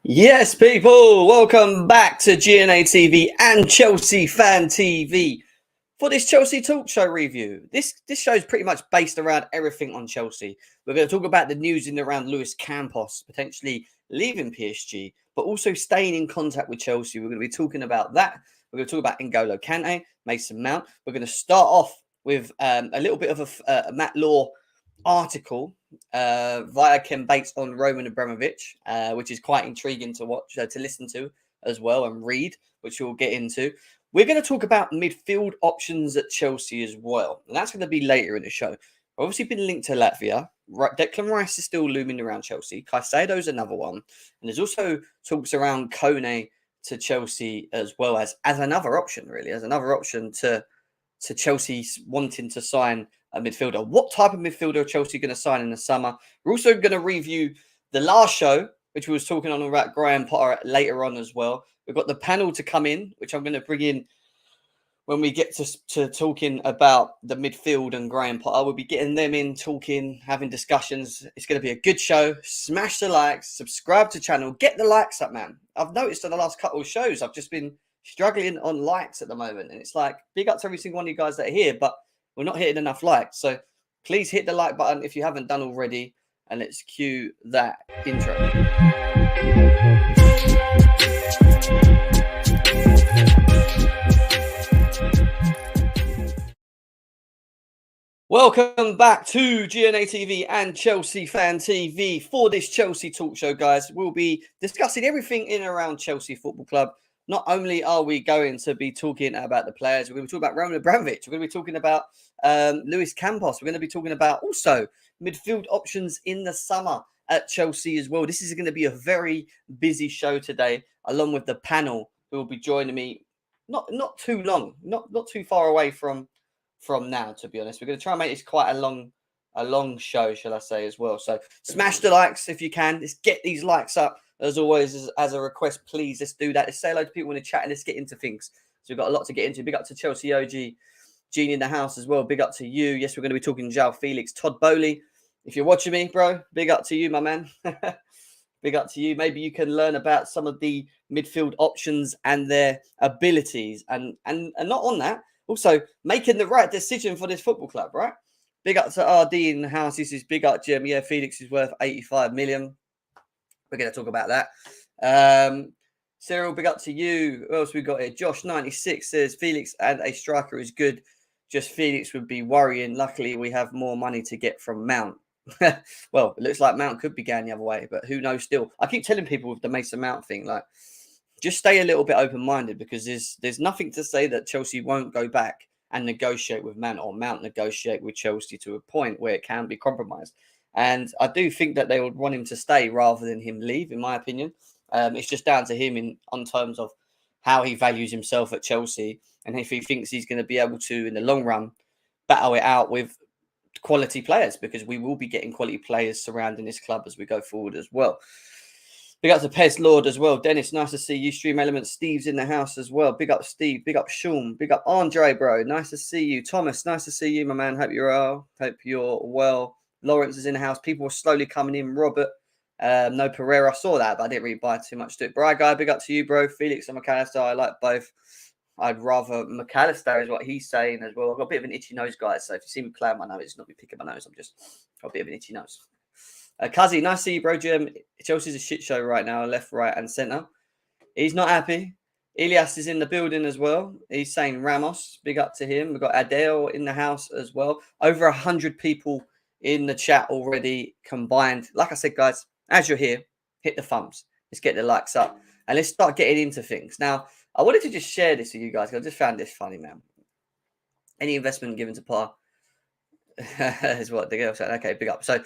Yes, people, welcome back to GNA TV and Chelsea Fan TV for this Chelsea Talk Show review. This show is pretty much based around everything on Chelsea. We're going to talk about the news in and around Lewis Campos potentially leaving PSG, but also staying in contact with Chelsea. We're going to be talking about that. We're going to talk about N'Golo Kante, Mason Mount. We're going to start off with a little bit of a Matt Law article via Ken Bates on Roman Abramovich, which is quite intriguing to watch, to listen to as well and read, which we'll get into. We're going to talk about midfield options at Chelsea as well, and that's going to be later in the show. Obviously been linked to Latvia. Declan Rice is still looming around Chelsea. Caicedo's another one, and there's also talks around Kone to Chelsea as well as another option, really, as another option to Chelsea wanting to sign a midfielder. What type of midfielder are Chelsea going to sign in the summer? We're also going to review the last show, which we was talking on about Graham Potter later on as well. We've got the panel to come in, which I'm going to bring in when we get to talking about the midfield and Graham Potter. We'll be getting them in, talking, having discussions. It's going to be a good show. Smash the likes, subscribe to the channel, get the likes up, man. I've noticed in the last couple of shows, I've just been struggling on likes at the moment. And it's like, big up to every single one of you guys that are here, but we're not hitting enough likes. So please hit the like button if you haven't done already. And let's cue that intro. Welcome back to GNA TV and Chelsea Fan TV for this Chelsea Talk Show, guys. We'll be discussing everything in and around Chelsea Football Club. Not only are we going to be talking about the players, we're going to be talking about Roman Abramovich. We're going to be talking about Lewis Campos. We're going to be talking about also midfield options in the summer at Chelsea as well. This is going to be a very busy show today, along with the panel who will be joining me. Not too long, not too far away from now, to be honest. We're going to try and make this quite a long show, shall I say, as well. So smash the likes if you can. Let's get these likes up. As always, as a request, please, let's do that. Let's say hello to people in the chat and let's get into things. So we've got a lot to get into. Big up to Chelsea OG, Gene in the house as well. Big up to you. Yes, we're going to be talking Joao, Felix, Todd Bowley. If you're watching me, bro, big up to you, my man. Big up to you. Maybe you can learn about some of the midfield options and their abilities. And not on that, also making the right decision for this football club, right? Big up to RD in the house. This is big up, Jim. Yeah, Felix is worth 85 million. We're going to talk about that. Cyril, big up to you. Who else we got here? Josh96 says Felix and a striker is good. Just Felix would be worrying. Luckily, we have more money to get from Mount. Well, it looks like Mount could be going the other way, but who knows still. I keep telling people with the Mason Mount thing, like, just stay a little bit open-minded because there's nothing to say that Chelsea won't go back and negotiate with Mount or Mount negotiate with Chelsea to a point where it can be compromised. And I do think that they would want him to stay rather than him leave, in my opinion. It's just down to him on terms of how he values himself at Chelsea and if he thinks he's going to be able to, in the long run, battle it out with quality players, because we will be getting quality players surrounding this club as we go forward as well. Big up to Pez Lord as well. Dennis, nice to see you. Stream Elements, Steve's in the house as well. Big up Steve. Big up Sean. Big up Andre, bro. Nice to see you. Thomas, nice to see you, my man. Hope you're well. Lawrence is in the house. People are slowly coming in. Robert, no Pereira. I saw that, but I didn't really buy too much to it. Bright guy, big up to you, bro. Felix and McAllister, I like both. I'd rather McAllister is what he's saying as well. I've got a bit of an itchy nose, guys. So if you see me playing my nose, it's not me picking my nose. I'm just got a bit of an itchy nose. Kazi, nice to see you, bro. Jim, Chelsea's a shit show right now, left, right, and centre. He's not happy. Ilias is in the building as well. He's saying Ramos. Big up to him. We've got Adele in the house as well. Over 100 people in the chat already combined. Like I said, guys, as you're here, hit the thumbs. Let's get the likes up and let's start getting into things. Now, I wanted to just share this with you guys because I just found this funny, man. Any investment given to par is what the girl said. Okay, big up. So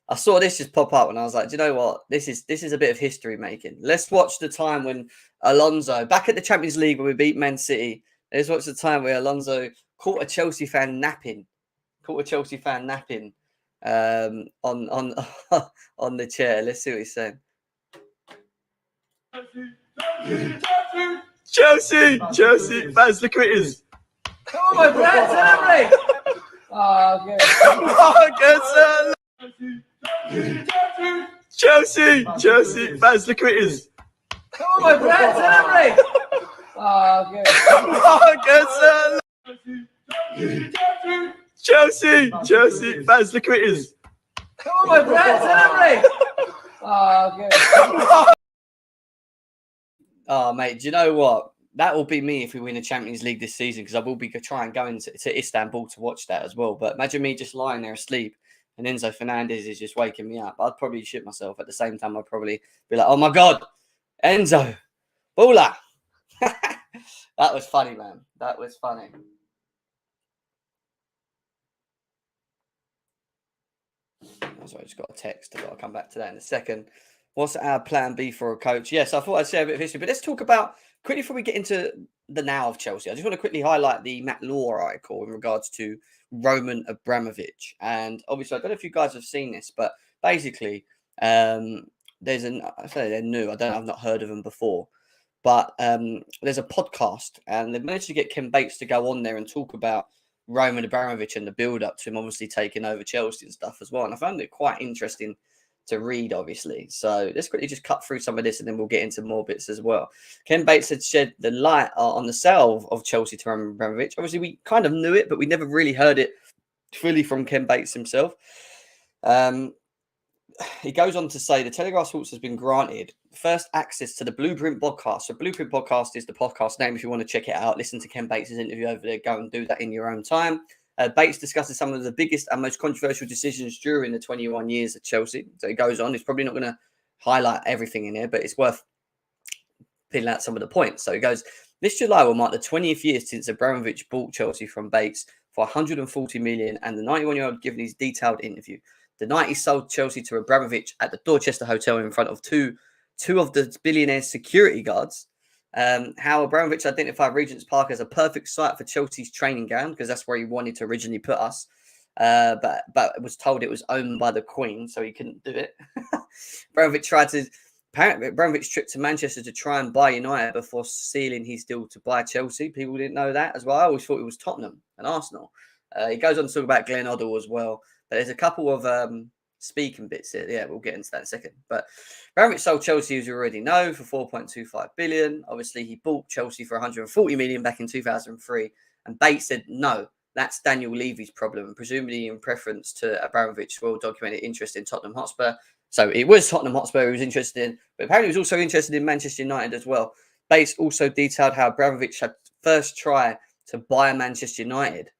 I saw this just pop up and I was like, do you know what? This is a bit of history making. Let's watch the time when Alonso, back at the Champions League when we beat Man City, let's watch the time where Alonso caught a Chelsea fan napping. On the chair. Let's see what he's saying. Chelsea, fans, look who it is. Come on, my friend, celebrate! Chelsea, fans, look who it is. Come on, my friend, celebrate! Oh, good. Chelsea, fans the critters. Come on, my friend, celebrate! Oh, good. Oh, mate, do you know what? That will be me if we win the Champions League this season, because I will be trying going to Istanbul to watch that as well. But imagine me just lying there asleep and Enzo Fernandez is just waking me up. I'd probably shit myself. At the same time, I'd probably be like, oh my God, Enzo, Bula. That was funny, man. That was funny. Sorry, I just got a text. I'll come back to that in a second. What's our plan B for a coach? Yes, I thought I'd share a bit of history, but let's talk about quickly before we get into the now of Chelsea. I just want to quickly highlight the Matt Law article in regards to Roman Abramovich. And obviously, I don't know if you guys have seen this, but basically, there's I say they're new. I've not heard of them before, but there's a podcast, and they've managed to get Ken Bates to go on there and talk about Roman Abramovich and the build up to him obviously taking over Chelsea and stuff as well. And I found it quite interesting to read, obviously. So let's quickly just cut through some of this and then we'll get into more bits as well. Ken Bates had shed the light on the sale of Chelsea to Roman Abramovich. Obviously, we kind of knew it, but we never really heard it fully from Ken Bates himself. He goes on to say the Telegraph Sports has been granted first access to the Blueprint podcast. So Blueprint podcast is the podcast name. If you want to check it out, listen to Ken Bates' interview over there. Go and do that in your own time. Bates discusses some of the biggest and most controversial decisions during the 21 years at Chelsea. So it goes on. He's probably not going to highlight everything in here, but it's worth picking out some of the points. So he goes, this July will mark the 20th year since Abramovich bought Chelsea from Bates for 140 million, and the 91-year-old given his detailed interview. The night he sold Chelsea to Abramovich at the Dorchester Hotel in front of two of the billionaire's security guards. How Abramovich identified Regent's Park as a perfect site for Chelsea's training ground, because that's where he wanted to originally put us. But was told it was owned by the Queen, so he couldn't do it. Abramovich tripped to Manchester to try and buy United before sealing his deal to buy Chelsea. People didn't know that as well. I always thought it was Tottenham and Arsenal. He goes on to talk about Glenn Hoddle as well. But there's a couple of speaking bits here. Yeah, we'll get into that in a second. But Abramovich sold Chelsea, as you already know, for 4.25 billion. Obviously, he bought Chelsea for 140 million back in 2003. And Bates said, no, that's Daniel Levy's problem, and presumably in preference to Abramovich's well-documented interest in Tottenham Hotspur. So it was Tottenham Hotspur he was interested in, but apparently he was also interested in Manchester United as well. Bates also detailed how Abramovich had first tried to buy Manchester United.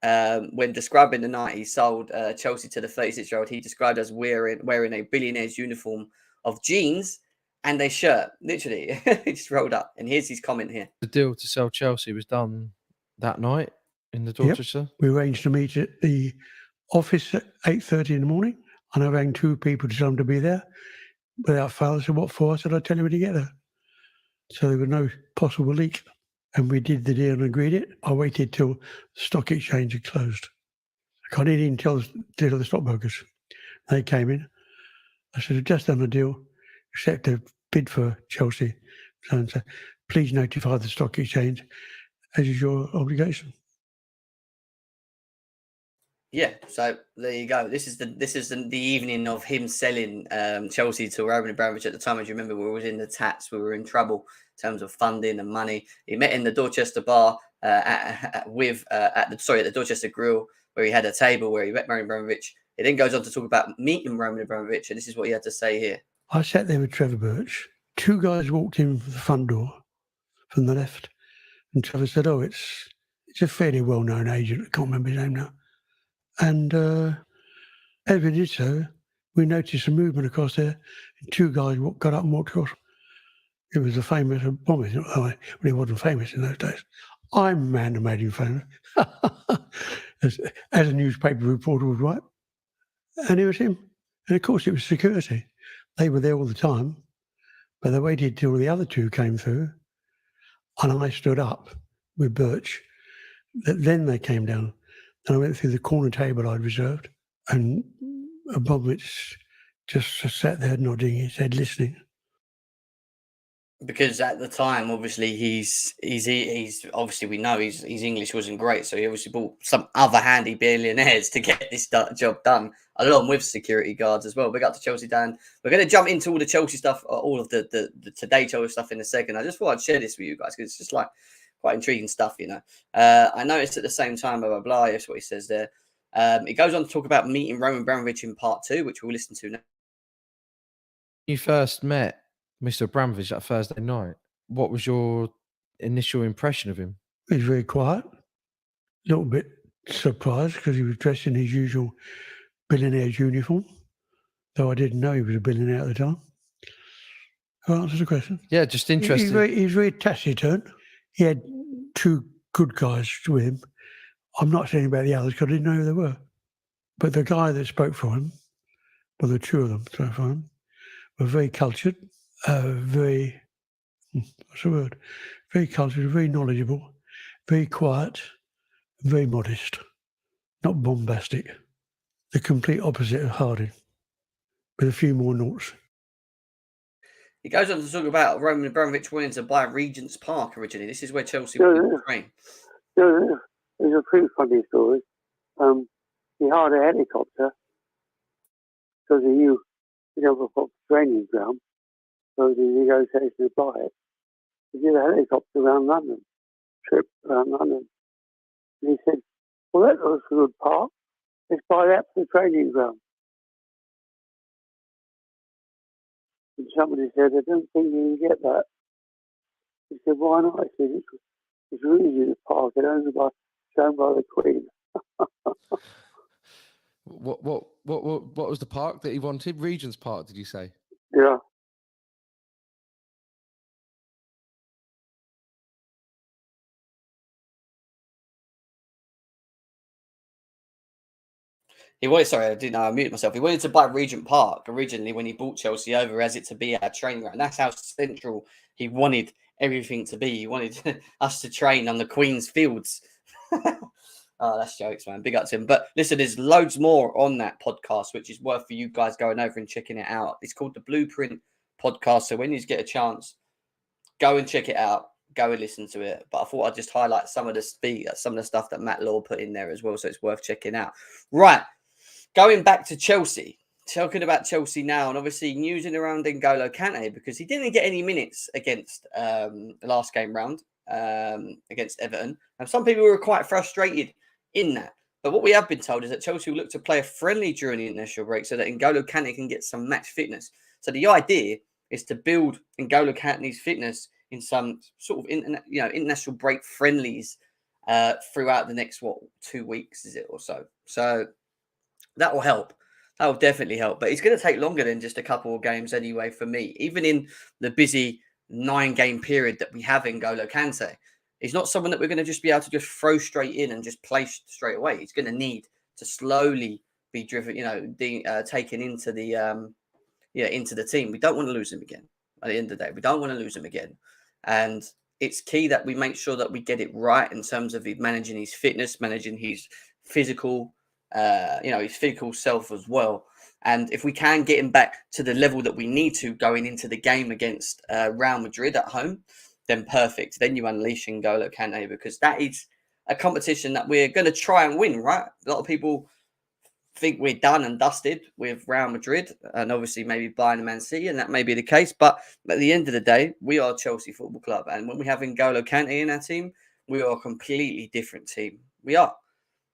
When describing the night he sold Chelsea to the 36-year-old, he described as wearing a billionaire's uniform of jeans and a shirt. Literally, he just rolled up. And here's his comment here. The deal to sell Chelsea was done that night in the Dorchester? Yep. We arranged to meet at the office at 8:30 in the morning, and I rang two people to tell them to be there. Without fail, I said, what for? I said, I'll tell you when to get there. So there was no possible leak. And we did the deal and agreed it. I waited till the stock exchange had closed. I didn't even tell the stockbrokers. They came in. I said, I've just done a deal, accept a bid for Chelsea. And said, please notify the stock exchange, as is your obligation. Yeah, so there you go. This is the evening of him selling Chelsea to Roman Abramovich. At the time, as you remember, we were in the tats. We were in trouble in terms of funding and money. He met in the Dorchester bar at the Dorchester Grill, where he had a table where he met Roman Abramovich. It then goes on to talk about meeting Roman Abramovich, and this is what he had to say here. I sat there with Trevor Birch. Two guys walked in from the front door from the left, and Trevor said, "Oh, it's a fairly well-known agent. I can't remember his name now." And as we did so, we noticed a movement across there. And two guys got up and walked across. It was a famous promise. Well, he wasn't famous in those days. I'm a man who made him famous, as a newspaper reporter would write. And it was him. And of course, it was security. They were there all the time, but they waited till the other two came through. And I stood up with Birch. Then they came down. And I went through the corner table I'd reserved, and Abramovich just sat there nodding his head, listening. because at the time, obviously, he's obviously we know his English wasn't great, so he obviously bought some other handy billionaires to get this job done, along with security guards as well. Big up to Chelsea, Dan. We're going to jump into all the Chelsea stuff, all of the today Chelsea stuff in a second. I just thought I'd share this with you guys because it's just like quite intriguing stuff, you know. I noticed at the same time, blah blah blah. That's what he says there. It goes on to talk about meeting Roman Abramovich in part 2, which we'll listen to now. You first met Mr. Abramovich that Thursday night. What was your initial impression of him? He's very quiet, a little bit surprised because he was dressed in his usual billionaire's uniform, though I didn't know he was a billionaire at the time. Who answers the question? Yeah, just interesting. He's very taciturn. He had 2 good guys with him. I'm not saying about the others because I didn't know who they were. But the guy that spoke for him, well, the 2 of them spoke for him, were very cultured, very cultured, very knowledgeable, very quiet, very modest, not bombastic. The complete opposite of Harding, with a few more noughts. He goes on to talk about Roman Abramovich wanting to buy Regent's Park originally. This is where Chelsea were train. There's a few funny stories. He hired a helicopter because he knew the training ground, so the negotiation to buy it. He did a helicopter around London, trip around London. And he said, well, that looks a good park. Let's buy that for the training ground. And somebody said, I don't think you can get that. He said, why not? I said, it's really good park. It owns shown by the Queen. What was the park that he wanted? Regent's Park, did you say? Yeah. He wanted, sorry, I didn't know, I muted myself. He wanted to buy Regent Park originally when he bought Chelsea over as it to be our training ground. That's how central he wanted everything to be. He wanted us to train on the Queen's Fields. Oh, that's jokes, man. Big up to him. But listen, there's loads more on that podcast, which is worth for you guys going over and checking it out. It's called the Blueprint Podcast. So when you get a chance, go and check it out. Go and listen to it. But I thought I'd just highlight some of the stuff that Matt Law put in there as well. So it's worth checking out. Right. Going back to Chelsea, talking about Chelsea now, and obviously news in around N'Golo Kante because he didn't get any minutes against the last game round against Everton. And some people were quite frustrated in that. But what we have been told is that Chelsea will look to play a friendly during the international break so that N'Golo Kante can get some match fitness. So the idea is to build N'Golo Kante's fitness in some sort of international break friendlies throughout the next 2 weeks, is it or so? So that will help. That will definitely help. But it's going to take longer than just a couple of games anyway for me. Even in the busy 9-game period that we have in N'Golo Kante, he's not someone that we're going to just be able to just throw straight in and just play straight away. He's going to need to slowly be driven, taken into the into the team. We don't want to lose him again. At the end of the day, we don't want to lose him again. And it's key that we make sure that we get it right in terms of managing his fitness, managing his physical, his physical self as well. And if we can get him back to the level that we need to going into the game against Real Madrid at home, then perfect. Then you unleash N'Golo Kante because that is a competition that we're going to try and win, right? A lot of people think we're done and dusted with Real Madrid and obviously maybe Bayern and Man City, and that may be the case. But at the end of the day, we are Chelsea Football Club. And when we have N'Golo Kante in our team, we are a completely different team. We're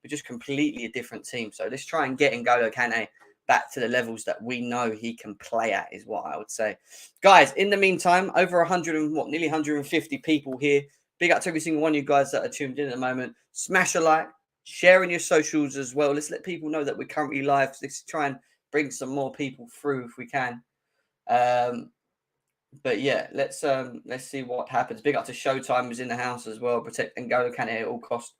just completely a different team. So let's try and get N'Golo Kante back to the levels that we know he can play at, is what I would say. Guys, in the meantime, over nearly 150 people here. Big up to every single one of you guys that are tuned in at the moment. Smash a like, share in your socials as well. Let's let people know that we're currently live. Let's try and bring some more people through if we can. But yeah, let's see what happens. Big up to Showtime who's in the house as well. Protect N'Golo Kante at all costs.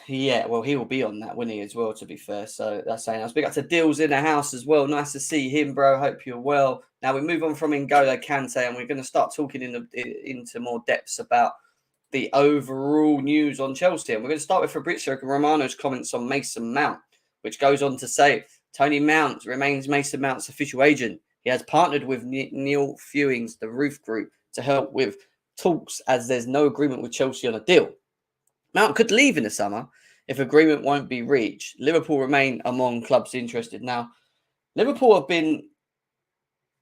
Yeah, well, he will be on that, won't he, as well, to be fair. So that's saying else. Big up to Dill's in the house as well. Nice to see him, bro. Hope you're well. Now we move on from N'Golo Kante and we're going to start talking into more depths about the overall news on Chelsea. And we're going to start with Fabrizio Romano's comments on Mason Mount, which goes on to say, Tony Mount remains Mason Mount's official agent. He has partnered with Neil Fewing's The Roof Group to help with talks, as there's no agreement with Chelsea on a deal. Mount could leave in the summer if agreement won't be reached. Liverpool remain among clubs interested. Now, Liverpool have been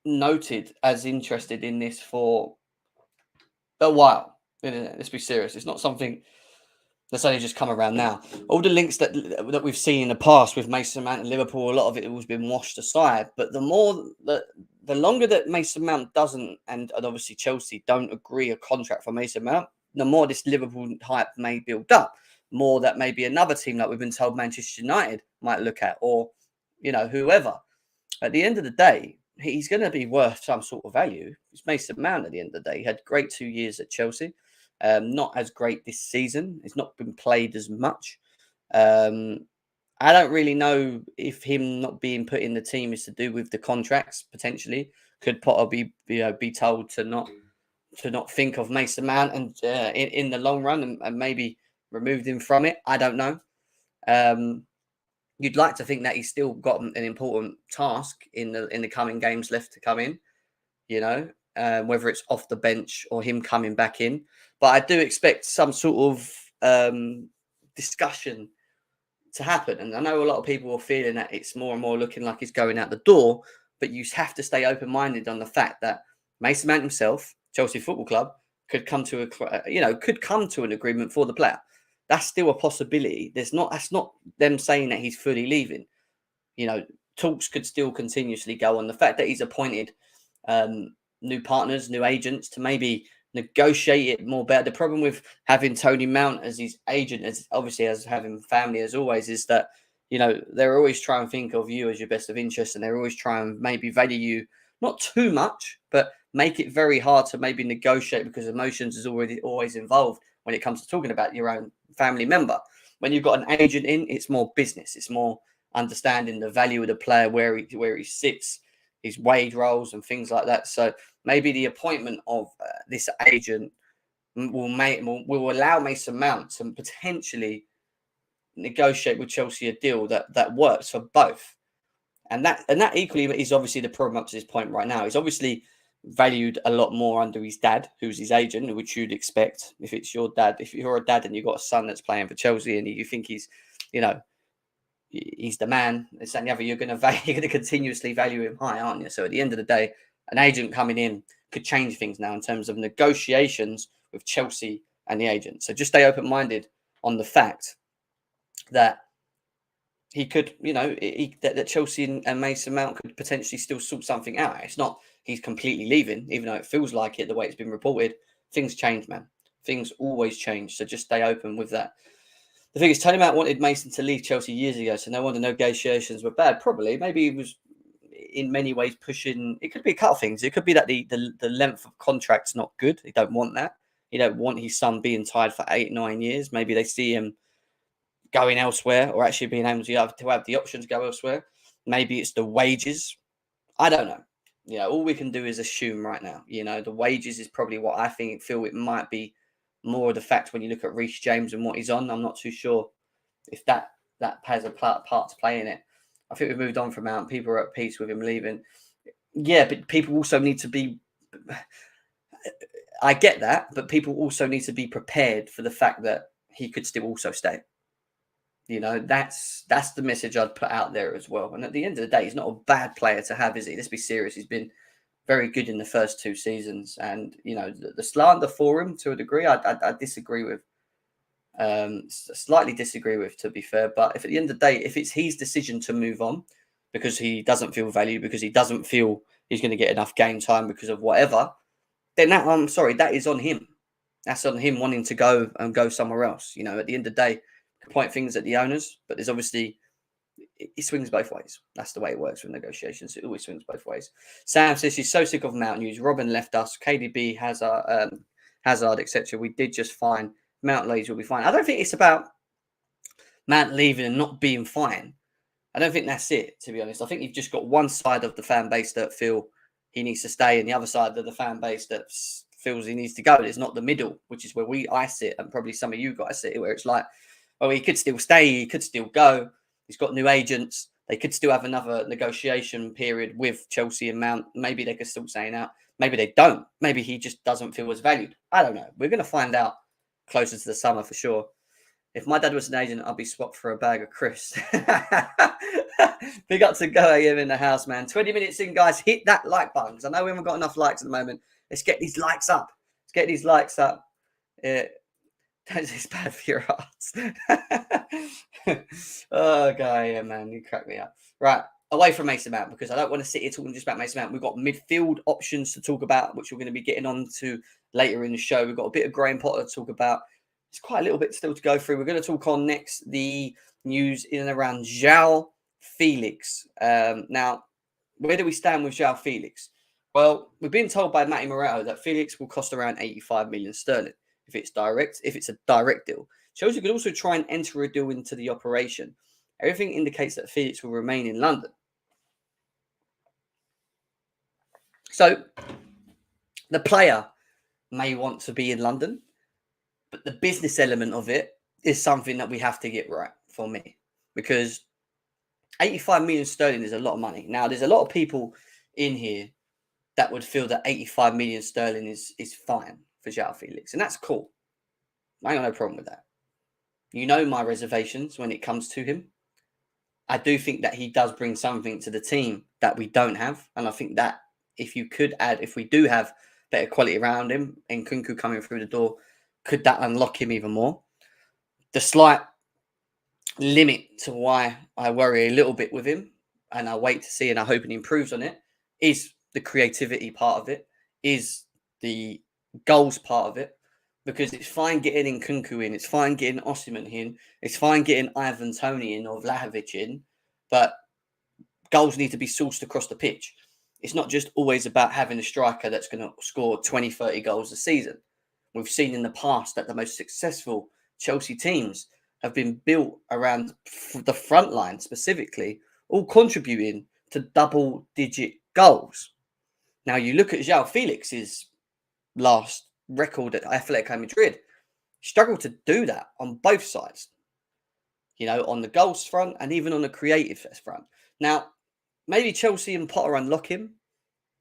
noted as interested in this for a while. Let's be serious. It's not something that's only just come around now. All the links that we've seen in the past with Mason Mount and Liverpool, a lot of it has been washed aside. But the longer that Mason Mount doesn't, and obviously Chelsea don't agree a contract for Mason Mount, the more this Liverpool hype may build up. More that maybe another team like we've been told Manchester United might look at, or whoever. At the end of the day, he's going to be worth some sort of value. It's Mason Mount at the end of the day. He had great 2 years at Chelsea. Not as great this season. He's not been played as much. I don't really know if him not being put in the team is to do with the contracts. Potentially, could Potter be told to not think of Mason Mount and in the long run and maybe removed him from it. I don't know. You'd like to think that he's still got an important task in the coming games left to come in. Whether it's off the bench or him coming back in. But I do expect some sort of discussion to happen. And I know a lot of people are feeling that it's more and more looking like he's going out the door. But you have to stay open-minded on the fact that Mason Mount himself, Chelsea Football Club, could come to an agreement for the player. That's still a possibility. That's not them saying that he's fully leaving. Talks could still continuously go on. The fact that he's appointed new partners, new agents to maybe negotiate it more better. The problem with having Tony Mount as his agent, as obviously as having family as always, is that they're always trying to think of you as your best of interest, and they're always trying to maybe value you not too much, but make it very hard to maybe negotiate because emotions is always involved when it comes to talking about your own family member. When you've got an agent in, it's more business. It's more understanding the value of the player, where he sits, his wage rolls and things like that. So maybe the appointment of this agent will allow Mason Mount to potentially negotiate with Chelsea a deal that works for both. And that equally is obviously the problem up to this point right now. He's obviously valued a lot more under his dad, who's his agent, which you'd expect if it's your dad. If you're a dad and you've got a son that's playing for Chelsea and you think he's the man, it's and the other, you're going to continuously value him high, aren't you? So at the end of the day, an agent coming in could change things now in terms of negotiations with Chelsea and the agent. So just stay open-minded on the fact that he could, that Chelsea and Mason Mount could potentially still sort something out. It's not he's completely leaving, even though it feels like it the way it's been reported. Things change, man. Things always change. So just stay open with that. The thing is, Tony Mount wanted Mason to leave Chelsea years ago, so no wonder negotiations were bad. Probably, maybe he was in many ways pushing. It could be a couple of things. It could be that the length of contract's not good. They don't want that. He don't want his son being tied for 8-9 years. Maybe they see him going elsewhere, or actually being able to have the option to go elsewhere. Maybe it's the wages. I don't know. All we can do is assume right now. The wages is probably what I feel it might be more of the fact when you look at Reece James and what he's on. I'm not too sure if that has a part to play in it. I think we've moved on from Mount. People are at peace with him leaving. Yeah, but people also need to be... I get that, but people also need to be prepared for the fact that he could still also stay. That's the message I'd put out there as well. And at the end of the day, he's not a bad player to have, is he? Let's be serious. He's been very good in the first 2 seasons. And, the slander for him, to a degree, I disagree with. Slightly disagree with, to be fair. But if at the end of the day, if it's his decision to move on because he doesn't feel value, because he doesn't feel he's going to get enough game time because of whatever, then I'm sorry, that is on him. That's on him wanting to go somewhere else. At the end of the day, point things at the owners, but there's obviously it swings both ways. That's the way it works with negotiations. It always swings both ways. Sam says she's so sick of Mount news. Robin left us. KDB has Hazard, etc. We did just fine. Mount leaves will be fine. I don't think it's about Mount leaving and not being fine. I don't think that's it, to be honest. I think you've just got one side of the fan base that feel he needs to stay, and the other side of the fan base that feels he needs to go. It's not the middle, which is where I sit, and probably some of you guys sit, where it's like, oh, he could still stay, he could still go. He's got new agents. They could still have another negotiation period with Chelsea and Mount. Maybe they could still say out. Maybe they don't. Maybe he just doesn't feel as valued. I don't know. We're going to find out closer to the summer for sure. If my dad was an agent, I'd be swapped for a bag of crisps. Big up to Go AM in the house, man. 20 minutes in, guys. Hit that like button. I know we haven't got enough likes at the moment. Let's get these likes up. Let's get these likes up. It's bad for your hearts. Oh, guy, yeah, man. You crack me up. Right. Away from Mason Mount, because I don't want to sit here talking just about Mason Mount. We've got midfield options to talk about, which we're going to be getting on to later in the show. We've got a bit of Graham Potter to talk about. It's quite a little bit still to go through. We're going to talk on next the news in and around Joao Felix. Now, where do we stand with Joao Felix? Well, we've been told by Matty Moretto that Felix will cost around 85 million sterling if it's a direct deal. Chelsea could also try and enter a deal into the operation. Everything indicates that Felix will remain in London. So, the player may want to be in London, but the business element of it is something that we have to get right for me, because 85 million sterling is a lot of money. Now, there's a lot of people in here that would feel that 85 million sterling is fine for Joao Felix, and that's cool. I ain't got no problem with that. You know my reservations when it comes to him. I do think that he does bring something to the team that we don't have, and I think that if we do have better quality around him and Nkunku coming through the door, could that unlock him even more? The slight limit to why I worry a little bit with him, and I wait to see and I hope he improves on it, is the creativity part of it, is the goals part of it, because it's fine getting Nkunku in, it's fine getting Osimhen in, it's fine getting Ivan Toney in or Vlahovic in, but goals need to be sourced across the pitch. It's not just always about having a striker that's going to score 20, 30 goals a season. We've seen in the past that the most successful Chelsea teams have been built around the front line specifically, all contributing to double-digit goals. Now, you look at Joao Felix's last record at Atletico Madrid, struggled to do that on both sides, on the goals front and even on the creative front. Now, maybe Chelsea and Potter unlock him.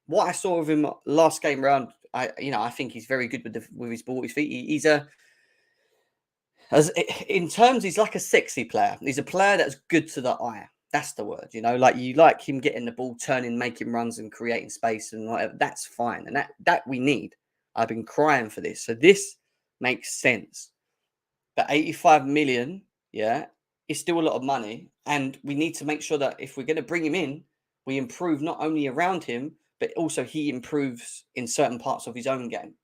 What I saw of him last game round, I think he's very good with his ball at his feet. He's like a sexy player. He's a player that's good to the eye. That's the word, like you like him getting the ball, turning, making runs and creating space and whatever. That's fine. And that we need. I've been crying for this. So this makes sense. But 85 million, is still a lot of money. And we need to make sure that if we're going to bring him in, we improve not only around him, but also he improves in certain parts of his own game.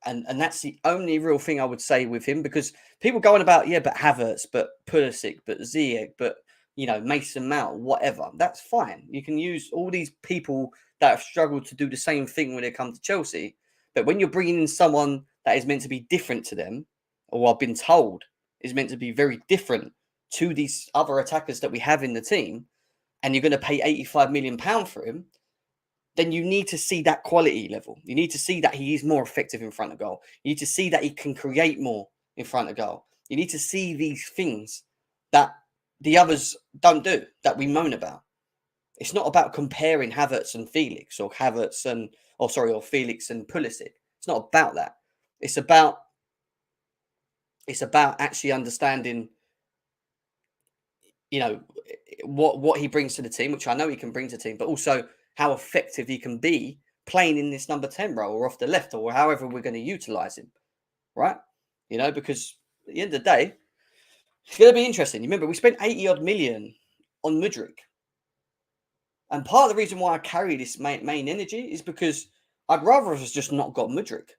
And that's the only real thing I would say with him, because people going about, but Havertz, but Pulisic, but Ziyech, but, Mason Mount, whatever. That's fine. You can use all these people that have struggled to do the same thing when they come to Chelsea. But when you're bringing in someone that is meant to be different to them, or I've been told is meant to be very different to these other attackers that we have in the team, and you're going to pay £85 million for him, then you need to see that quality level. You need to see that he is more effective in front of goal. You need to see that he can create more in front of goal. You need to see these things that the others don't do, that we moan about. It's not about comparing Havertz and Felix, or Felix and Pulisic. It's not about that. It's about actually understanding, what he brings to the team, which I know he can bring to the team, but also how effective he can be playing in this number 10 role or off the left or however we're going to utilize him, right? Because at the end of the day, it's going to be interesting. You remember, we spent 80 odd million on Mudryk. And part of the reason why I carry this main energy is because I'd rather us just not got Mudryk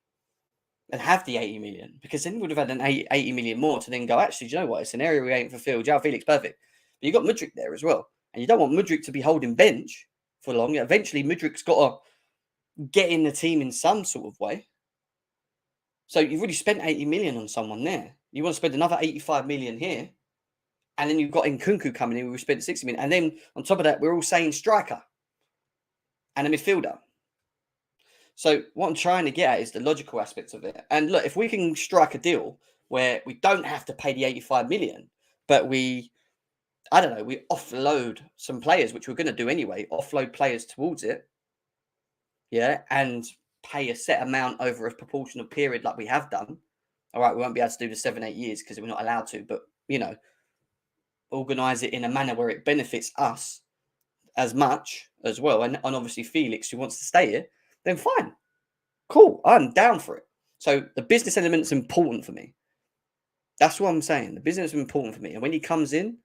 and have the 80 million, because then we would have had an 80 million more to then go, actually, do you know what? It's an area we ain't fulfilled. Joao Felix, perfect. But you got Mudryk there as well. And you don't want Mudryk to be holding bench for long. Eventually, Mudryk's got to get in the team in some sort of way. So you've already spent 80 million on someone there. You want to spend another 85 million here. And then you've got Nkunku coming in. We've spent 60 million. And then on top of that, we're all saying striker and a midfielder. So what I'm trying to get at is the logical aspects of it. And look, if we can strike a deal where we don't have to pay the 85 million, but we I don't know, we offload some players, which we're going to do anyway, offload players towards it. Yeah. And pay a set amount over a proportional period like we have done. All right. We won't be able to do the 7-8 years because we're not allowed to, but, you know, organize it in a manner where it benefits us as much as well. And obviously Felix, who wants to stay here, then fine. Cool. I'm down for it. So the business element is important for me. That's what I'm saying. The business is important for me. And when he comes in,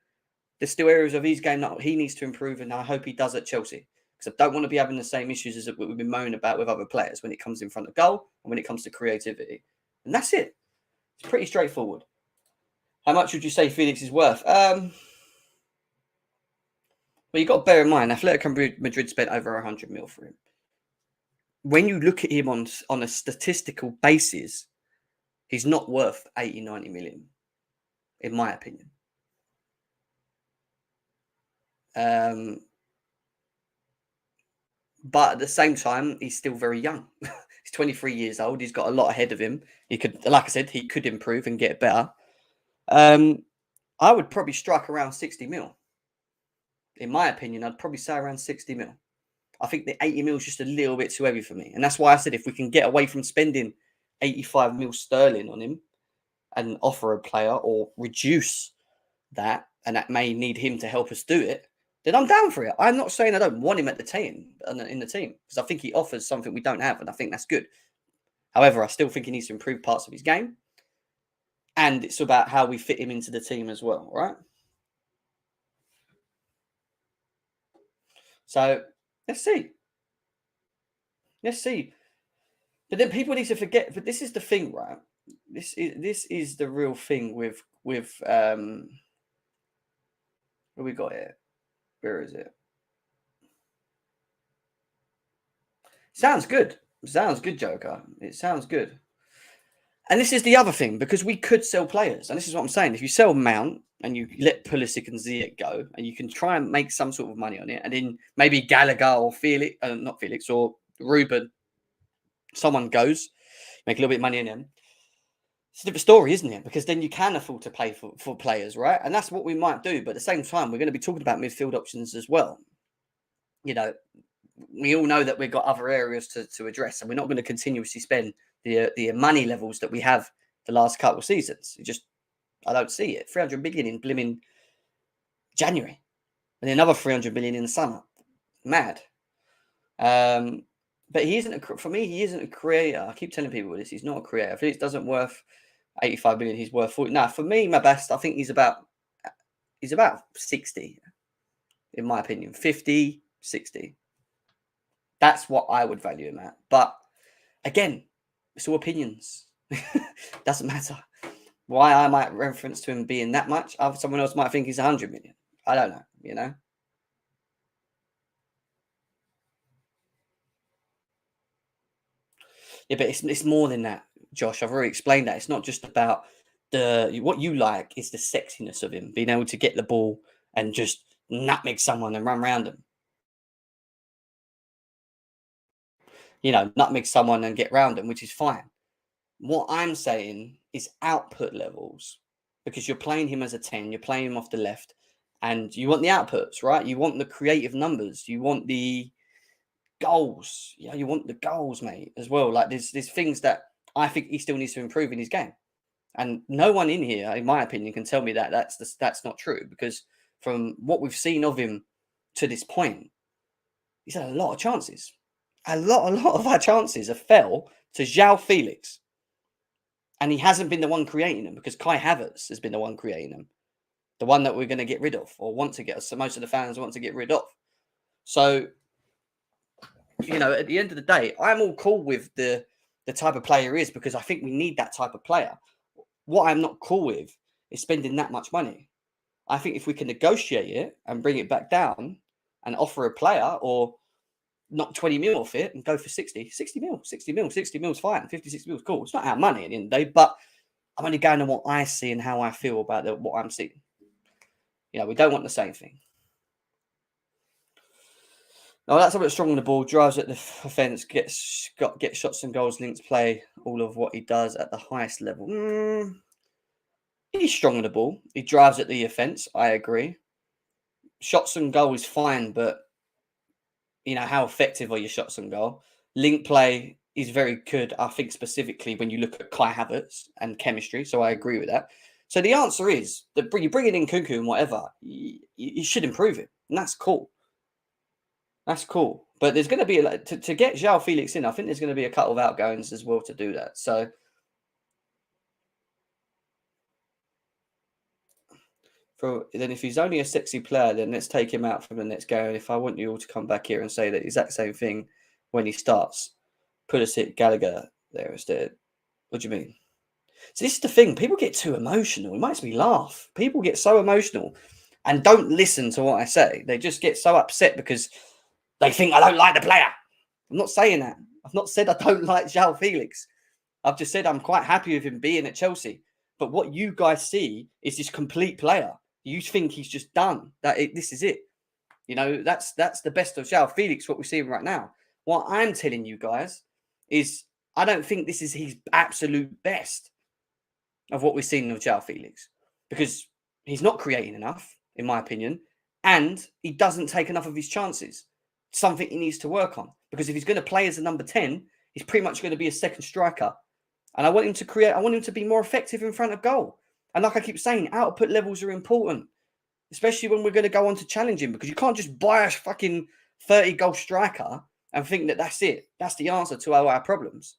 there's still areas of his game that he needs to improve, and I hope he does at Chelsea. Because I don't want to be having the same issues as we've been moaning about with other players when it comes in front of goal and when it comes to creativity. And that's it. It's pretty straightforward. How much would you say Felix is worth? Well, you've got to bear in mind, Atletico Madrid spent over 100 mil for him. When you look at him on a statistical basis, he's not worth 80, 90 million, in my opinion. But at the same time, he's still very young. He's 23 years old. He's got a lot ahead of him. He could, like I said, he could improve and get better. I would probably strike around 60 mil. In my opinion, I'd probably say around 60 mil. I think the 80 mil is just a little bit too heavy for me. And that's why I said if we can get away from spending 85 mil sterling on him and offer a player or reduce that, and that may need him to help us do it, then I'm down for it. I'm not saying I don't want him at the team, in the team, because I think he offers something we don't have, and I think that's good. However, I still think he needs to improve parts of his game. And it's about how we fit him into the team as well, right? So let's see. Let's see. But then people need to forget. But this is the thing, right? This is the real thing with what we got here. Where is it? Sounds good. Sounds good, Joker. It sounds good. And this is the other thing, because we could sell players. And this is what I'm saying. If you sell Mount and you let Pulisic and Ziyech go, and you can try and make some sort of money on it, and then maybe Gallagher or Felix, not Felix, or Ruben, someone goes, make a little bit of money in them. It's a different story, isn't it? Because then you can afford to pay for players, right? And that's what we might do. But at the same time, we're going to be talking about midfield options as well. You know, we all know that we've got other areas to address, and we're not going to continuously spend the money levels that we have the last couple of seasons. I don't see it. 300 million in blimmin' January, and then another 300 million in the summer. Mad. But he isn't for me. He isn't a creator. I keep telling people this. He's not a creator. Felix doesn't worth 85 million. He's worth 40. Now, for me, my best, I think he's about 60, in my opinion. 50, 60. That's what I would value him at. But again, it's all opinions. Doesn't matter. Why I might reference to him being that much, someone else might think he's 100 million. I don't know, you know. Yeah, but it's more than that, Josh. I've already explained that. It's not just about what you like, is the sexiness of him, being able to get the ball and just nutmeg someone and run around them. You know, nutmeg someone and get round them, which is fine. What I'm saying is output levels, because you're playing him as a 10, you're playing him off the left, and you want the outputs, right? You want the creative numbers, you want the goals, you want the goals, mate, as well. Like there's things that I think he still needs to improve in his game, and no one in here, in my opinion, can tell me that that's not true, because from what we've seen of him to this point, he's had a lot of chances. A lot of our chances have fell to Joao Felix. And he hasn't been the one creating them, because Kai Havertz has been the one creating them. The one that we're going to get rid of, or want to get, so most of the fans want to get rid of. So, you know, at the end of the day, I'm all cool with the type of player he is, because I think we need that type of player. What I'm not cool with is spending that much money. I think if we can negotiate it and bring it back down and offer a player, or knock 20 mil off it and go for 60 mil is fine. 50, 60 mil is cool. It's not our money at the end of the day, but I'm only going on what I see and how I feel about what I'm seeing. You know, we don't want the same thing. No, that's a bit strong on the ball, drives at the offence, gets shots and goals, links play, all of what he does at the highest level. He's strong on the ball. He drives at the offence, I agree. shots on goal is fine, but how effective are your shots on goal? Link play is very good, I think, specifically when you look at Kai Havertz and chemistry. So I agree with that. So the answer is that you're bringing in Kunku and whatever, you should improve it. And that's cool. That's cool. But there's going to be, to get Joao Felix in, I think there's going to be a couple of outgoings as well to do that. So then if he's only a sexy player, then let's take him out from the next game. And if I want you all to come back here and say the exact same thing when he starts, Pulisic, Gallagher there instead. What do you mean? So this is the thing. People get too emotional. It makes me laugh. People get so emotional and don't listen to what I say. They just get so upset because they think I don't like the player. I'm not saying that. I've not said I don't like Joao Felix. I've just said I'm quite happy with him being at Chelsea. But what you guys see is this complete player. You think he's just done. This is it. That's the best of Joao Felix, what we're seeing right now. What I'm telling you guys is I don't think this is his absolute best of what we've seen of Joao Felix, because he's not creating enough, in my opinion, and he doesn't take enough of his chances. Something he needs to work on, because if he's going to play as a number 10, he's pretty much going to be a second striker. And I want him to be more effective in front of goal. And like I keep saying, output levels are important, especially when we're going to go on to challenge him, because you can't just buy a fucking 30-goal striker and think that that's it. That's the answer to all our problems.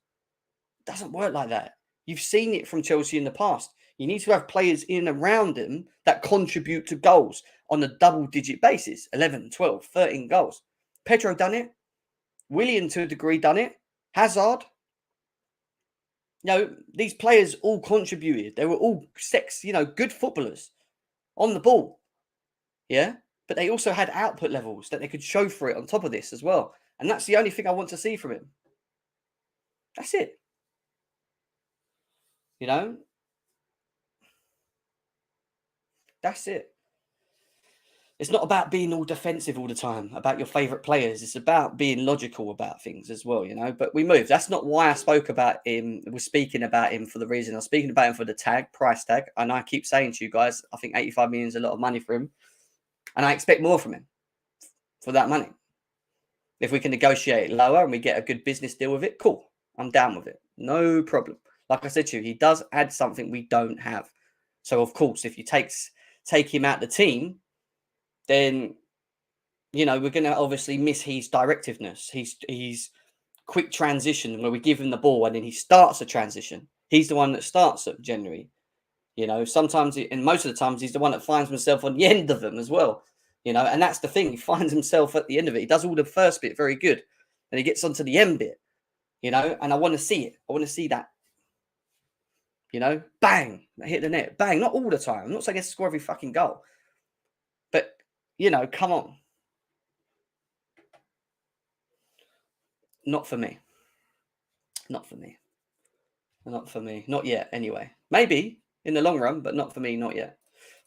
It doesn't work like that. You've seen it from Chelsea in the past. You need to have players in and around him that contribute to goals on a double-digit basis. 11, 12, 13 goals. Pedro done it. Willian, to a degree, done it. Hazard. These players all contributed. They were all good footballers on the ball. Yeah? But they also had output levels that they could show for it on top of this as well. And that's the only thing I want to see from him. That's it. That's it. It's not about being all defensive all the time, about your favourite players. It's about being logical about things as well, But we move. That's not why I spoke about him. We're speaking about him for the reason. I'm speaking about him for the price tag. And I keep saying to you guys, I think 85 million is a lot of money for him. And I expect more from him for that money. If we can negotiate lower and we get a good business deal with it, cool. I'm down with it. No problem. Like I said to you, he does add something we don't have. So, of course, if you take him out the team, then, we're going to obviously miss his directiveness. He's quick transition where we give him the ball and then he starts a transition. He's the one that starts it generally. Sometimes, and most of the times, he's the one that finds himself on the end of them as well. And that's the thing. He finds himself at the end of it. He does all the first bit very good. And he gets onto the end bit, and I want to see it. I want to see that. Bang, hit the net. Bang, not all the time. I'm not saying he has to score every fucking goal. But, come on. Not for me. Not for me. Not for me. Not yet, anyway. Maybe in the long run, but not for me, not yet.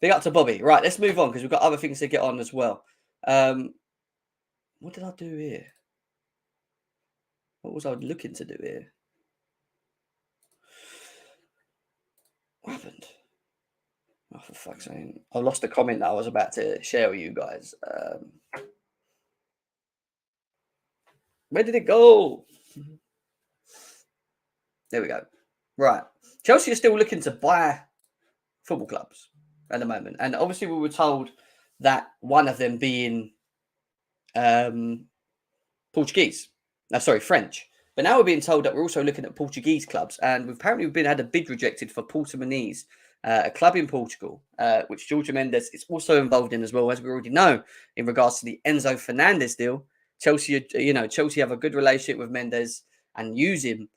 Big up to Bobby. Right, let's move on because we've got other things to get on as well. What did I do here? What was I looking to do here? What happened? Oh, for fuck's sake. I lost the comment that I was about to share with you guys. Where did it go? There we go. Right. Chelsea are still looking to buy football clubs at the moment. And obviously we were told that one of them being French. But now we're being told that we're also looking at Portuguese clubs. And we've apparently had a bid rejected for Portimonense, a club in Portugal, which Jorge Mendes is also involved in as well, as we already know, in regards to the Enzo Fernandez deal. Chelsea have a good relationship with Mendes and use him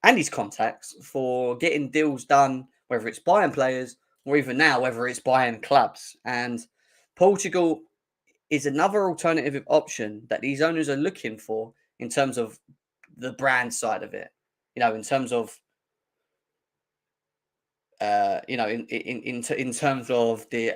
and his contacts for getting deals done, whether it's buying players or even now, whether it's buying clubs. And Portugal is another alternative option that these owners are looking for in terms of the brand side of it, in terms of, in terms of the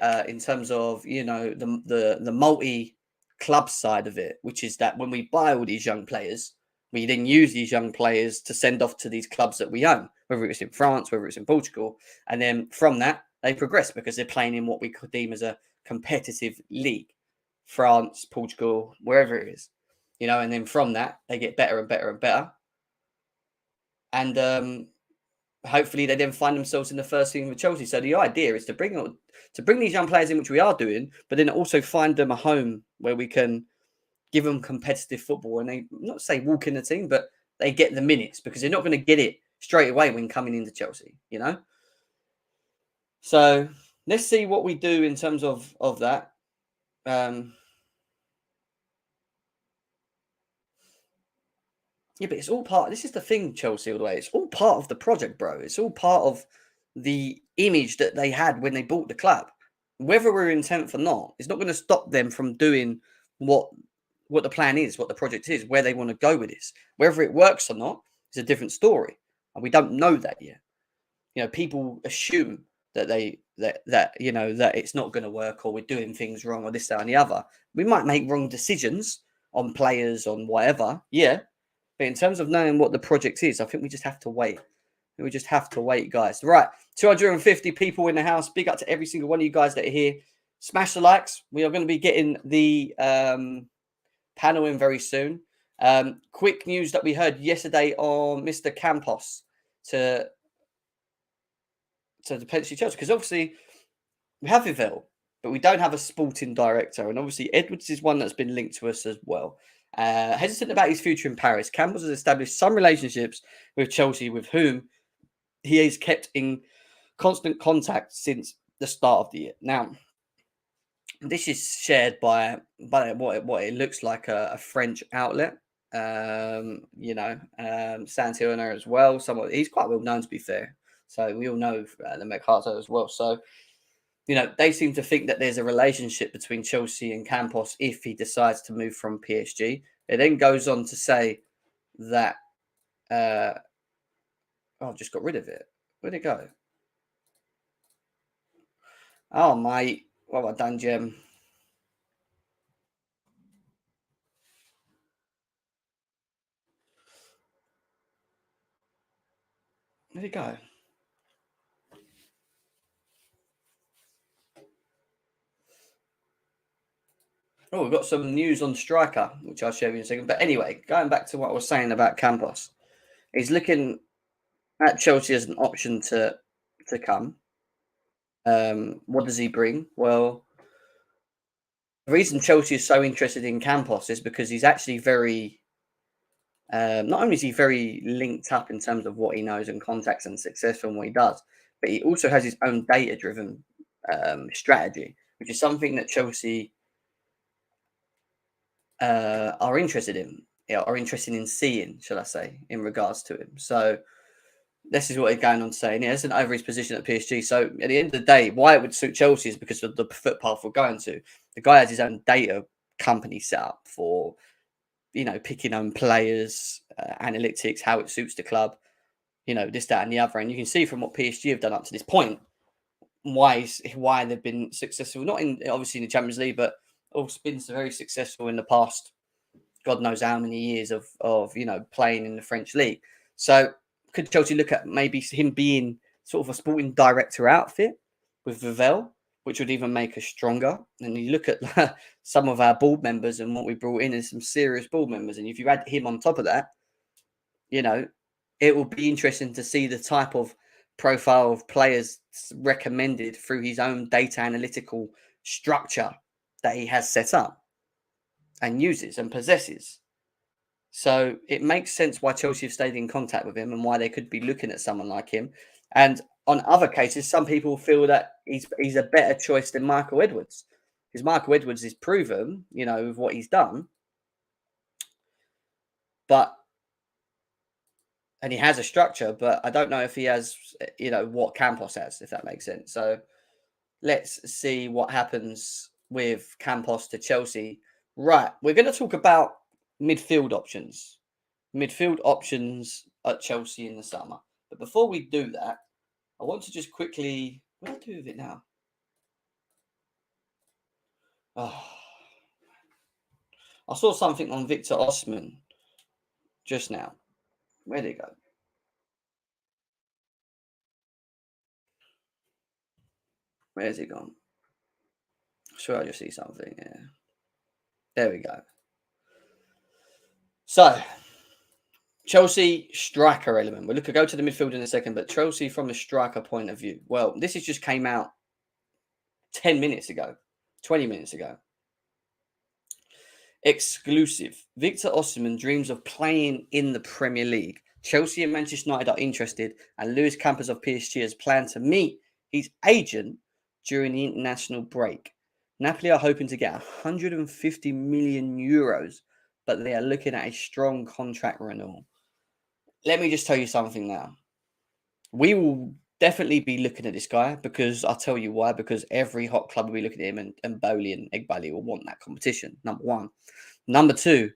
multi-club side of it, which is that when we buy all these young players, we then use these young players to send off to these clubs that we own, whether it's in France, whether it's in Portugal. And then from that, they progress because they're playing in what we could deem as a competitive league, France, Portugal, wherever it is, you know, and then from that they get better and better and better, and hopefully they then find themselves in the first team with Chelsea. So the idea is to bring these young players in, which we are doing, but then also find them a home where we can give them competitive football, and they not say walk in the team, but they get the minutes, because they're not going to get it straight away when coming into Chelsea, you know. So let's see what we do in terms of that. Yeah, but it's all part. This is the thing, Chelsea, all the way. It's all part of the project, bro. It's all part of the image that they had when they bought the club. Whether we're in 10th or not, it's not going to stop them from doing what the plan is, what the project is, where they want to go with this. Whether it works or not is a different story, and we don't know that yet. You know, people assume that you know that it's not going to work, or we're doing things wrong, or this, that, and the other. We might make wrong decisions on players, on whatever. Yeah. But in terms of knowing what the project is, I think we just have to wait. We just have to wait, guys. Right. 250 people in the house. Big up to every single one of you guys that are here. Smash the likes. We are going to be getting the panel in very soon. Quick news that we heard yesterday on Mr. Campos to potentially Chelsea. Because obviously we have Vivell, but we don't have a sporting director. And obviously Edwards is one that's been linked to us as well. Hesitant about his future in Paris, Campos has established some relationships with Chelsea, with whom he is kept in constant contact since the start of the year. Now, this is shared by what it looks like a French outlet. You know, Santilner as well. He's quite well known, to be fair. So we all know the Mercato as well. So, you know, they seem to think that there's a relationship between Chelsea and Campos if he decides to move from PSG. It then goes on to say that, I've just got rid of it. Where'd it go? Oh, mate. What have I done, Jim? Where'd it go? Oh, we've got some news on Striker, which I'll show you in a second. But anyway, going back to what I was saying about Campos, he's looking at Chelsea as an option to come. What does he bring? Well, the reason Chelsea is so interested in Campos is because he's actually very, not only is he very linked up in terms of what he knows and contacts and successful in what he does, but he also has his own data-driven strategy, which is something that Chelsea are interested in, are interested in seeing, shall I say, in regards to him. So this is what he's going on to say. And he hasn't over his position at PSG. So at the end of the day, why it would suit Chelsea is because of the footpath we're going to. The guy has his own data company set up for, you know, picking on players, analytics, how it suits the club, you know, this, that, and the other. And you can see from what PSG have done up to this point why they've been successful. Not in obviously in the Champions League, but also been very successful in the past. God knows how many years of you know, playing in the French league. So could Chelsea look at maybe him being sort of a sporting director outfit with Vivell, which would even make us stronger? And you look at some of our board members and what we brought in is some serious board members. And if you add him on top of that, you know, it will be interesting to see the type of profile of players recommended through his own data analytical structure that he has set up and uses and possesses. So it makes sense why Chelsea have stayed in contact with him and why they could be looking at someone like him. And on other cases, some people feel that he's a better choice than Michael Edwards, because Michael Edwards is proven, you know, with what he's done. And he has a structure, but I don't know if he has, you know, what Campos has, if that makes sense. So let's see what happens with Campos to Chelsea. Right, we're going to talk about midfield options. Midfield options at Chelsea in the summer. But before we do that, I want to just quickly... What do I do with it now? Oh, I saw something on Victor Osman just now. Where'd it go? Where's it gone? Sure, I just see something. Yeah. There we go. So, Chelsea striker element. We'll go to the midfield in a second, but Chelsea from a striker point of view. Well, this has just came out 10 minutes ago, 20 minutes ago. Exclusive. Victor Osimhen dreams of playing in the Premier League. Chelsea and Manchester United are interested, and Lewis Campos of PSG has planned to meet his agent during the international break. Napoli are hoping to get 150 million euros, but they are looking at a strong contract renewal. Let me just tell you something now. We will definitely be looking at this guy because I'll tell you why. Because every hot club will be looking at him, and Bowley and Egbali will want that competition. Number one. Number two,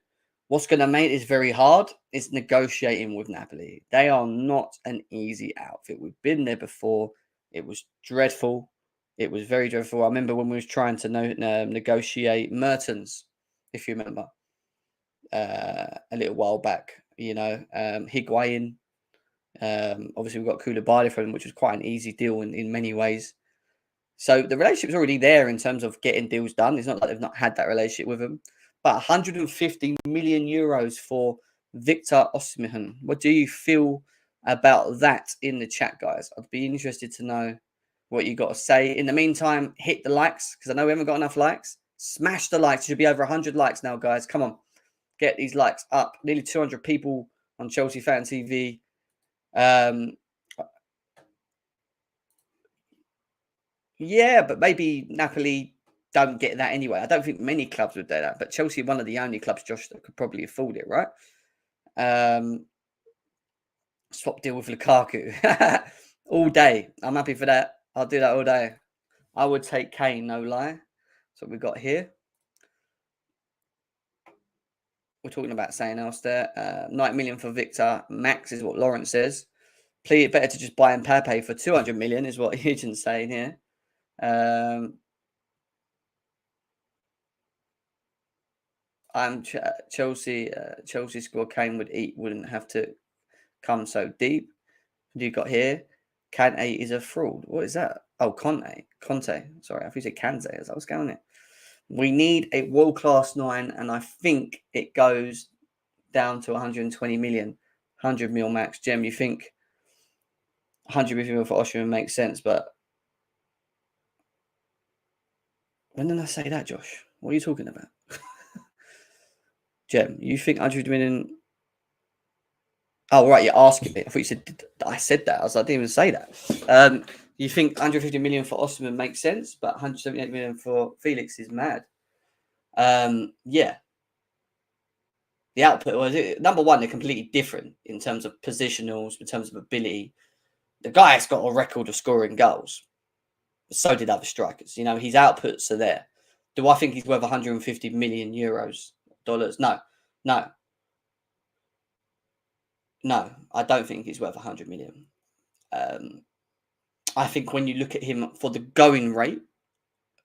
what's going to make this very hard is negotiating with Napoli. They are not an easy outfit. We've been there before. It was dreadful. It was very dreadful. I remember when we was trying to negotiate Mertens, if you remember, a little while back. You know, Higuain. Obviously, we've got Koulibaly from him, which was quite an easy deal in many ways. So the relationship's already there in terms of getting deals done. It's not like they've not had that relationship with him. But 150 million euros for Victor Osimhen. What do you feel about that in the chat, guys? I'd be interested to know what you got to say. In the meantime, hit the likes because I know we haven't got enough likes. Smash the likes. It should be over 100 likes now, guys. Come on. Get these likes up. Nearly 200 people on Chelsea Fan TV. Yeah, but maybe Napoli don't get that anyway. I don't think many clubs would do that, but Chelsea are one of the only clubs, Josh, that could probably afford it, right? Swap deal with Lukaku all day. I'm happy for that. I'll do that all day. I would take Kane, no lie. That's what we got here. We're talking about something else there. 90 million for Victor. Max is what Lawrence says. Please, better to just buy Mbappe for 200 million is what Eugen's saying here. I'm Chelsea. Chelsea squad Kane wouldn't have to come so deep. What do you got here? Kante is a fraud. What is that? Oh, Conte. Sorry, I thought you said Kante. What's going on? We need a world-class 9, and I think it goes down to 120 million, 100 mil max. Jem, you think 100 million for Osimhen makes sense, but when did I say that, Josh? What are you talking about? Jem, you think 100 million? Oh, right, you're asking me. I thought you said I said that. I didn't even say that. You think 150 million for Osimhen makes sense, but 178 million for Felix is mad. Yeah. The output was number one, they're completely different in terms of positionals, in terms of ability. The guy's got a record of scoring goals. So did other strikers. You know, his outputs are there. Do I think he's worth 150 million euros, dollars? No. No, I don't think he's worth 100 million. I think when you look at him for the going rate,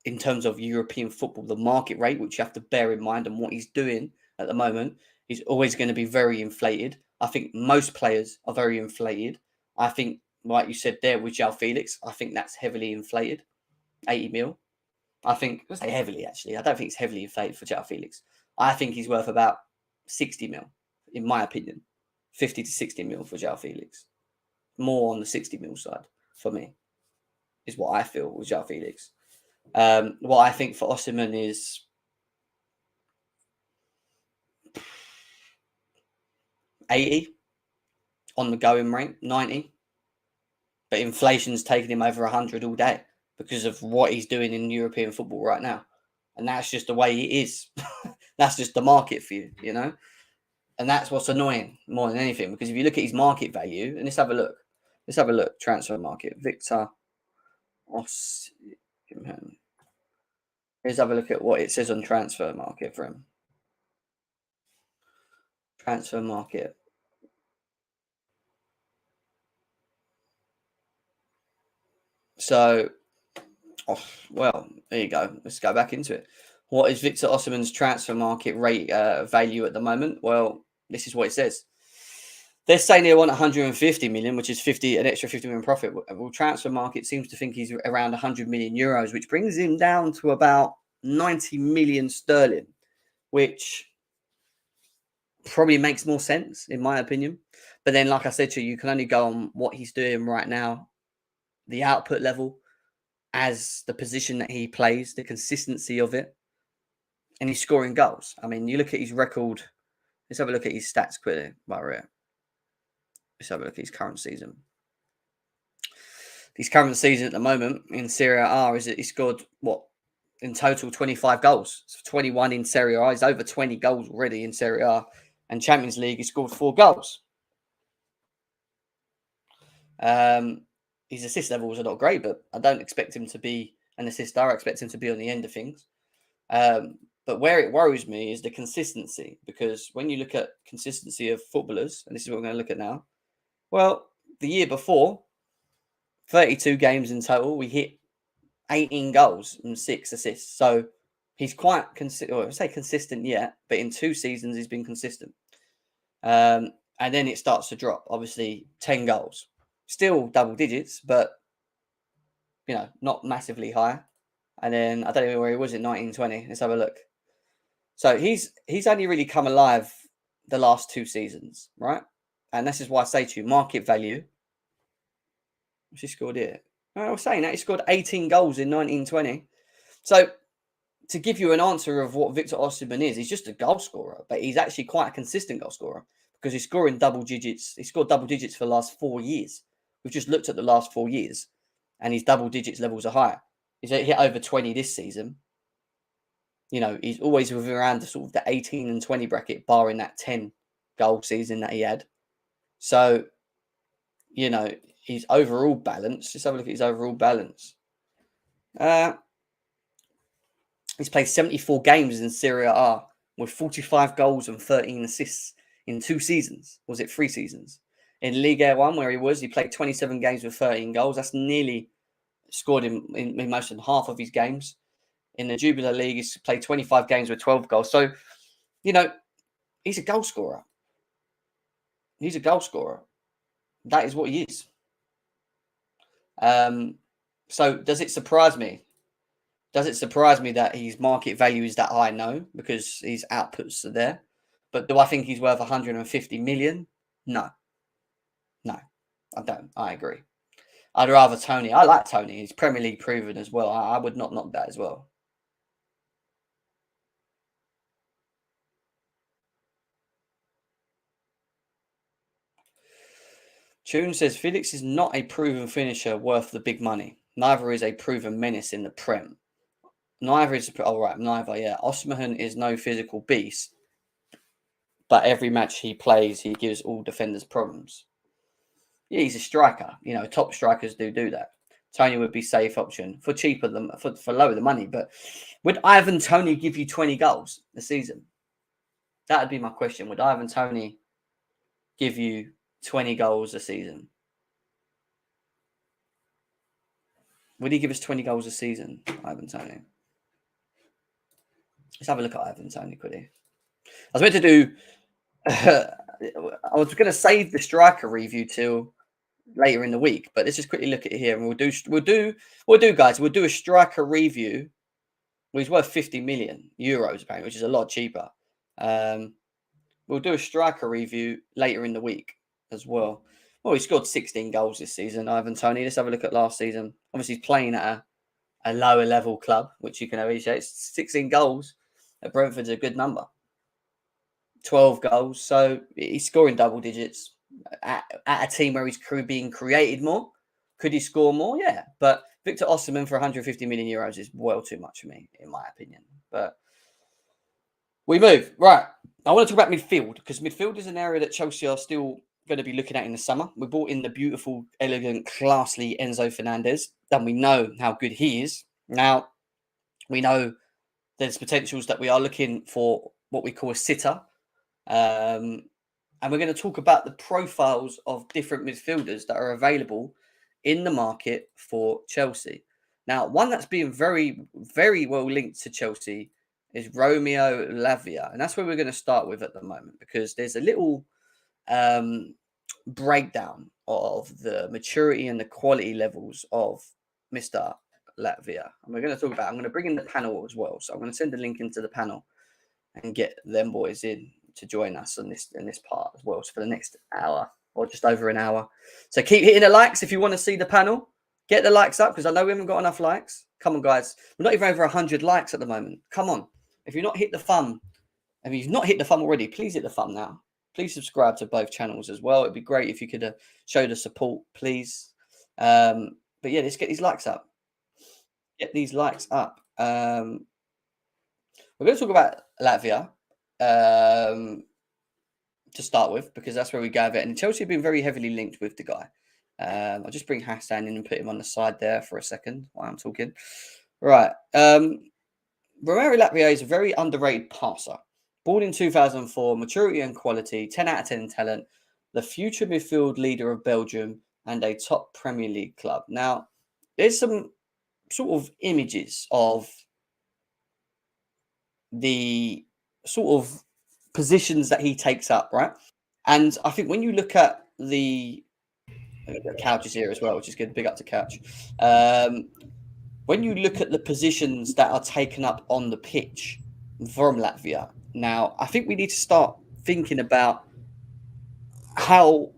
in terms of European football, the market rate, which you have to bear in mind and what he's doing at the moment, he's always going to be very inflated. I think most players are very inflated. I think, like you said there with Joao Felix, I think that's heavily inflated, 80 mil. I think, I say heavily actually. I don't think it's heavily inflated for Joao Felix. I think he's worth about 60 mil, in my opinion. 50 to 60 mil for Joao Felix. More on the 60 mil side for me, is what I feel with Joao Felix. What I think for Osimhen is $80 on the going rate, 90. But inflation's taking him over 100 all day because of what he's doing in European football right now. And that's just the way it is. That's just the market for you, you know? And that's what's annoying more than anything. Because if you look at his market value, and let's have a look. Let's have a look. Transfer market. Victor Osimhen. Let's have a look at what it says on transfer market for him. Transfer market. So, well, there you go. Let's go back into it. What is Victor Osimhen's transfer market rate value at the moment? Well, this is what it says. They're saying they want 150 million, which is an extra 50 million profit. Well, transfer market seems to think he's around 100 million euros, which brings him down to about 90 million sterling, which probably makes more sense in my opinion. But then, like I said to you, you can only go on what he's doing right now, the output level, as the position that he plays, the consistency of it, and he's scoring goals. I mean, you look at his record. Let's have a look at his stats quickly. Let's have a look at his current season. His current season at the moment in Serie A is that he scored, what, in total 25 goals. So 21 in Serie A. He's over 20 goals already in Serie A. And Champions League, he scored 4 goals. His assist levels are not great, but I don't expect him to be an assister. I expect him to be on the end of things. But where it worries me is the consistency, because when you look at consistency of footballers, and this is what we're going to look at now, well, the year before, 32 games in total, we hit 18 goals and 6 assists. So he's quite consistent yet, but in 2 seasons he's been consistent. And then it starts to drop. Obviously, 10 goals, still double digits, but not massively high. And then I don't know where he was in 1920. Let's have a look. So he's only really come alive the last 2 seasons, right? And this is why I say to you, market value. What's he scored here? I was saying that he scored 18 goals in 1920. So to give you an answer of what Victor Osimhen is, he's just a goal scorer, but he's actually quite a consistent goal scorer because he's scoring double digits. He scored double digits for the last 4 years. We've just looked at the last 4 years, and his double digits levels are higher. He's hit over 20 this season. He's always within around the sort of the 18 and 20 bracket, barring that 10 goal season that he had. So, his overall balance. Let's have a look at his overall balance. He's played 74 games in Serie A with 45 goals and 13 assists in 2 seasons. Was it 3 seasons? In Liga 1, where he played 27 games with 13 goals. That's nearly scored in most than half of his games. In the Jubilee League, he's played 25 games with 12 goals. So, he's a goal scorer. He's a goal scorer. That is what he is. So does it surprise me? Does it surprise me that his market value is that high? No, because his outputs are there. But do I think he's worth 150 million? No, I don't. I agree. I'd rather Tony. I like Tony. He's Premier League proven as well. I would not knock that as well. Tune says Felix is not a proven finisher worth the big money. Neither is a proven menace in the Prem. Neither. Yeah. Osimhen is no physical beast, but every match he plays, he gives all defenders problems. Yeah, he's a striker. Top strikers do that. Tony would be safe option for cheaper than for lower the money. But would Ivan Toney give you 20 goals a season? That would be my question. Would Ivan Toney give you 20 goals a season? Would he give us 20 goals a season, Ivan Toney? Let's have a look at Ivan Toney quickly. I was meant to do. I was going to save the striker review till later in the week, but let's just quickly look at it here, and we'll do a striker review. Well, he's worth 50 million euros apparently, which is a lot cheaper. We'll do a striker review later in the week as well. Well, he scored 16 goals this season, Ivan Toney. Let's have a look at last season. Obviously, he's playing at a lower level club, which you can appreciate. 16 goals at Brentford's a good number. 12 goals. So he's scoring double digits at a team where he's being created more. Could he score more? Yeah. But Victor Osimhen for 150 million euros is well too much for me, in my opinion. But we move. Right. I want to talk about midfield, because midfield is an area that Chelsea are still going to be looking at in the summer. We brought in the beautiful, elegant, classy Enzo Fernandez, and we know how good he is. Now, we know there's potentials that we are looking for what we call a sitter. And we're going to talk about the profiles of different midfielders that are available in the market for Chelsea. Now, one that's being very, very well linked to Chelsea is Romeo Lavia. And that's where we're going to start with at the moment, because there's a little breakdown of the maturity and the quality levels of Mr. Latvia. And we're going to talk about, I'm going to bring in the panel as well. So I'm going to send a link into the panel and get them boys in to join us in this part as well. So for the next hour or just over an hour. So keep hitting the likes if you want to see the panel. Get the likes up because I know we haven't got enough likes. Come on, guys. We're not even over 100 likes at the moment. Come on. If you've not hit the thumb, already, please hit the thumb now. Please subscribe to both channels as well. It'd be great if you could show the support, please. But yeah, let's get these likes up. Get these likes up. We're going to talk about Latvia to start with, because that's where we go with it. And Chelsea have been very heavily linked with the guy. I'll just bring Hassan in and put him on the side there for a second while I'm talking. Right. Romelu Latvia is a very underrated passer. Born in 2004, maturity and quality, 10 out of 10 talent, the future midfield leader of Belgium and a top Premier League club. Now, there's some sort of images of the sort of positions that he takes up, right? And I think when you look at the Couch is here as well, which is good. Big up to Couch. When you look at the positions that are taken up on the pitch from Latvia, now I think we need to start thinking about how,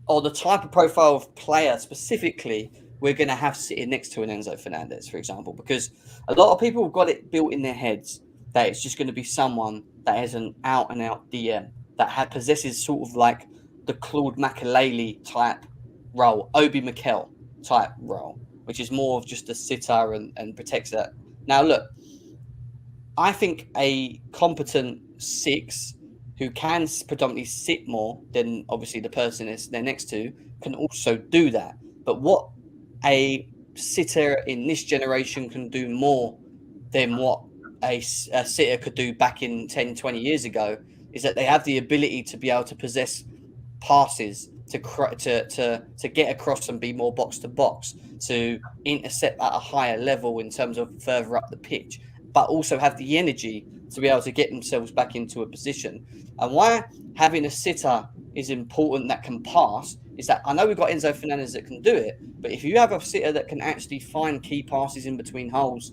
or the type of profile of player specifically we're going to have sitting next to an Enzo Fernandez, for example, because a lot of people have got it built in their heads that it's just going to be someone that is an out-and-out DM, that possesses sort of like the Claude Makelele type role, Obi Mikel type role, which is more of just a sitter and protects that. Now, look, I think a competent six who can predominantly sit more than obviously the person they're next to can also do that. But what a sitter in this generation can do more than what a sitter could do back in 10, 20 years ago is that they have the ability to be able to possess passes, to get across and be more box to box, to intercept at a higher level in terms of further up the pitch, but also have the energy to be able to get themselves back into a position. And why having a sitter is important that can pass is that I know we've got Enzo Fernandez that can do it, but if you have a sitter that can actually find key passes in between holes,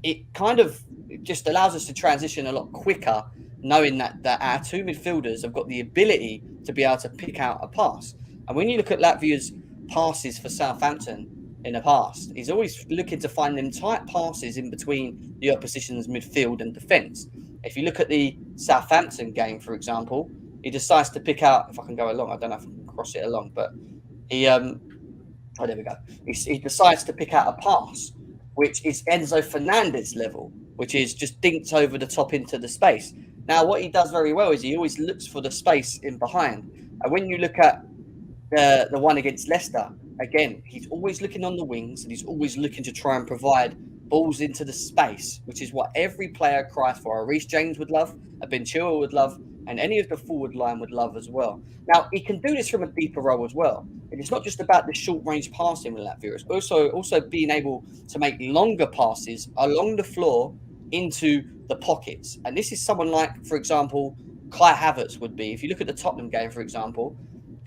it kind of just allows us to transition a lot quicker, knowing that our two midfielders have got the ability to be able to pick out a pass. And when you look at Latvia's passes for Southampton in the past, he's always looking to find them tight passes in between the opposition's midfield and defence. If you look at the Southampton game, for example, he decides to pick out, if I can go along, I don't know if I can cross it along, but he, there we go. He decides to pick out a pass, which is Enzo Fernandez level, which is just dinked over the top into the space. Now, what he does very well is he always looks for the space in behind. And when you look at the one against Leicester, again, he's always looking on the wings and he's always looking to try and provide balls into the space, which is what every player cries for. A Reece James would love, a Ben Chilwell would love, and any of the forward line would love as well. Now, he can do this from a deeper role as well. And it's not just about the short-range passing with Latvia. It's also being able to make longer passes along the floor into the pockets. And this is someone like, for example, Kai Havertz would be. If you look at the Tottenham game, for example,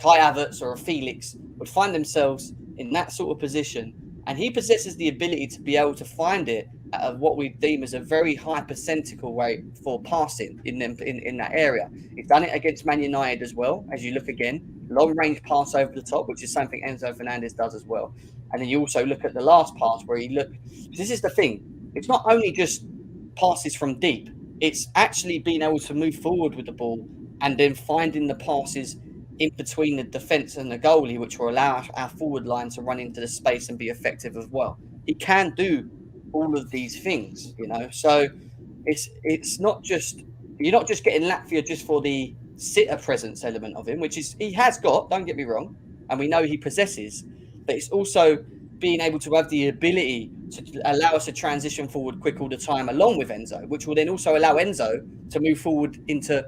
Kai Havertz or a Felix would find themselves in that sort of position. And he possesses the ability to be able to find it at what we deem as a very high percentile rate for passing in that area. He's done it against Man United as well. As you look again, long range pass over the top, which is something Enzo Fernandez does as well. And then you also look at the last pass where this is the thing. It's not only just passes from deep. It's actually being able to move forward with the ball and then finding the passes in between the defence and the goalie, which will allow our forward line to run into the space and be effective as well. He can do all of these things, you know. So it's not just, you're not just getting Latvia just for the sitter presence element of him, which is he has got, don't get me wrong, and we know he possesses, but it's also being able to have the ability to allow us to transition forward quick all the time along with Enzo, which will then also allow Enzo to move forward into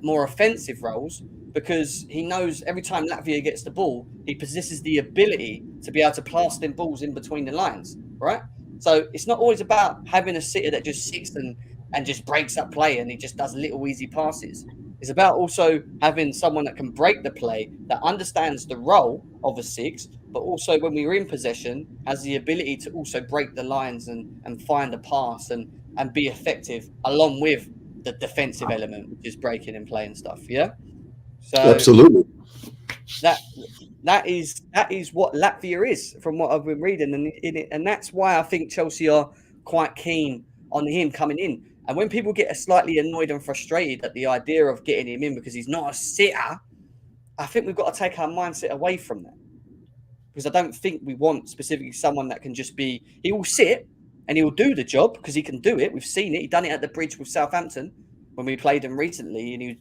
more offensive roles, because he knows every time Latvia gets the ball, he possesses the ability to be able to pass them balls in between the lines, right? So it's not always about having a sitter that just sits and just breaks up play and he just does little easy passes. It's about also having someone that can break the play, that understands the role of a six, but also when we were in possession, has the ability to also break the lines and find a pass and be effective, along with the defensive element, which is breaking and playing stuff. Yeah. So Absolutely. that is what Latvia is, from what I've been reading, and that's why I think Chelsea are quite keen on him coming in. And when people get slightly annoyed and frustrated at the idea of getting him in because he's not a sitter, I think we've got to take our mindset away from that. Because I don't think we want specifically someone that can just be, he will sit and he will do the job because he can do it. We've seen it. He done it at the Bridge with Southampton when we played him recently, and he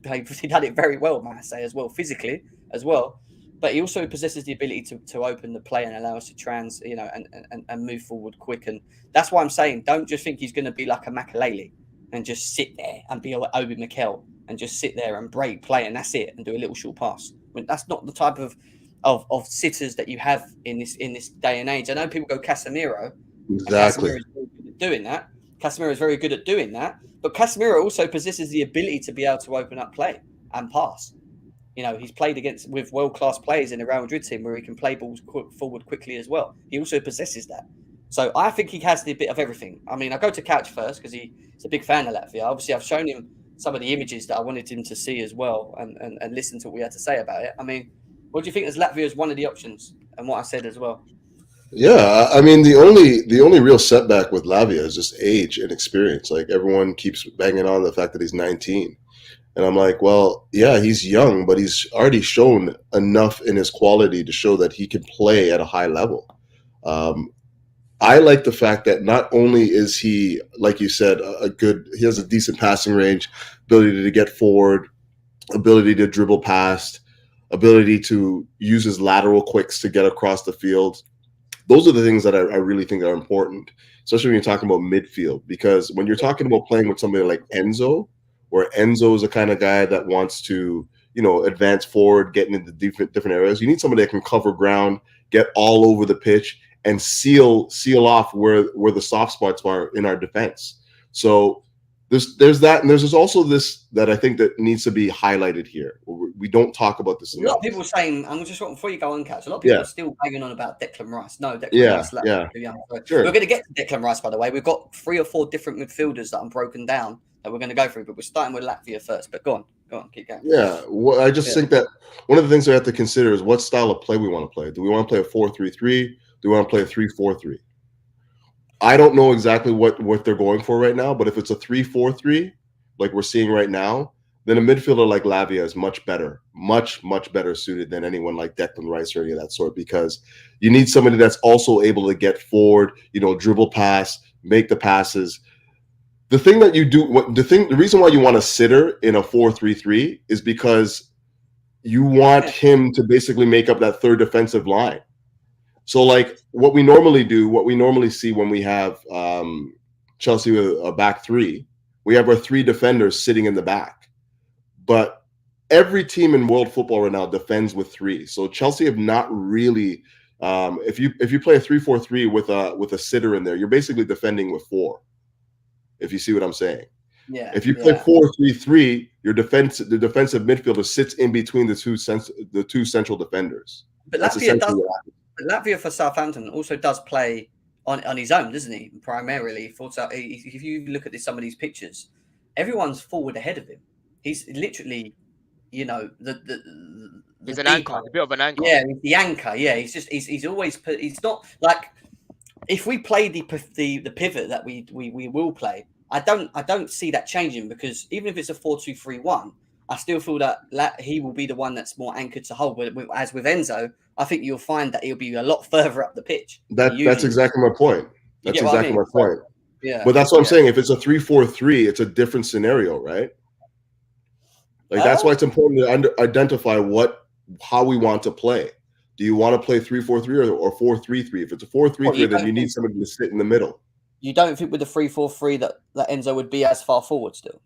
done it very well, might I say, as well, physically as well. But he also possesses the ability to open the play and allow us to and move forward quick. And that's why I'm saying, don't just think he's going to be like a Makalele and just sit there and be Obi Mikel and just sit there and break play and that's it, and do a little short pass. I mean, that's not the type of sitters that you have in this day and age. I know people go Casemiro. Exactly. Casemiro is very good at doing that. Casemiro is very good at doing that. But Casemiro also possesses the ability to be able to open up play and pass. You know, he's played with world-class players in the Real Madrid team where he can play balls forward quickly as well. He also possesses that. So I think he has the bit of everything. I mean, I go to Couch first because he's a big fan of Latvia. Obviously, I've shown him some of the images that I wanted him to see as well and listen to what we had to say about it. I mean, what do you think as Latvia as one of the options, and what I said as well? Yeah, I mean, the only real setback with Lavia is just age and experience. Like, everyone keeps banging on the fact that he's 19. And I'm like, well, yeah, he's young, but he's already shown enough in his quality to show that he can play at a high level. I like the fact that not only is he, like you said, he has a decent passing range, ability to get forward, ability to dribble past, ability to use his lateral quicks to get across the field. Those are the things that I really think are important, especially when you're talking about midfield, because when you're talking about playing with somebody like Enzo, where Enzo is the kind of guy that wants to, advance forward, getting into different areas, you need somebody that can cover ground, get all over the pitch, and seal off where the soft spots are in our defense. So there's that, and there's also this that I think that needs to be highlighted here. We don't talk about this enough. A lot of people are saying, and just before you go on, Catch, a lot of people are still banging on about Declan Rice. No, Declan Rice. Too young. Sure. We're going to get to Declan Rice, by the way. We've got 3 or 4 different midfielders that I'm broken down that we're going to go through, but we're starting with Latvia first. But go on, keep going. Yeah, well, I just think that one of the things we have to consider is what style of play we want to play. Do we want to play a 4-3-3? Do we want to play a 3-4-3? I don't know exactly what they're going for right now, but if it's a 3-4-3, like we're seeing right now, then a midfielder like Lavia is much better suited than anyone like Declan Rice or any of that sort, because you need somebody that's also able to get forward, dribble pass, make the passes. The thing that you do, the reason why you want a sitter in a 4-3-3 is because you want him to basically make up that third defensive line. So, like, what we normally see when we have Chelsea with a back three, we have our 3 defenders sitting in the back. But every team in world football right now defends with 3. So Chelsea have not really. If you play a 3-4-3 with a sitter in there, you're basically defending with 4. If you see what I'm saying. Yeah. If you play 4-3-3, the defensive midfielder sits in between the two central defenders. But Latvia for Southampton also does play on his own, doesn't he? Primarily, if you look at some of these pictures, everyone's forward ahead of him. He's literally, he's an anchor, a bit of an anchor. Yeah, he's the anchor. Yeah, he's always put. He's not like, if we play the pivot that we will play, I don't see that changing, because even if it's a 4-2-3-1, I still feel that he will be the one that's more anchored to hold. But as with Enzo, I think you'll find that he'll be a lot further up the pitch. That's exactly my point. That's exactly my point. Yeah. But that's what I'm saying. If it's a 3-4-3, it's a different scenario, right? Like, that's why it's important to identify how we want to play. Do you want to play 3-4-3 or 4-3-3? If it's a 4-3-3, then you need somebody to sit in the middle. You don't think with the 3-4-3 that Enzo would be as far forward still?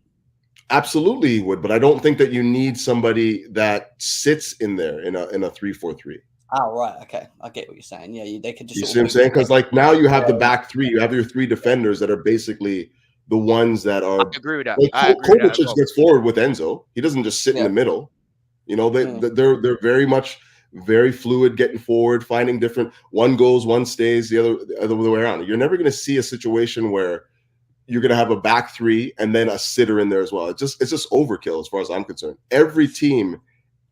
Absolutely, he would, but I don't think that you need somebody that sits in there in a 3-4-3. Oh, right. Okay. I get what you're saying. Yeah, they could just. You see what I'm saying? Because, like, now you have the back 3. You have your 3 defenders that are basically the ones that are. I agree with that. Like, Kovacic gets forward with Enzo. He doesn't just sit in the middle. They're very much very fluid, getting forward, finding different. One goes, one stays, the other way around. You're never going to see a situation where you're going to have a back three and then a sitter in there as well. It's just overkill as far as I'm concerned. Every team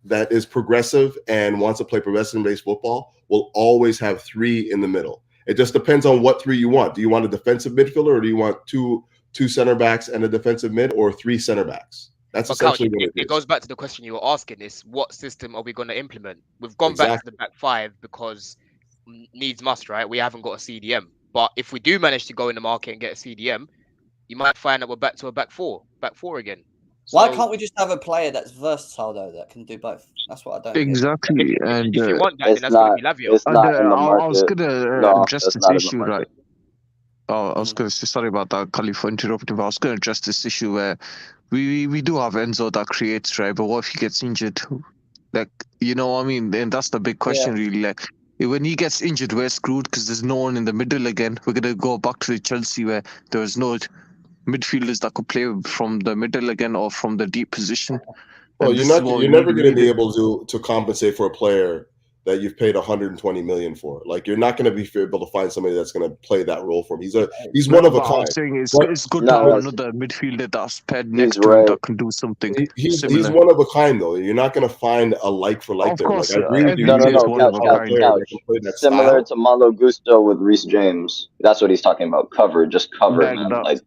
that is progressive and wants to play progressive-based football will always have three in the middle. It just depends on what three you want. Do you want a defensive midfielder, or do you want two center backs and a defensive mid, or three center backs? That's essentially what it goes back to the question you were asking: is what system are we going to implement? We've gone back to the back five because needs must, right? We haven't got a CDM, but if we do manage to go in the market and get a CDM, you might find that we're back to a back four again. Why can't we just have a player that's versatile though, that can do both? That's what I don't exactly. Get. And if you want that, then that's going to be Lavia. It's not in the market. I was gonna address it's this not in the issue, market. right? Oh, I was gonna say sorry about that, Kali, for interrupting. But I was gonna address this issue where we do have Enzo that creates, right? But what if he gets injured? Like, you know what I mean? And that's the big question, really. Like, when he gets injured, we're screwed because there's no one in the middle again. We're gonna go back to the Chelsea where there was no midfielders that could play from the middle again or from the deep position. Well, you're never going to be able to compensate for a player that you've paid 120 million for. Like, you're not going to be able to find somebody that's going to play that role for him. He's one of a kind. I'm saying it's good to have another midfielder that's paired next to him that can do something. He's one of a kind, though. You're not going to find a like for like. Of course, I agree with you. Couch. Similar to Malo Gusto with Reece James. That's what he's talking about. Cover, just cover, man.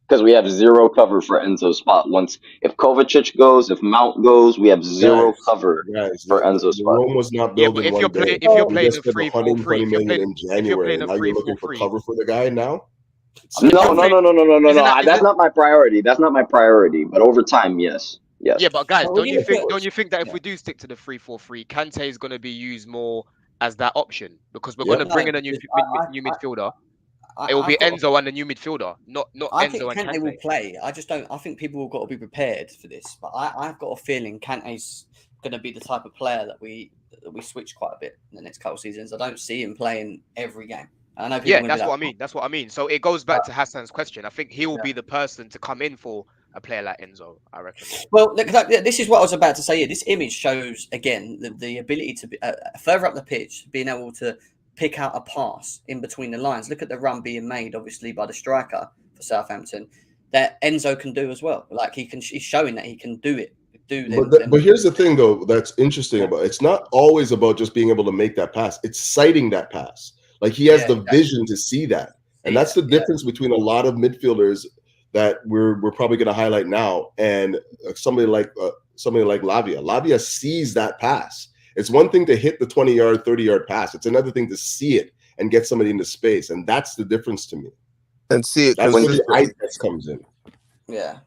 Because we have zero cover for Enzo's spot. If Kovacic goes, if Mount goes, we have zero cover for Enzo's spot. Rome was not built in one day. If you're playing a 3-4-3, in January, now you're looking for cover for the guy now. No. That's not my priority. But over time, yes. Yeah, but guys, don't you think that if we do stick to the 3-4-3, Kante is going to be used more as that option, because we're going to bring in a new midfielder. It will be Enzo and the new midfielder, not I Enzo think and Kante Kante. will play. I just don't. I think people have got to be prepared for this. But I've got a feeling Kante's going to be the type of player that we switch quite a bit in the next couple of seasons. I don't see him playing every game. I know. That's what I mean. So it goes back to Hassan's question. I think he will be the person to come in for a player like Enzo, I reckon. Well, look, this is what I was about to say here. This image shows again the ability to be further up the pitch, being able to pick out a pass in between the lines. Look at the run being made, obviously, by the striker for Southampton, that Enzo can do as well. Like, he's showing that he can do it. But here's the thing, though, that's interesting about it. It's not always about just being able to make that pass. It's sighting that pass. Like, he has the vision to see that. And that's the difference between a lot of midfielders that we're probably going to highlight now and somebody like Lavia. Lavia sees that pass. It's one thing to hit the 20-yard, 30-yard pass. It's another thing to see it and get somebody into space, and that's the difference to me. And see it that's when the eye test comes in. Yeah.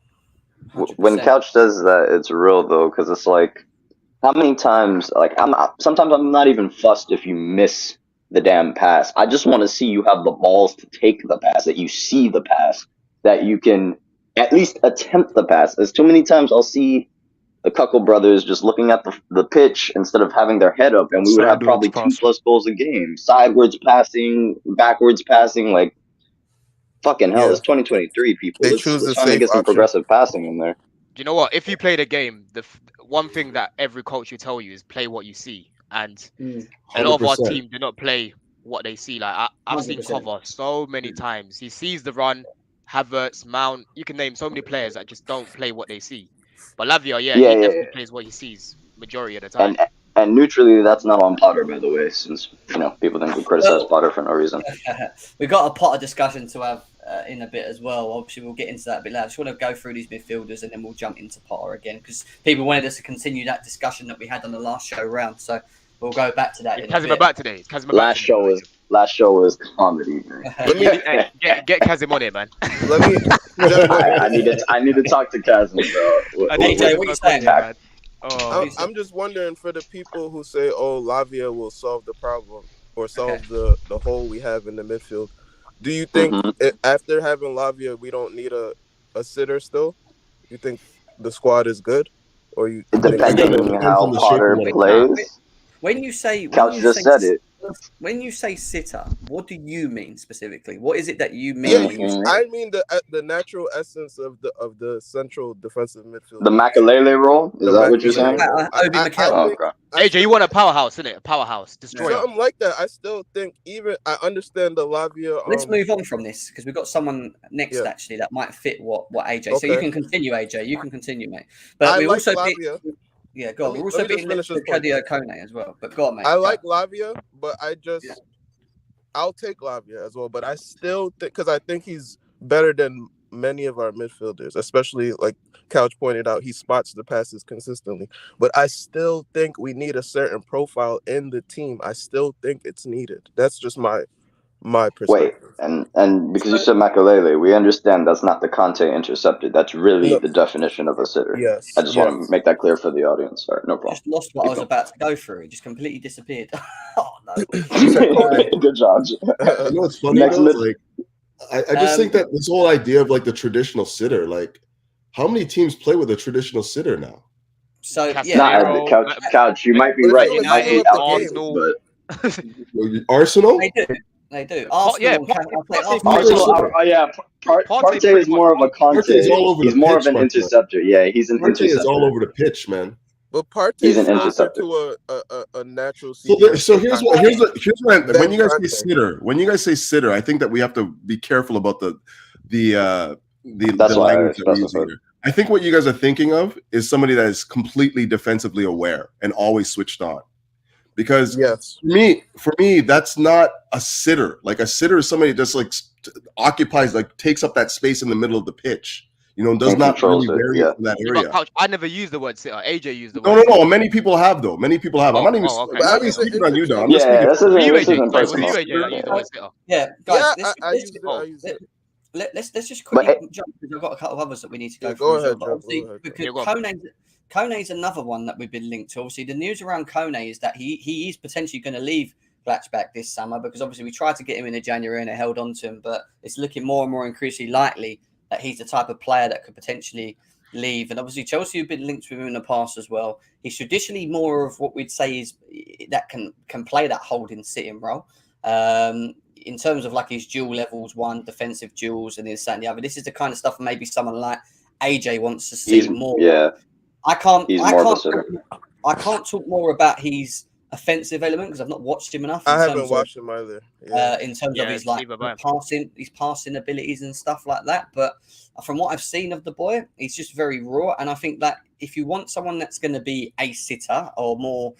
100%. When Couch does that, it's real though, because it's like, how many times? Like, sometimes I'm not even fussed if you miss the damn pass. I just want to see you have the balls to take the pass, that you see the pass, that you can at least attempt the pass. As too many times I'll see the Cuckle brothers just looking at the pitch instead of having their head up, and we would have probably 2+ goals a game. Sidewards passing, backwards passing, like, fucking hell, it's 2023, people. Let's try to get some progressive passing in there. Do you know what? If you play the game, the one thing that every coach will tell you is play what you see. And a lot of our team do not play what they see. Like, I've seen Cover so many times. He sees the run, Havertz, Mount. You can name so many players that just don't play what they see. But Lavia, he definitely plays what he sees majority of the time. And neutrally, that's not on Potter, by the way, since people think we criticize Potter for no reason. We've got a Potter discussion to have in a bit as well. Obviously, we'll get into that a bit later. I just want to go through these midfielders and then we'll jump into Potter again, because people wanted us to continue that discussion that we had on the last show round. So we'll go back to that. Is Kazim back today? Last show was comedy. Get Kazim on it, man. I need to talk to Kazim. AJ, what are you saying, man? I'm just wondering, for the people who say, "Oh, Lavia will solve the problem or solve the hole we have in the midfield," do you think after having Lavia, we don't need a sitter still? You think the squad is good, or you? Depending on how Potter plays. When you say Couch just said it. when you say sitter, what do you mean specifically? What is it that you mean when you say? I mean the natural essence of the central defensive midfield. The Makelele role? Is that what you're saying? Obi Mikel. Oh, okay. AJ, you want a powerhouse, innit? A powerhouse, destroyer. Something like that. I still think I understand the Lavia. Let's move on from this because we've got someone next actually that might fit what AJ. So you can continue, AJ. You can continue, mate. But we also yeah, go on. We're also beating Cadio Kone as well. But go on, mate. I like Lavia, but I'll take Lavia as well. But I still think because I think he's better than many of our midfielders, especially like Couch pointed out, he spots the passes consistently. But I still think we need a certain profile in the team. I still think it's needed. That's just my perspective. Wait, and because you said Makelele, we understand that's not the Conte interceptor. That's really the definition of a sitter. Yes. I just want to make that clear for the audience. All right, no problem. Just lost what I was about to go through. It just completely disappeared. Oh no! Good job. You know what's funny? Like, I just think that this whole idea of like the traditional sitter, like, how many teams play with a traditional sitter now? So Couch, you might be right. United, Arsenal, but Arsenal. They do. Arsenal, Partey is more of a Conte. He's more of an interceptor. Yeah, he's an interceptor. Partey is all over the pitch, man. But Partey is closer to a natural. So here's what when you guys say sitter, I think that we have to be careful about the language that we're using here. I think what you guys are thinking of is somebody that is completely defensively aware and always switched on. Because for me, that's not a sitter. Like a sitter is somebody that's like occupies, like takes up that space in the middle of the pitch. You know, does not really vary from that area. I never used the word sitter. AJ used the word. No. Many people have though. Many people have. I'm not even speaking on you, though. I'm just speaking. Let's just quickly jump because I've got a couple of others that we need to go through. Because Kone is another one that we've been linked to. Obviously, the news around Kone is that he is potentially going to leave Gladbach this summer because obviously we tried to get him in January and it held on to him, but it's looking more and more increasingly likely that he's the type of player that could potentially leave. And obviously Chelsea have been linked with him in the past as well. He's traditionally more of what we'd say is that can play that holding sitting role. In terms of like his dual levels, defensive duels and this and the other. This is the kind of stuff maybe someone like AJ wants to see more. Yeah. I can't talk more about his offensive element because I've not watched him enough. I haven't watched him either. In terms of his passing abilities and stuff like that. But from what I've seen of the boy, he's just very raw. And I think that if you want someone that's going to be a sitter or more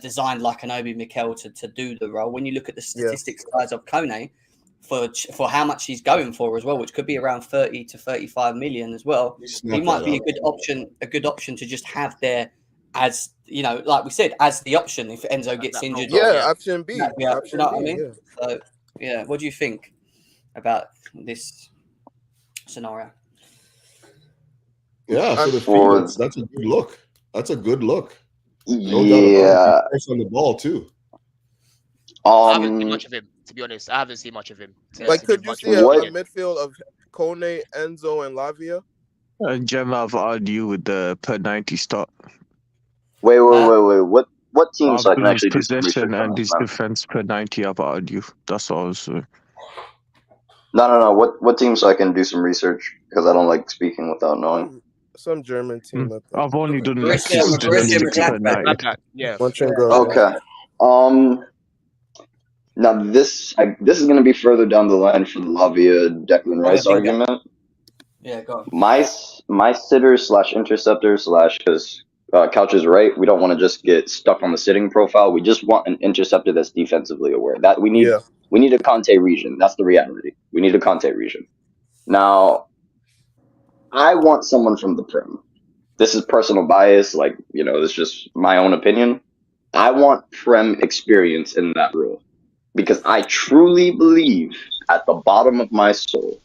designed like an Obi Mikel to do the role, when you look at the statistics size of Kone for how much he's going for as well, which could be around 30 to 35 million as well, he might be a good option to just have there as, you know, like we said, as the option if Enzo gets injured. Option B. You know what I mean? So, what do you think about this scenario? Yeah, for the field, that's a good look. That's a good look. No doubt about it. On the ball too. I haven't seen much of him, to be honest. I haven't seen much of him. Could you see a midfield of Kone, Enzo, and Lavia? Gemma, I've argued you with the per 90 start. Wait. What teams I can actually do possession and his defense per 90? I've argued you. That's all I was. No. What teams I can do some research because I don't like speaking without knowing. Some German team. I've only done Yeah. Okay. Now this is going to be further down the line for the Lavia Declan Rice argument. Yeah, go on. My sitter / interceptor / because Couch is right. We don't want to just get stuck on the sitting profile. We just want an interceptor that's defensively aware. That we need a Conte region. That's the reality. We need a Conte region. Now, I want someone from the Prem. This is personal bias. Like, you know, this is just my own opinion. I want Prem experience in that role because I truly believe at the bottom of my soul,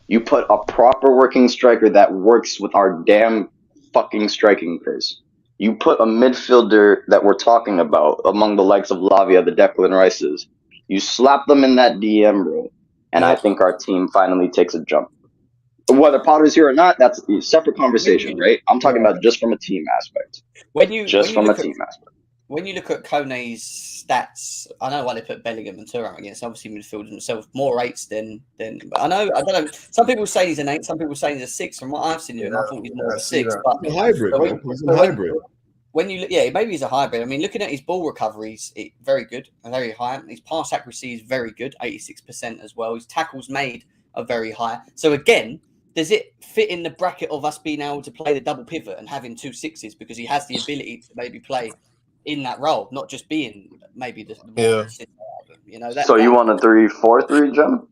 you put a proper working striker that works with our damn fucking striking pace. You put a midfielder that we're talking about among the likes of Lavia, the Declan Rices. You slap them in that DM role, and I think our team finally takes a jump. Whether Potter's here or not, that's a separate conversation, right? I'm talking about just from a team aspect. From a team aspect. when you look at Kone's stats, I know why they put Bellingham and Thuram against obviously midfielders themselves, more 8s than. But I don't know. Some people say he's an 8, some people say he's a 6. From what I've seen him, I thought he's more of a 6. But He's a hybrid, man. He's a hybrid. When you look, maybe he's a hybrid. I mean, looking at his ball recoveries, very good and very high. His pass accuracy is very good, 86% as well. His tackles made are very high. So again, does it fit in the bracket of us being able to play the double pivot and having 2 6s because he has the ability to maybe play in that role, not just being maybe the you know? So you want a 3-4-3, Jim?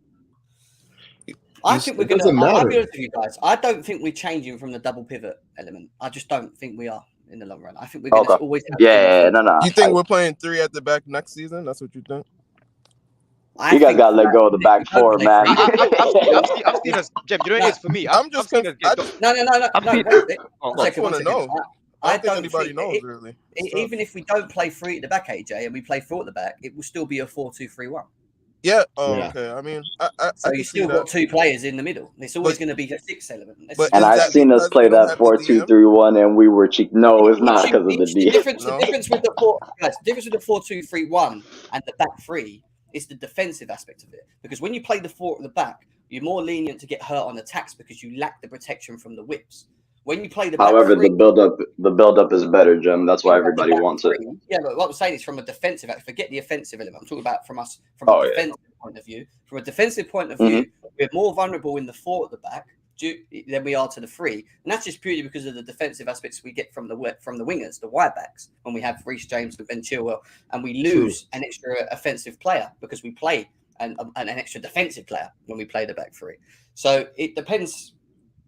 I think we're going to. I'll be honest with you guys. I don't think we're changing from the double pivot element. I just don't think we are in the long run. I think we're going to always. No. You think we're playing 3 at the back next season? That's what you think? You guys got to let go of the back 4, man. I've seen us, Jem. You know what it is for me? I'm just no. I want to know. I don't think anybody knows, really. Even if we don't play 3 at the back, AJ, and we play 4 at the back, it will still be a 4-2-3-1. Yeah. Okay. I mean, so you still got 2 players in the middle. It's always going to be a 6 element. And I've seen us play that 4-2-3-1, and we were cheap. No, it's not because of the D. The difference with the 4-2-3-1 and the back 3 is the defensive aspect of it. Because when you play the 4 at the back, you're more lenient to get hurt on attacks because you lack the protection from the whips. When you play the back however, 3, the build-up is better, Jim. That's why everybody wants it. Yeah, but what I'm saying is from a defensive. Forget the offensive element. I'm talking about from a defensive point of view. From a defensive point of view, we're more vulnerable in the 4 at the back than we are to the 3, and that's just purely because of the defensive aspects we get from the wingers, the wide backs, when we have Reece James and Ben Chilwell, and we lose an extra offensive player because we play an extra defensive player when we play the back 3. So it depends.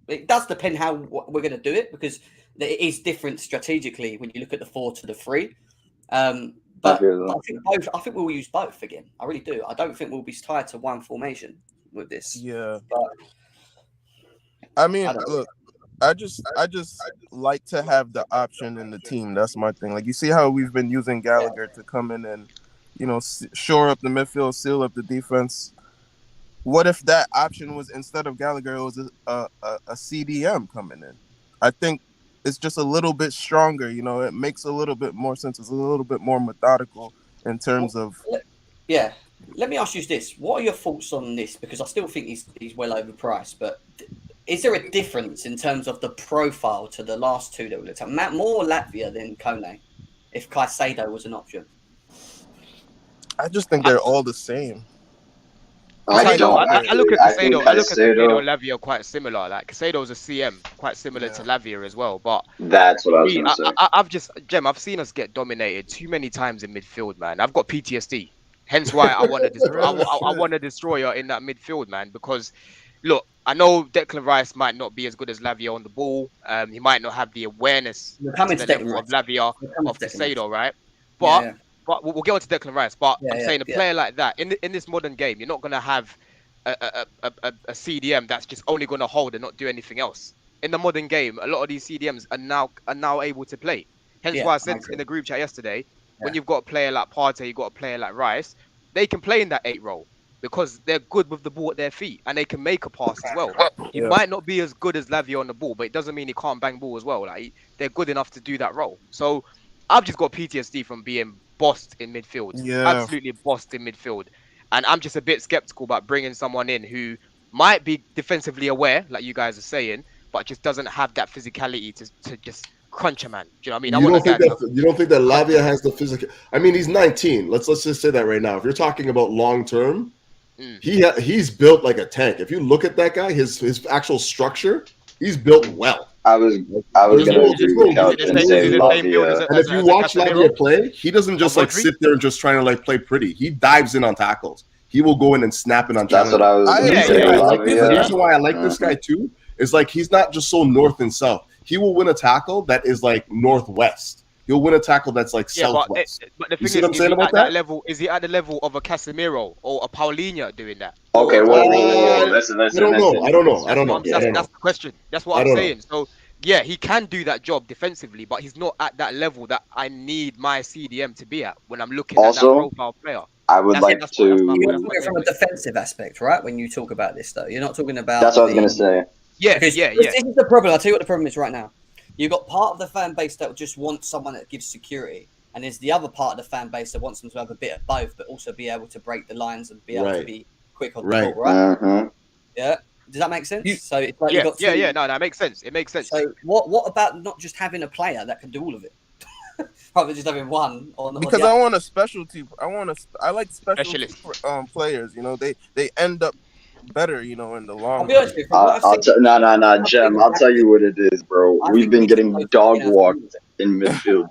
It does depend how we're going to do it because it is different strategically when you look at the 4 to the 3. But I think we'll use both again. I really do. I don't think we'll be tied to one formation with this. Yeah. But I mean, look, I just like to have the option in the team. That's my thing. Like, you see how we've been using Gallagher to come in and, shore up the midfield, seal up the defense. What if that option was, instead of Gallagher, it was a CDM coming in? I think it's just a little bit stronger. It makes a little bit more sense. It's a little bit more methodical in terms of. Yeah. Let me ask you this. What are your thoughts on this? Because I still think he's well overpriced. But is there a difference in terms of the profile to the last 2 that we looked at? More Latvia than Kone, if Caicedo was an option? I just think they're all the same. I look at Caicedo and Lavia quite similar. Like Caicedo's a CM, quite similar to Lavia as well. But that's what I was going to say. I've seen us get dominated too many times in midfield, man. I've got PTSD. Hence why I want to destroy her in that midfield, man. Because look, I know Declan Rice might not be as good as Lavia on the ball. He might not have the awareness to the level of Lavia of Caicedo, right? But But we'll get on to Declan Rice. But I'm saying a player like that in this modern game, you're not going to have a CDM that's just only going to hold and not do anything else. In the modern game, a lot of these CDMs are now able to play. Hence why I said in the group chat yesterday, when you've got a player like Partey, you've got a player like Rice, they can play in that 8 role because they're good with the ball at their feet and they can make a pass as well. He might not be as good as Lavia on the ball, but it doesn't mean he can't bang ball as well. Like they're good enough to do that role. So I've just got PTSD from being bossed in midfield, absolutely bossed in midfield, and I'm just a bit skeptical about bringing someone in who might be defensively aware, like you guys are saying, but just doesn't have that physicality to just crunch a man. Do you know what I mean? You don't think that Lavia has the physical? I mean, he's 19. Let's just say that right now. If you're talking about long term, he's built like a tank. If you look at that guy, his actual structure, he's built well. I was going to agree with Couch and say Lavia. And if you watch Lavia play, he doesn't just sit there and just trying to play pretty. He dives in on tackles. He will go in and snap it on tackles. That's what I was going to say. The reason why I like this guy too is he's not just so north and south. He will win a tackle that is northwest. He'll win a tackle that's southwest. But the thing is, is he at that level? Is he at the level of a Casemiro or a Paulinho doing that? Okay, listen. I don't know. That's the question. That's what I'm saying. So yeah, he can do that job defensively, but he's not at that level that I need my CDM to be at when I'm looking at that profile player. I would like to. You're talking from a defensive aspect, right? When you talk about this, though, you're not talking about. That's what I was going to say. Yeah. This is the problem. I'll tell you what the problem is right now. You've got part of the fan base that just wants someone that gives security, and there's the other part of the fan base that wants them to have a bit of both, but also be able to break the lines and be able to be quick on the ball, right? Yeah. Does that make sense? So it's like No, that makes sense. It makes sense. So what about not just having a player that can do all of it? Rather than just having one because I want a specialty. I like specialty players. You know, they end up better. You know, in the long run. Jem. I'll tell you what it is, bro. We've been getting dog walked in midfield.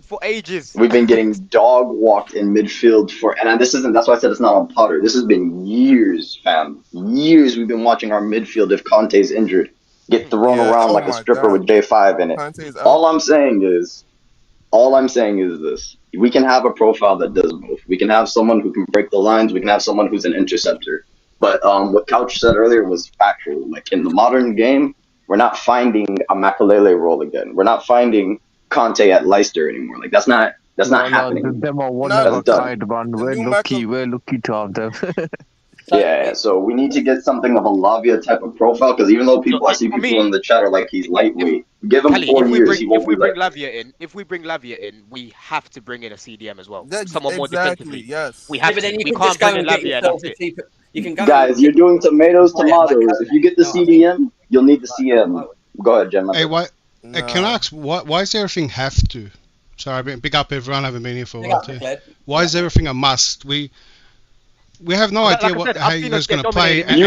For ages. We've been getting dog walked in midfield and that's why I said it's not on Potter. This has been years, fam. Years we've been watching our midfield, if Conte's injured, get thrown around like a stripper with J5 in it. All I'm saying is this. We can have a profile that does both. We can have someone who can break the lines. We can have someone who's an interceptor. But what Couch said earlier was factual. Like, in the modern game, we're not finding a Makalele role again. We're not finding Conte at Leicester anymore. Like, that's not happening. Them are one of a kind, man. We're lucky to have them. So we need to get something of a Lavia type of profile, because even though I see people in the chat are like he's lightweight, give him 4 years. If we bring Lavia in, we have to bring in a CDM as well. Someone more defensively. Yes. We have to. We can't bring in Lavia. That's it. Guys, you're doing tomatoes. If you get the CDM, you'll need the CM. Go ahead, Jem. Hey, can I ask, why does everything have to? Sorry, big up everyone. I haven't been here for a while too. Why is everything a must? We have no idea how you guys going to play and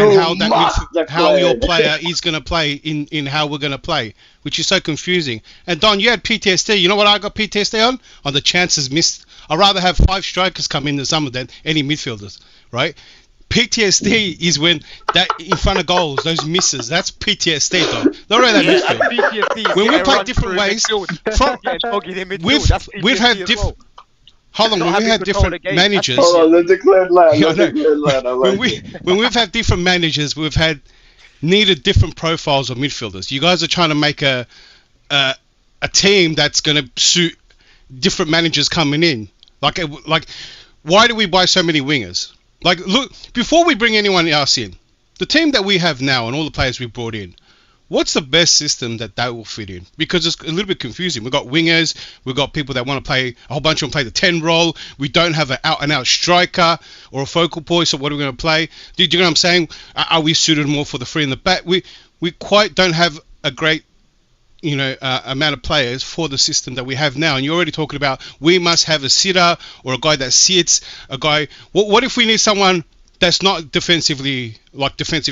how your player is going to play in how we're going to play, which is so confusing. And Don, you had PTSD. You know what I got PTSD on? On the chances missed. I'd rather have 5 strikers come in the summer than any midfielders, right? PTSD is when that in front of goals, those misses. That's PTSD, Don. Not really that midfield. When we play different ways, we've had different. Hold on, when we had different managers. Hold on, the declared land. When we've had different managers, we've needed different profiles of midfielders. You guys are trying to make a team that's going to suit different managers coming in. Like, why do we buy so many wingers? Like, look, before we bring anyone else in, the team that we have now and all the players we brought in, what's the best system that will fit in? Because it's a little bit confusing. We've got wingers, we've got people that want to play, a whole bunch of them play the 10 role. We don't have an out-and-out striker or a focal point, so what are we going to play? Do you know what I'm saying? Are we suited more for the free in the back? We quite don't have a great amount of players for the system that we have now. And you're already talking about we must have a sitter or a guy that sits, a guy. What if we need someone that's not defensive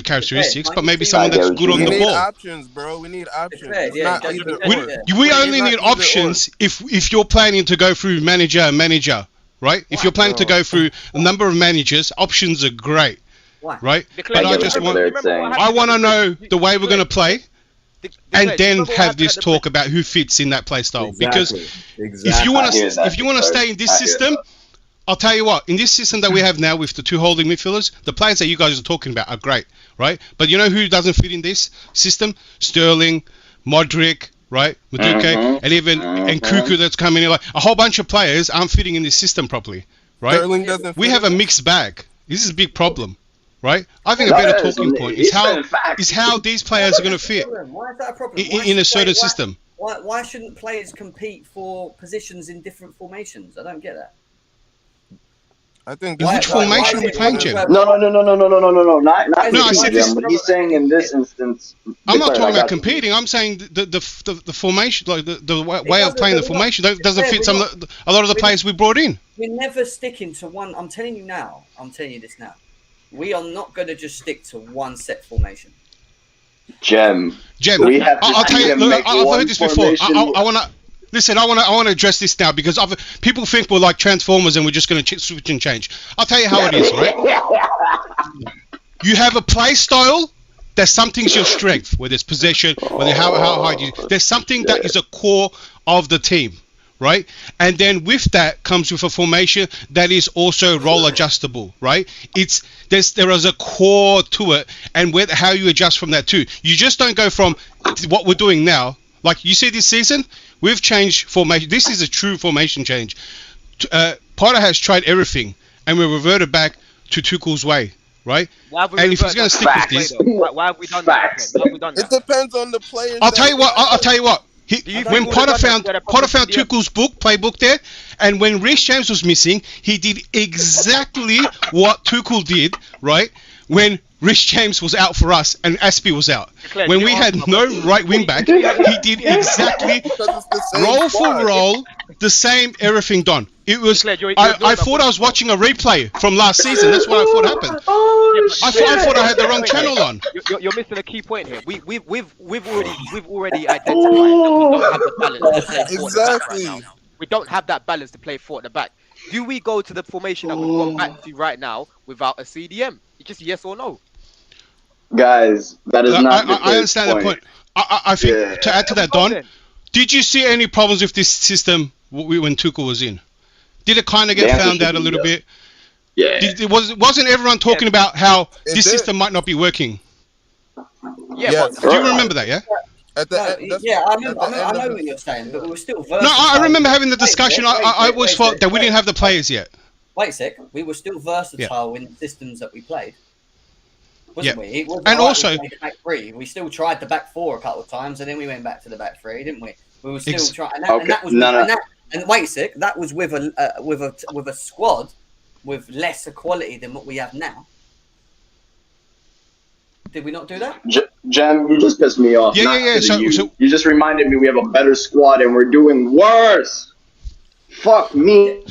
characteristics, but maybe someone that's good on the ball? We need options, bro. We need options. We only need options if you're planning to go through manager, right? If you're planning to go through a number of managers, options are great, right? But I want to know the way we're going to play. And then have this talk about who fits in that play style. Because if you want to stay in this system, I'll tell you what, in this system that we have now with the 2 holding midfielders, the players that you guys are talking about are great, right? But you know who doesn't fit in this system? Sterling, Modric, right? Madueke, and even Nkuku that's coming in. Like, a whole bunch of players aren't fitting in this system properly, right? Sterling doesn't we have a mixed bag. This is a big problem. Right, I think a better talking point is how these players are going to fit in a certain system. Why shouldn't players compete for positions in different formations? I don't get that. I think which formation are we playing, Jim? No. Not I said this. What he's saying in this instance. I'm not talking about competing. I'm saying the formation, like the way of playing the formation, doesn't fit a lot of the players we brought in. We're never sticking to one. I'm telling you this now. We are not going to just stick to one set formation. Jem. I'll tell you. Look, I've heard this before. I want to listen. I want to address this now because people think we're like Transformers and we're just going to switch and change. I'll tell you how it is, right? You have a play style. There's something's your strength, whether it's possession, whether how high you. There's something that is a core of the team. Right, and then with that comes with a formation that is also role adjustable. Right, there is a core to it, and how you adjust from that too. You just don't go from what we're doing now. Like you see this season, we've changed formation. This is a true formation change. Potter has tried everything, and we reverted back to Tuchel's way. Right, and if he's going to stick with this, why have we done that? It depends on the players. I'll tell you what. When Potter found Tuchel's playbook there, and when Reece James was missing, he did exactly what Tuchel did, right? When Reece James was out for us and Aspie was out. When we had no right wing back, he did exactly roll for roll the same everything done. It was. I thought I was watching a replay from last season. That's what I thought happened. I thought I had the wrong channel on. You're missing a key point here. We've already identified that we don't have the balance to play forward at the back right now. We don't have that balance to play forward at the back. Do we go to the formation that we've gone back to right now without a CDM? It's just yes or no. Guys, that is not. I understand the point. I think to add to that, Don, did you see any problems with this system when Tuchel was in? Did it kind of get found out a little bit? Yeah. Wasn't everyone talking about how this system might not be working? Yeah. Do you remember that? Yeah. I know what you're saying, but we were still versatile. No, I remember having the discussion. I always thought that we didn't have the players yet. Wait a sec. We were still versatile in the systems that we played. Wasn't we? It wasn't and right also, we played the back three. We still tried the back four a couple of times, and then we went back to the back three, didn't we? We were still trying. And wait a sec. That was with a squad with lesser quality than what we have now. Did we not do that? Jam, you just pissed me off. Yeah. So you just reminded me we have a better squad and we're doing worse. Fuck me.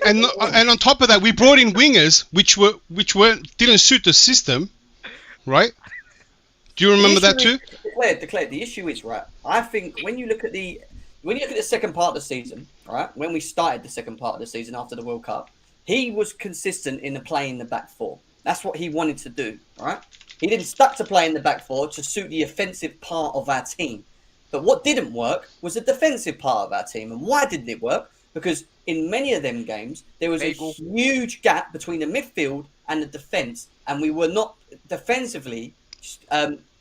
And on top of that, we brought in wingers which didn't suit the system, right? Do you remember that too? Declared. The issue is, right, I think when you look at the second part of the season, right, when we started the second part of the season after the World Cup, he was consistent in playing the back four. That's what he wanted to do, right? He didn't stuck to playing the back four to suit the offensive part of our team. But what didn't work was the defensive part of our team. And why didn't it work? Because in many of them games, there was a huge gap between the midfield and the defence, and we were not defensively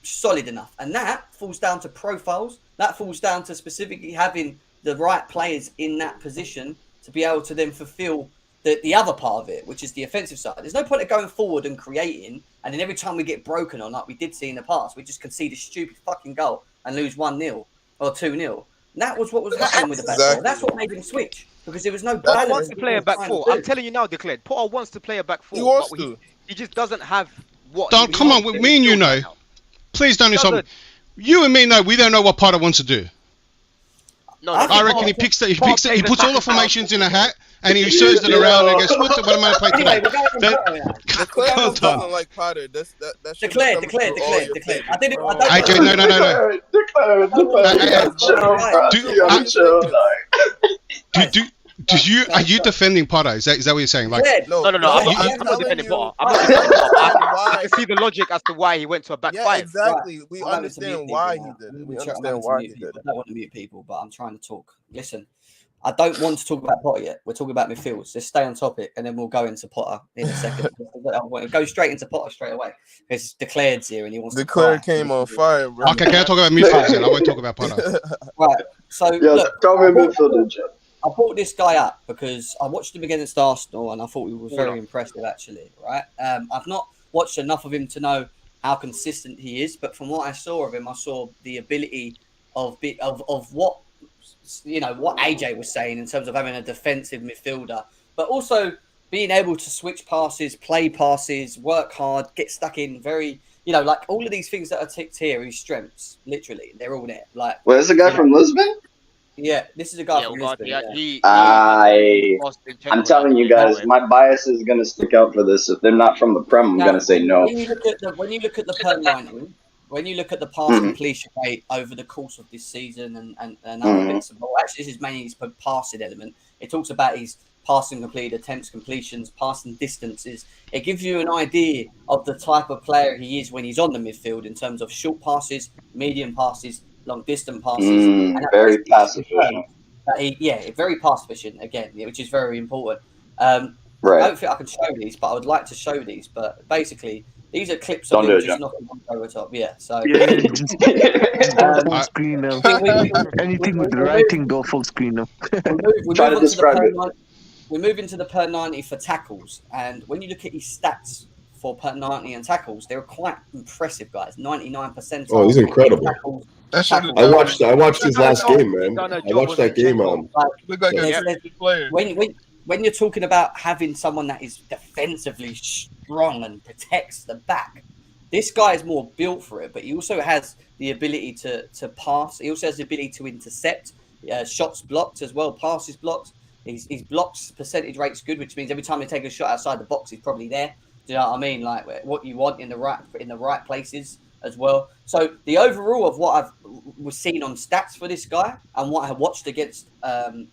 solid enough. And that falls down to profiles. That falls down to specifically having the right players in that position to be able to then fulfil the other part of it, which is the offensive side. There's no point of going forward and creating, and then every time we get broken on, like we did see in the past, we just concede a stupid fucking goal and lose 1-0 or 2-0. And that was what was happening with the back four. That's what made him switch, because there was no balance. Potter wants to play a back four. I'm telling you now, Declared. Potter wants to play a back four. He wants to. He just doesn't have what. Don, come on, me and you know. Please don't insult me. You and me know we don't know what Potter wants to do. No, I reckon he puts all the formations in a hat and he serves it around and goes, what am I going to play today? Declared doesn't like Potter. That's Declared. I didn't. Are you defending Potter? Is that what you're saying? Like, no. I'm not defending Potter. I can see the logic as to why he went to a back five. Exactly. Right. We understand why he did it. I don't want to mute people, but I'm trying to talk. Listen, I don't want to talk about Potter yet. We're talking about midfields. Let's stay on topic, and then we'll go into Potter in a second. I want to go straight into Potter straight away because Declared's here and he wants. Declared came on fire, bro. Okay, can I talk about midfields then? I won't talk about Potter. Right. So look, I brought this guy up because I watched him against Arsenal and I thought he was very impressive, actually. Right. I've not watched enough of him to know how consistent he is, but from what I saw of him, I saw the ability of what. What AJ was saying in terms of having a defensive midfielder, but also being able to switch passes, play passes, work hard, get stuck in very, like all of these things that are ticked here, his strengths, literally, they're all there. Like, well, this is a guy from Lisbon? Yeah, this is a guy from Lisbon. I'm telling you guys, my bias is going to stick out for this. If they're not from the Prem, I'm going to say no. When you look at the per 90, when you look at the pass completion rate over the course of this season and other bits of ball, actually this is mainly his passing element. It talks about his passing completed attempts, completions, passing distances. It gives you an idea of the type of player he is when he's on the midfield in terms of short passes, medium passes, long distance passes. And very pass efficient. Very pass efficient again, which is very important. I don't think I can show these, but I would like to show these. But basically, these are clips of him just knocking over the top. Yeah, so just full screen now. Anything with the writing, go full screen now. We move into the per 90 for tackles, and when you look at his stats for per 90 and tackles, they're quite impressive, guys. 99%. Oh, he's incredible. That should have tackle. I watched his last game, man. Done a I job watched on that game. Zinchenko. look like a There's- good player. when you're talking about having someone that is defensively strong and protects the back, this guy is more built for it, but he also has the ability to pass. He also has the ability to intercept, shots blocked as well, passes blocked. His blocks percentage rate's good, which means every time they take a shot outside the box, he's probably there. Do you know what I mean? Like what you want in the right places as well. So the overall of what was seen on stats for this guy and what I watched against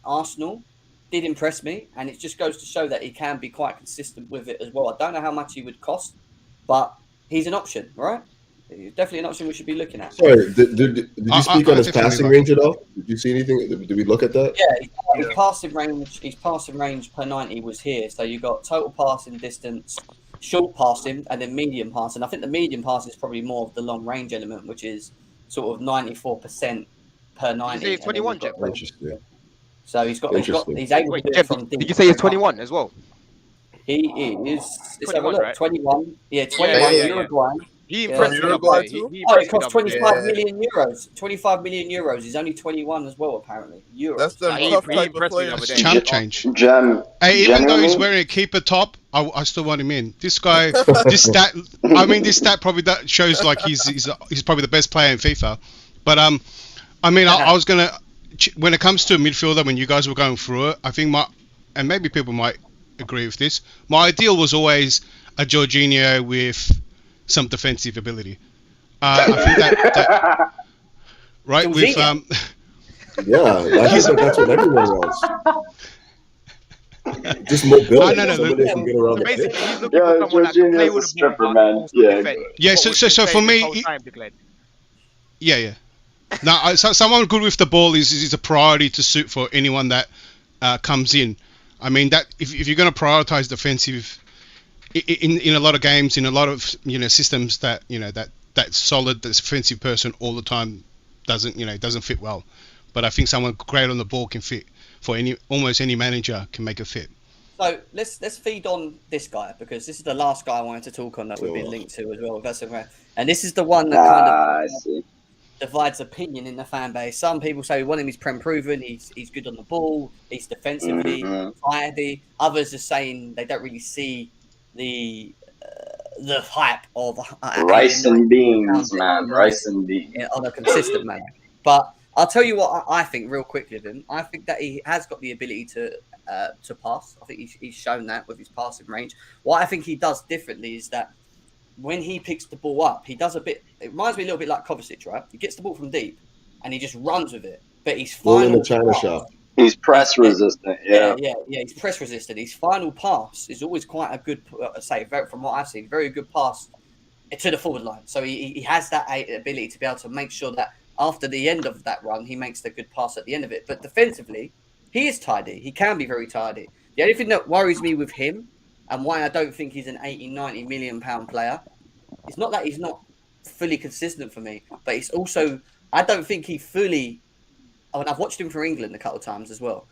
Arsenal did impress me, and it just goes to show that he can be quite consistent with it as well. I don't know how much he would cost, but he's an option, right? He's definitely an option we should be looking at. Sorry, did you speak on his definitely passing like range at all? Did you see anything? Did we look at that? Yeah, his passing range per 90 was here. So you got total passing distance, short passing, and then medium passing. I think the medium passing is probably more of the long range element, which is sort of 94% per 90. Did you say 21, Jim? Interesting. So he's able Wait, to do Jim, it from deep. did you say he's 21 as well? He is. Let's have a 21, look. right? 21. Yeah, 21. yeah. Uruguay. He impressed me the Uruguay other day. too? He Oh, it impressed me costs the other day. 25 million euros. 25 million euros. He's only 21 as well, apparently. Euros. That's the He tough he type of impressed me the player. other day. Chump change. Gem, Hey, even though he's genuinely, wearing a keeper top, I still want him in. This guy, this stat probably that shows like he's probably the best player in FIFA. But I mean, I was gonna, when it comes to a midfielder, when you guys were going through it, I think and maybe people might agree with this. My ideal was always a Jorginho with some defensive ability. I think that right with Yeah, that's what everyone wants. Just mobility. No. Somebody that can get around the Basically, pitch. he's looking for someone that can play with the ball, but also defend. Yeah, What so we've been for saying me, this whole time, Declan. Yeah. Now, someone good with the ball is a priority to suit for anyone that comes in. I mean, that if you're going to prioritize defensive in a lot of games, in a lot of systems that that solid defensive person all the time doesn't fit well. But I think someone great on the ball can fit for almost any manager can make it fit. So let's feed on this guy, because this is the last guy I wanted to talk on that we've been linked to as well. That's okay. And this is the one that kind of divides opinion in the fan base. Some people say we want him, he's Prem proven, he's good on the ball, he's defensively tidy. Others are saying they don't really see the hype of rice and beans, man. Rice and beans on a consistent manner. But I'll tell you what I think real quickly of him. I think that he has got the ability to pass. I think he's shown that with his passing range. What I think he does differently is that when he picks the ball up, he does a bit. It reminds me a little bit like Kovacic, right? He gets the ball from deep and he just runs with it. But he's Ball in the China shop. He's press resistant. Yeah. He's press resistant. His final pass is always quite a good, from what I've seen, very good pass to the forward line. So he has that ability to be able to make sure that after the end of that run, he makes the good pass at the end of it. But defensively, he is tidy. He can be very tidy. The only thing that worries me with him, and why I don't think he's an 80, 90 million pound player, it's not that he's not fully consistent for me, but it's also, I don't think he fully, and I've watched him for England a couple of times as well.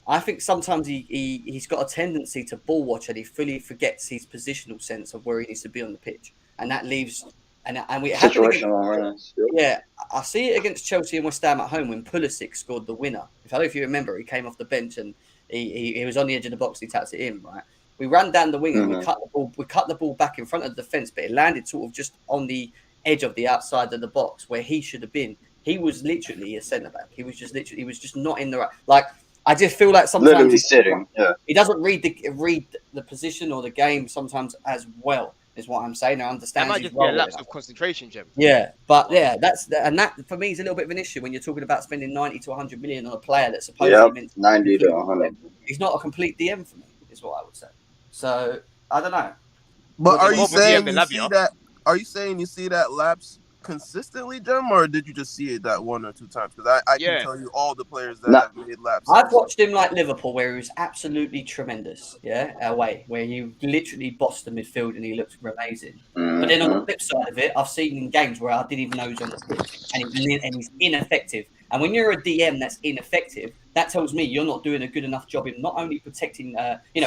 I think sometimes he's got a tendency to ball watch and he fully forgets his positional sense of where he needs to be on the pitch. And that leaves, and we situational awareness. Yeah, I see it against Chelsea and West Ham at home when Pulisic scored the winner. I don't know if you remember, he came off the bench and he was on the edge of the box, he tapped it in, right? We ran down the wing and we cut the ball back in front of the defence, but it landed sort of just on the edge of the outside of the box where he should have been. He was literally a centre back. He was just not in the right. Like, I just feel like sometimes literally sitting. Yeah, he doesn't read the position or the game sometimes as well. Is what I'm saying. I understand. That might just be a lapse of concentration, Jim. Yeah, but yeah, that for me is a little bit of an issue when you're talking about spending 90 to 100 million on a player that's supposedly meant to 90 to 100. He's not a complete DM for me, is what I would say. So I don't know. But are you saying you see that lapse consistently, Jim, or did you just see it that one or two times? Because I can tell you all the players that have made lapses. I've watched him like Liverpool, where he was absolutely tremendous. Yeah, away, where he literally bossed the midfield and he looked amazing. But then on the flip side of it, I've seen in games where I didn't even know he was on the pitch and he's ineffective. And when you're a DM that's ineffective, that tells me you're not doing a good enough job in not only protecting,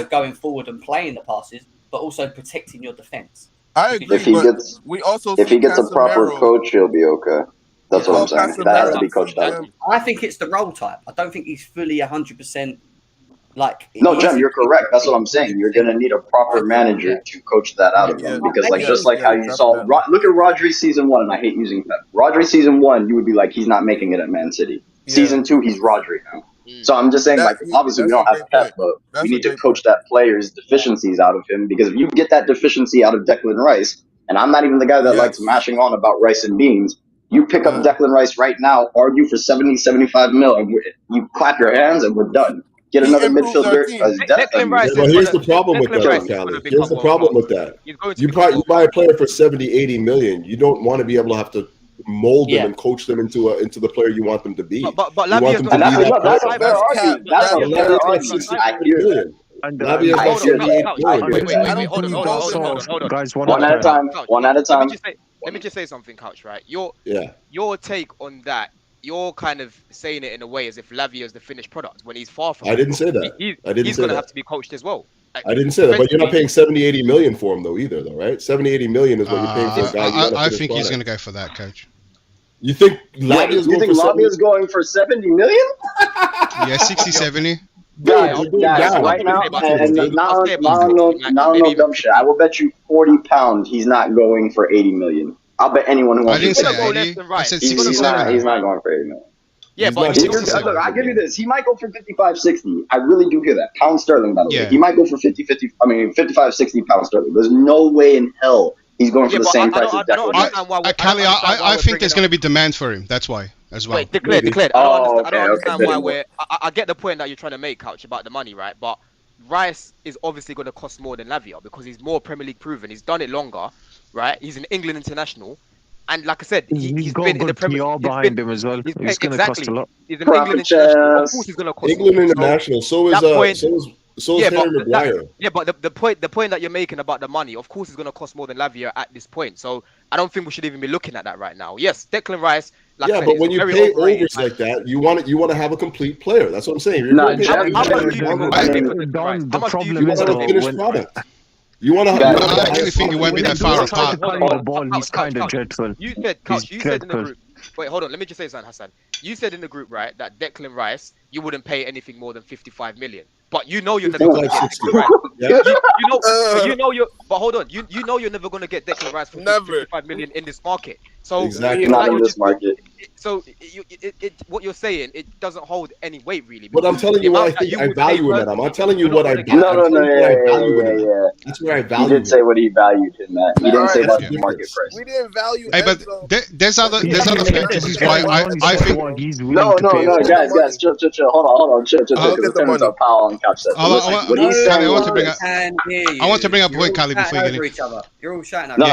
going forward and playing the passes, but also protecting your defense. I agree. If he gets a proper coach, he'll be okay. That's what I'm saying. That has to be coached out. I think it's the role type. I don't think he's fully 100%. Like no, Jem, you're correct. That's what I'm saying. You're gonna need a proper manager to coach that out of him because, like, just like how you saw, look at Rodri season 1, and I hate using Pep. Rodri season 1, you would be like, he's not making it at Man City. Season 2, he's Rodri now. So I'm just saying, like, obviously we don't have Pep, but we need to coach that player's deficiencies out of him because if you get that deficiency out of Declan Rice, and I'm not even the guy that likes mashing on about rice and beans. You pick up Declan Rice right now, argue for 70, 75 mil, and you clap your hands, and we're done. Get another midfielder. But here's the problem with that, Callie. Here's the problem with that. You buy a player for 70, 80 million. You don't want to be able to have to mold them and coach them into the player you want them to be. But Lavia's that's a better argument. That's a better argument. I hear that. Guys, one at a time. One at a time. Let me just say something, Couch. Right? Your take on that. You're kind of saying it in a way as if Lavia is the finished product when he's far from. I didn't say that. He's going to have to be coached as well. I didn't say that, but you're not paying 70, 80 million for him though either, right? 70, 80 million is what you're paying for a guy. I think he's going to go for that, Coach. You think Lavia's going for 70 million? Yeah, 60, 70. Guys, right now, and not on no dumb shit. I will bet you £40 he's not going for 80 million. I'll bet anyone who wants to go left and right. I said 60, he's not going for 80 million. Yeah, but look, I'll give you this. He might go for 55, 60. I really do hear that. Pound sterling, by the way. He might go for 55, 60 pound sterling. There's no way in hell he's going for the same price as Declan Rice. I think there's going to be demand for him. That's why, as well. Wait, declared. I don't understand why I get the point that you're trying to make, Couch, about the money, right? But Rice is obviously going to cost more than Lavia because he's more Premier League proven. He's done it longer, right? He's an England international. And like I said, he's been in the Premier League behind him as well. He's going to cost a lot. He's an England international. Of course, he's going to cost England international. So is Harry Maguire. But the point that you're making about the money, of course, is going to cost more than Lavia at this point. So I don't think we should even be looking at that right now. Yes, Declan Rice. Like I said, but when you pay overs like that, you want to have a complete player. That's what I'm saying. The problem is product. You want to have? I actually think it won't be that far apart. The ball, he's kind of dreadful. You said in the group. Wait, hold on. Let me just say something, Hassan. You said in the group, right, that Declan Rice, you wouldn't pay anything more than 55 million. But you know you're never going to get Declan Rice. But hold on. You know you're never going to get Declan Rice for 55 million in this market. So exactly. Not in this market. So what you're saying, it doesn't hold any weight really. But I'm telling you what I think I value in that. I'm not telling you what I value. No. That's where I value. He didn't say what he valued him at. He didn't say that's the market price. We didn't value. Hey, but there's other factors. Is why I think. No, guys, chill. Hold on, chill. Because a pile on couch. I want to bring up a point, Callie, before you get in. You're all shouting at me.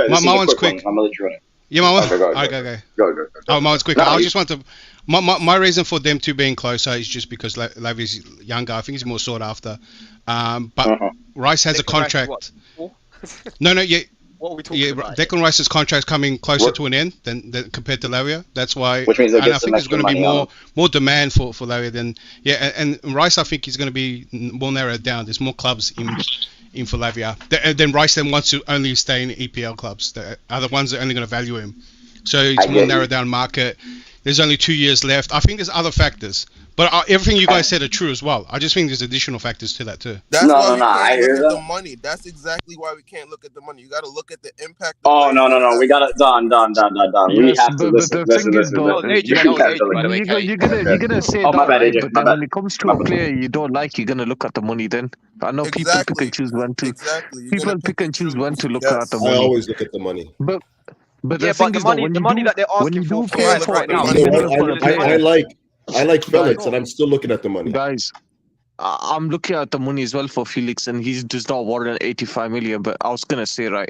No, my one's quick. I'm gonna let you run it. Yeah, my one. Go. Oh, mine's quick. I just want to. My reason for them two being closer is just because Lavia's younger. I think he's more sought after. But Rice has a contract. What are we talking about? Declan Rice's contract's coming closer to an end than compared to Lavia. That's why. Which means I think there's going to be more demand for Lavia than and Rice. I think he's going to be more narrowed down. There's more clubs in for Lavia. Then Rice wants to only stay in EPL clubs. The other ones are only going to value him. So it's more narrowed down market. There's only 2 years left. I think there's other factors. But everything you guys said are true as well. I just think there's additional factors to that too. That's why we can't look at the money. That's exactly why we can't look at the money. You got to look at the impact. Oh no! We got to Don. We have to listen. You're gonna say my bad, AJ. But then when it comes to a player you don't like, you're gonna look at the money. Then I know people pick and choose when to. People pick and choose when to look at the money. I always look at the money. But the thing is, the money that they're asking for right now. I like Felix, and I'm still looking at the money. Guys, I'm looking at the money as well for Felix, and he does not warrant 85 million. But I was going to say, right,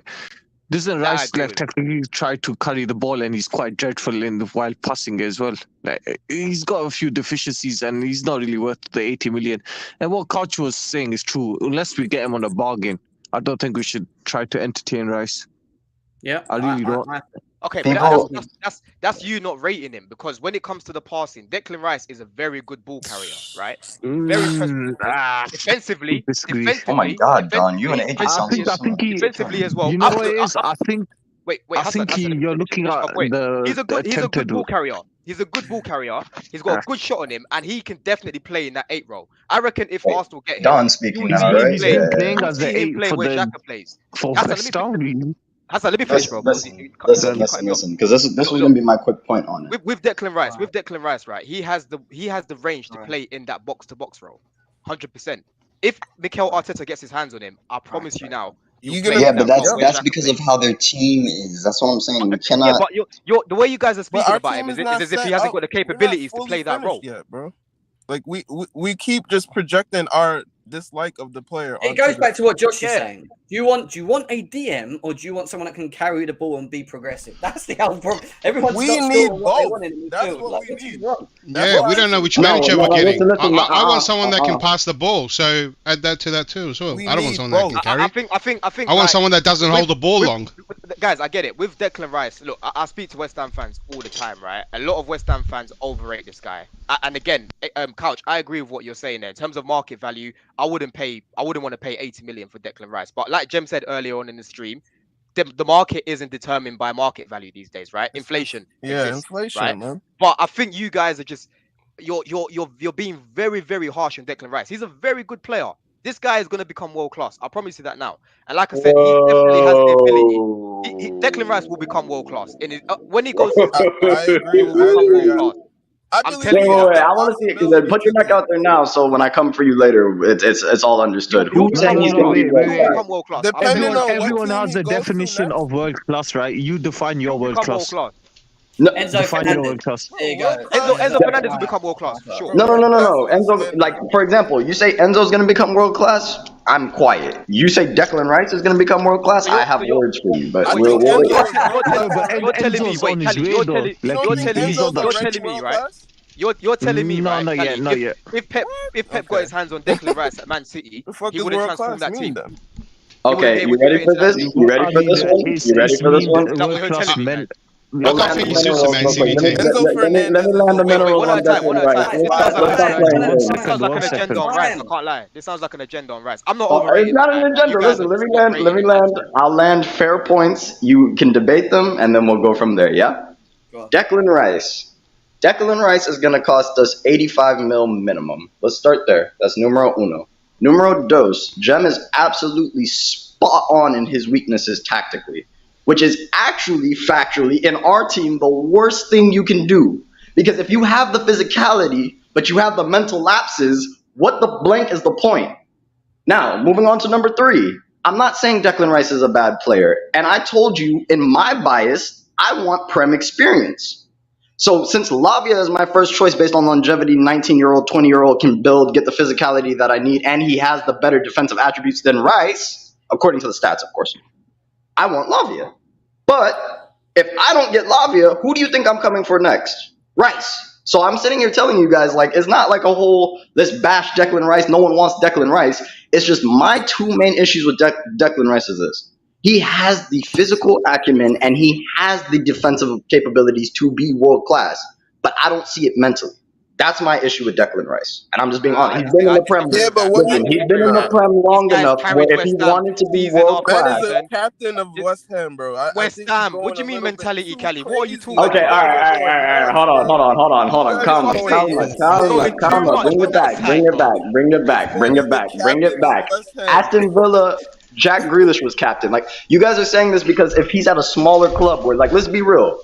doesn't Rice technically try to carry the ball, and he's quite dreadful while passing as well. Like, he's got a few deficiencies, and he's not really worth the 80 million. And what Couch was saying is true. Unless we get him on a bargain, I don't think we should try to entertain Rice. Yeah, I really don't. Okay, but that's you not rating him, because when it comes to the passing, Declan Rice is a very good ball carrier, right? Very defensively. Oh my God, Don, you and AJ sound I think he, defensively as well. You know what it is? I think Wait, I Hassan, think you're looking at he's a good attempted. ball carrier. He's a good ball carrier. He's got a good shot on him, and he can definitely play in that 8 role. I reckon if Arsenal get him, Don speaking you now, see him right? He's play. been playing You as the see him 8 play for where the Xhaka plays. for Hassan, West Ham. Hassan, let me finish, bro. Listen, because this was gonna be my quick point on it. With Declan Rice, right? He has the range to play in that box to box role, 100%. If Mikel Arteta gets his hands on him, I promise you now. Yeah, but that's because of how their team is. That's what I'm saying. You cannot. Yeah, but you're the way you guys are speaking our about team him is is not as if he set hasn't up. got the We're not capabilities to fully play that role. finished yet, bro. Like we keep just projecting our dislike of the player. It goes back to what Josh is saying. Do you want a DM or do you want someone that can carry the ball and be progressive? That's the whole problem. Everyone's We got need what they both. want in the That's midfield. what Like, we which is need. wrong. Yeah, we don't know which manager we're getting. I want someone that can pass the ball. So add that to that too as well. I don't want someone that can carry. I think. I want someone that doesn't hold the ball long. Guys, I get it. With Declan Rice, look, I speak to West Ham fans all the time, right? A lot of West Ham fans overrate this guy. And again, Couch, I agree with what you're saying there. In terms of market value, I wouldn't want to pay 80 million for Declan Rice. But like Jem said earlier on in the stream, the market isn't determined by market value these days, right? Inflation. Exists, inflation, right? man. But I think you guys are just you're being very, very harsh on Declan Rice. He's a very good player. This guy is going to become world class. I promise you that now. And like I said, he definitely has the ability. Declan Rice will become world class. When he goes to his I agree. he will become world class. I'm telling you. Wait. I want to see it because put your neck out there now. So when I come for you later, it's all understood. Who said he's going to be world class? Everyone has a definition of world class, right? You define your world class. No, define your world class. There you go. Enzo Fernandez will become world class for sure. No. Enzo, like for example, you say Enzo's going to become world class. I'm quiet. You say Declan Rice is going to become world class. I have words for you, but you're telling me, right? You're telling me, right? Not yet. If Pep got his hands on Declan Rice at Man City, he would have transformed that team. Okay, you ready for this? You ready for this one? You ready for this one? I can't think he's just a Man City team. Let me land the mineral on Declan Rice. This sounds like an agenda on Rice. I can't lie. This sounds like an agenda on Rice. I'm not overrated. It's not an agenda. Listen, let me land. I'll land fair points. You can debate them, and then we'll go from there. Yeah. Declan Rice. Declan Rice is going to cost us 85 mil minimum. Let's start there. That's numero uno. Numero dos. Jem is absolutely spot on in his weaknesses tactically, which is actually factually in our team the worst thing you can do. Because if you have the physicality, but you have the mental lapses, what the blank is the point? Now, moving on to number 3. I'm not saying Declan Rice is a bad player. And I told you in my bias, I want Prem experience. So since Lavia is my first choice based on longevity, 19-year-old, 20-year-old can build, get the physicality that I need, and he has the better defensive attributes than Rice, according to the stats, of course, I want Lavia. But if I don't get Lavia, who do you think I'm coming for next? Rice. So I'm sitting here telling you guys, like, it's not like a whole, let's bash Declan Rice, no one wants Declan Rice. It's just my 2 main issues with Declan Rice is this. He has the physical acumen and he has the defensive capabilities to be world class, but I don't see it mentally. That's my issue with Declan Rice. And I'm just being honest. He's been in the Prem. He's been in the Prem long enough where if he wanted to be world class. That is a captain of West Ham, bro. West Ham. What do you mean mentality, Cali? What are you talking about? Okay, all right. Hold on. Calm. Bring it back. Aston Villa, Jack Grealish was captain. Like, you guys are saying this because if he's at a smaller club where, like, let's be real.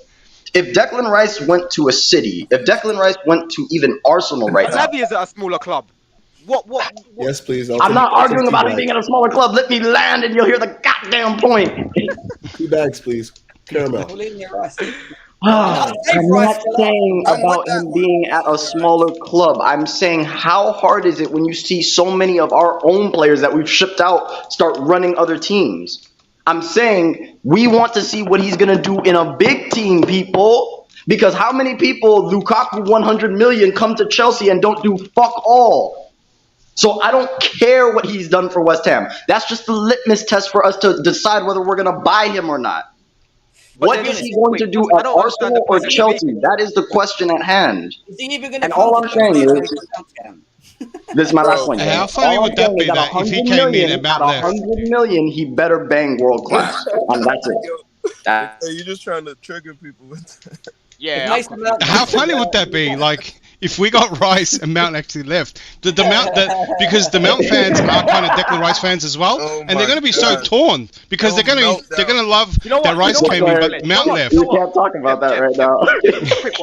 If Declan Rice went to a City, if Declan Rice went to even Arsenal right now. Xavi is at a smaller club. What? Yes, please. I'm not arguing about him being at a smaller club. Let me land and you'll hear the goddamn point. 2 bags, please. Caramel. I'm not saying about him being at a smaller club. I'm saying how hard is it when you see so many of our own players that we've shipped out start running other teams? I'm saying we want to see what he's going to do in a big team, people. Because how many people, Lukaku 100 million, come to Chelsea and don't do fuck all? So I don't care what he's done for West Ham. That's just the litmus test for us to decide whether we're going to buy him or not. What is he going to do at Arsenal or Chelsea? That is the question at hand. And all I'm saying is, this is my last point. How funny would that be that if he came in about that? 100 million, he better bang world class. And that's it. You're just trying to trigger people with Yeah. How funny would that be? Like, if we got Rice and Mount actually left, because the Mount fans are kind of Declan Rice fans as well, and they're going to be so torn because they're going to love that Rice came in, but Mount left. You can't talk about that right now.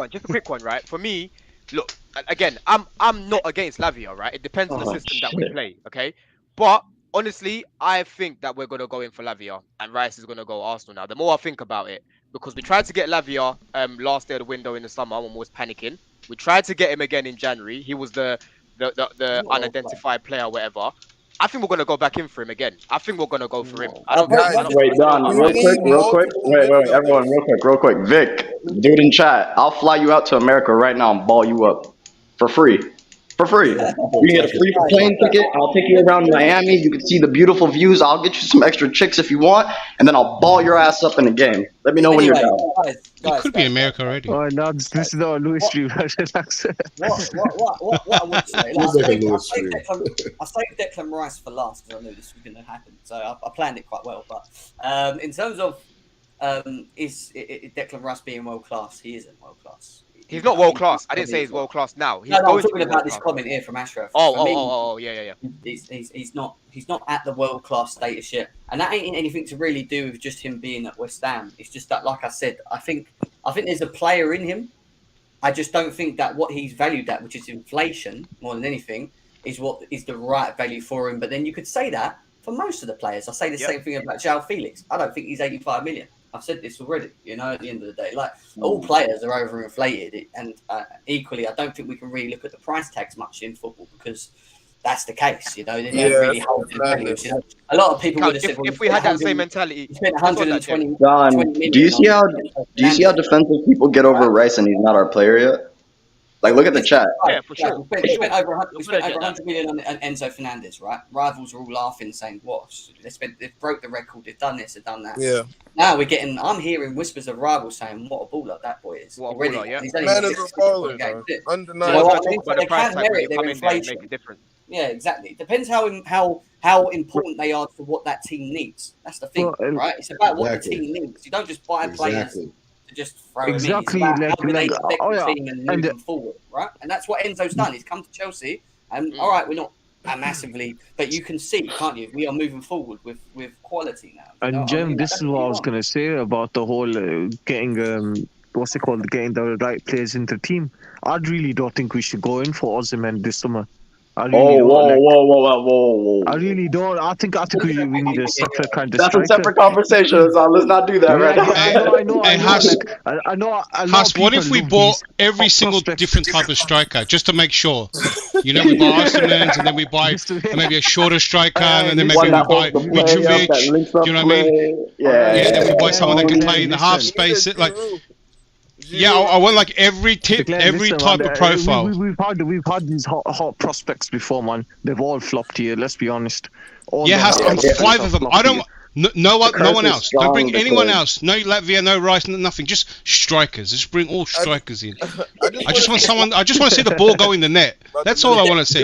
Just a quick one, right? For me, look, again, I'm not against Lavia, right? It depends on the system that we play, okay? But honestly, I think that we're going to go in for Lavia, and Rice is going to go Arsenal now. The more I think about it, because we tried to get Lavia last day of the window in the summer when we was panicking. We tried to get him again in January. He was the unidentified player, whatever. I think we're going to go back in for him again. I think we're going to go for him. Wait, Don, real quick. Wait, everyone, real quick. Vic, dude in chat, I'll fly you out to America right now and ball you up for free. For free. You can get a free plane ticket. I'll take you around Miami. You can see the beautiful views. I'll get you some extra chicks if you want, and then I'll ball your ass up in the game. Let me know when you're down. You could be in America already. Oh no, this is not Louis Street. What I would say, I saved Declan Rice for last because I knew this was going to happen, so I planned it quite well. But in terms of is Declan Rice being world class, he isn't world class. He's not world class. I didn't say he's world class now. I'm talking about this comment here from Ashraf. Yeah. He's not at the world class status yet, and that ain't anything to really do with just him being at West Ham. It's just that, like I said, I think there's a player in him. I just don't think that what he's valued at, which is inflation more than anything, is what is the right value for him. But then you could say that for most of the players. I say the same thing about Joao Felix. I don't think he's 85 million. I've said this already, at the end of the day, like all players are overinflated, and equally, I don't think we can really look at the price tags much in football because that's the case. They don't really hold their values. A lot of people would have said, if we had that same mentality, spent 120. Don, do you see how defensive people get over Rice and he's not our player yet? Like, look at the chat. Yeah, for sure. We spent over 100 million on Enzo Fernandez, right? Rivals are all laughing, saying, "What? They've broke the record. They've done this. They've done that." Yeah. Now I'm hearing whispers of rivals saying, "What a baller that boy is!" What a baller, yeah. Man is a baller, undeniable. Yeah, exactly. It depends how important they are to what that team needs. That's the thing, right? It's about what the team needs. You don't just buy players to just throw them in. It's about how do they affect the team and move them forward, right? And that's what Enzo's done. He's come to Chelsea, and all right, we're not massively, but you can see, can't you? We are moving forward with quality now. And Jim, this is what I was gonna say about the whole getting getting the right players into the team. I really don't think we should go in for Osimhen this summer. I really Whoa. I really don't. I think we need a separate kind of That's striker. A separate conversation, so let's not do that right now. I know. Huss, what if we bought every single different type of striker just to make sure? We buy Osimhen, and then we buy maybe a shorter striker, and then maybe we buy Mitrovic. Do you know what I mean? Yeah. Then we buy someone that can play in the half space. I want like every type of profile. We've had these hot prospects before, man. They've all flopped here. Let's be honest. Five of them. I don't. No one else. Don't bring anyone else. No Latvia, no Rice, nothing. Just strikers. Just bring all strikers in. I just want someone. I just want to see the ball go in the net. That's all I want to see.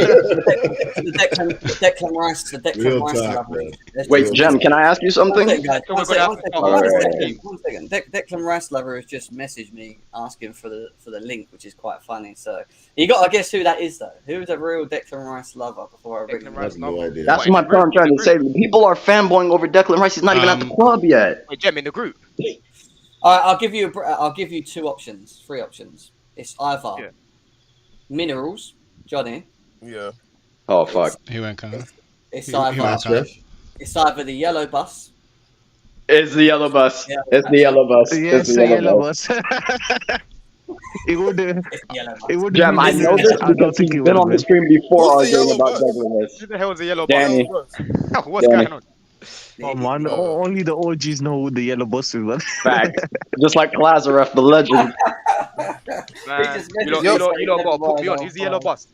Declan Rice. Wait, Jem, can I ask you something? One second. Declan Rice lover has just messaged me asking for the link, which is quite funny. So you got to guess who that is, though. Who's a real Declan Rice lover? Before I have no idea. That's my point I'm trying to say. People are fanboying over Declan Rice. He's not even at the club yet. Wait, Jem, in the group. All right, I'll give you 3 options. It's either Minerals, Johnny. Yeah. Oh fuck. He won't come. It's either the yellow bus. It's the yellow bus. Yeah. It's the yellow bus. Yes, the yellow bus. It would. Jem, I know this because he's been on the stream before arguing about Declan Rice. Who the hell is the yellow Danny. bus? What's going on? Oh man, only the OGs know who the yellow bus is. Man. Fact. Just like Lazarus, the legend. You don't got to put me on. Who's the yellow bus?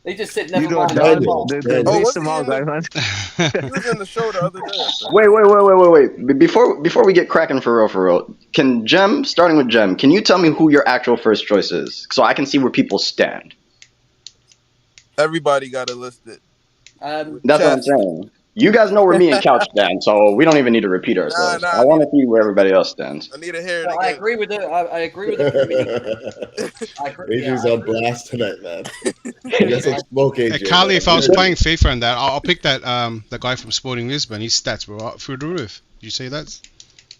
They just sit never mind. What's the guy, man? He was in the show the other day. Wait. Before we get cracking for real, can Jem, starting with Jem, can you tell me who your actual first choice is? So I can see where people stand. Everybody got to list it. That's what I'm saying. You guys know where me and Couch stand, so we don't even need to repeat ourselves. I want to see where everybody else stands. I need to hear it Well, again. I agree with it. I agree with the Premier League. I agree. AJ's Yeah, I on agree. blast tonight, man. You got some smoke, AJ. Carly, if I was Yeah. playing FIFA and that, I'll pick that the guy from Sporting Lisbon. His stats were up through the roof. Did you see that?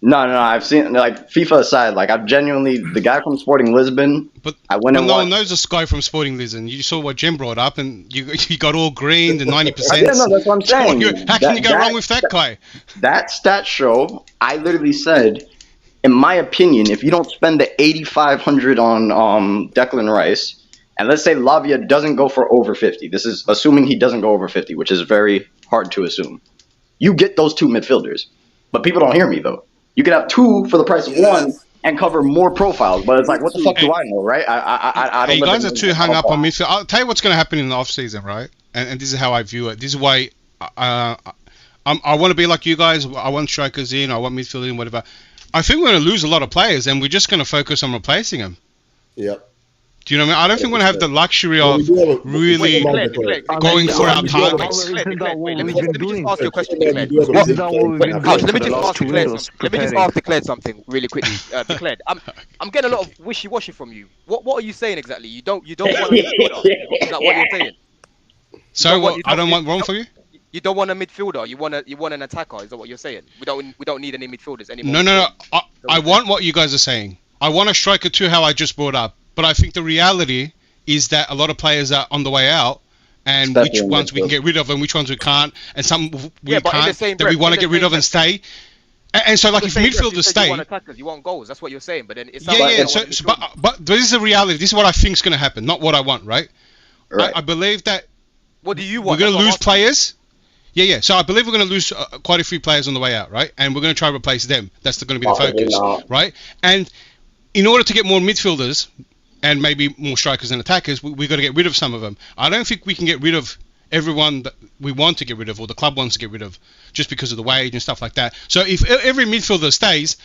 No. I've seen, like, FIFA aside, like, I've genuinely, the guy from Sporting Lisbon, But I went no and one watched. knows this guy from Sporting Lisbon. You saw what Jem brought up, and you got all green, the 90%. I didn't know, that's what I'm saying. How can you go wrong with that guy? That stat show, I literally said, in my opinion, if you don't spend the 8,500 on Declan Rice, and let's say Lavia doesn't go for over 50, this is assuming he doesn't go over 50, which is very hard to assume. You get those two midfielders. But people don't hear me, though. You could have two for the price of one and cover more profiles. But it's like, what the fuck do I know, right? I don't You live guys in are too hung up on midfield. I'll tell you what's going to happen in the off season, right? And this is how I view it. This is why I want to be like you guys. I want strikers in. I want midfield in. Whatever. I think we're going to lose a lot of players, and we're just going to focus on replacing them. Yep. Do you know what I mean? I don't think we're going to have the luxury of really going for our targets. Let me just ask you a question, Isn't that what we've been Coach, doing let me for the just last ask 2 Declared windows? something. Let me just ask Declared something really quickly. Declared, I'm getting a lot of wishy-washy from you. What are you saying exactly? You don't want a midfielder. Is that what you're saying? So what? I don't want wrong for you? You don't want a midfielder. You want an attacker. Is that what you're saying? We don't need any midfielders anymore. No. I want what you guys are saying. I want a striker too, how I just brought up. But I think the reality is that a lot of players are on the way out, and which ones we can get rid of and which ones we can't, and some we can't that we want to get rid of and stay. And so, like, if midfielders stay, you want attackers, you want goals. That's what you're saying. But then it's but this is the reality. This is what I think is going to happen, not what I want, right? Right. I believe that. What do you want? We're going to lose players. Yeah. So I believe we're going to lose quite a few players on the way out, right? And we're going to try to replace them. That's going to be the focus, right? And in order to get more midfielders and maybe more strikers and attackers, we've got to get rid of some of them. I don't think we can get rid of everyone that we want to get rid of or the club wants to get rid of just because of the wage and stuff like that. So if every midfielder stays,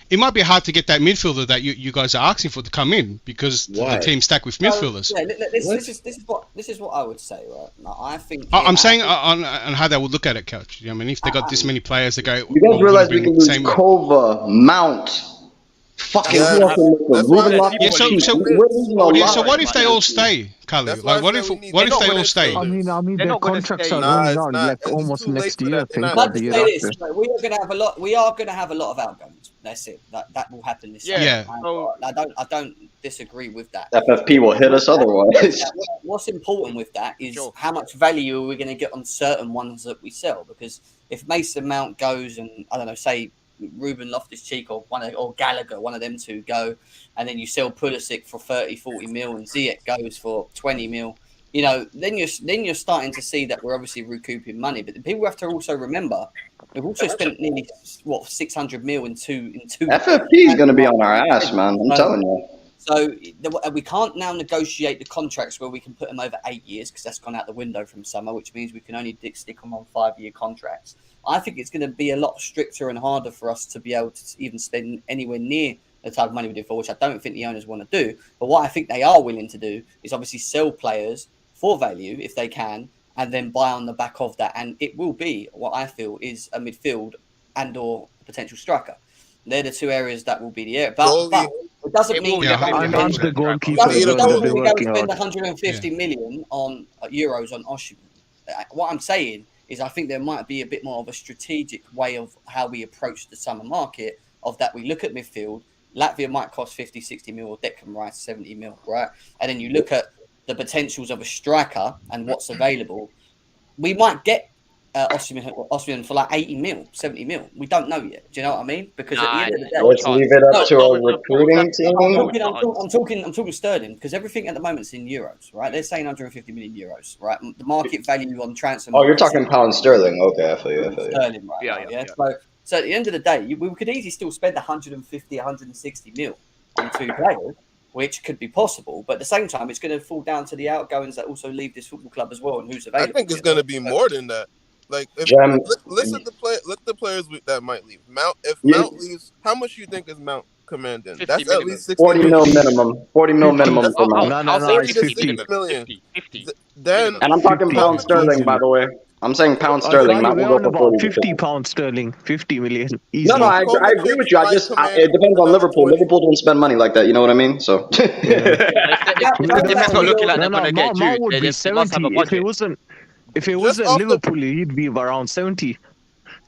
it might be hard to get that midfielder that you guys are asking for to come in because the team's stacked with midfielders. This is what I would say, right? Now, I think I'm saying on how they would look at it, Coach. I mean, if they got this many players, they go. You guys realize we can lose Kova, Mount, fucking so what if they all stay, Kali? Like, what if they all stay? I mean, their contracts are running out like almost next year. I think, or the year after. We are going to have a lot. We are going to have a lot of outgoings. That's it. That will happen this year. I don't disagree with that. FFP will hit us otherwise. What's important with that is how much value are we going to get on certain ones that we sell? Because if Mason Mount goes and I don't know, say Ruben Loftus-Cheek or Gallagher, one of them two go, and then you sell Pulisic for 30-40 mil and Ziyech goes for 20 mil, you know, then you're starting to see that we're obviously recouping money. But the people have to also remember we've also spent nearly 600 mil in two. FFP is going to be on our ass, man. I'm telling you. So we can't now negotiate the contracts where we can put them over 8 years because that's gone out the window from summer, which means we can only stick them on 5-year contracts. I think it's going to be a lot stricter and harder for us to be able to even spend anywhere near the type of money we did for, which I don't think the owners want to do. But what I think they are willing to do is obviously sell players for value if they can, and then buy on the back of that. And it will be what I feel is a midfield and/or potential striker. They're the two areas that will be the area. But it doesn't mean we're going to spend 150 million on euros on Osimhen. What I'm saying is I think there might be a bit more of a strategic way of how we approach the summer market of that. We look at midfield. Latvia might cost 50, 60 mil or Declan Rice 70 mil, right? And then you look at the potentials of a striker and what's available. We might get Osimhen for like 80 mil, 70 mil. We don't know yet. Do you know what I mean? Because at the end of the day, let's leave it up to our recruiting team. I'm talking sterling because everything at the moment is in euros, right? They're saying 150 million euros, right? The market value on transfer. Oh, you're talking pound sterling. Okay, I feel you. Sterling, right? Yeah. So at the end of the day, we could easily still spend 150, 160 mil on two players, which could be possible. But at the same time, it's going to fall down to the outgoings that also leave this football club as well and who's available. I think it's going to be more than that. Like, listen to the players that might leave. Mount leaves, how much do you think is Mount commanding? That's at least 60 40 mil minimum. 40 mil minimum for Mount. No, it's 50 million. 50. Then, and I'm talking pound sterling, by the way. I'm saying pound sterling. Matt We're will on go for about 40 to 50 pounds sterling, 50 million No, easily. I agree with you. It depends on Liverpool. Liverpool don't spend money like that. You know what I mean? So. If Defense not looking like they're gonna get Mount Jude, would be they must have 70. a budget. If it Just wasn't off the Liverpool, he'd be around 70.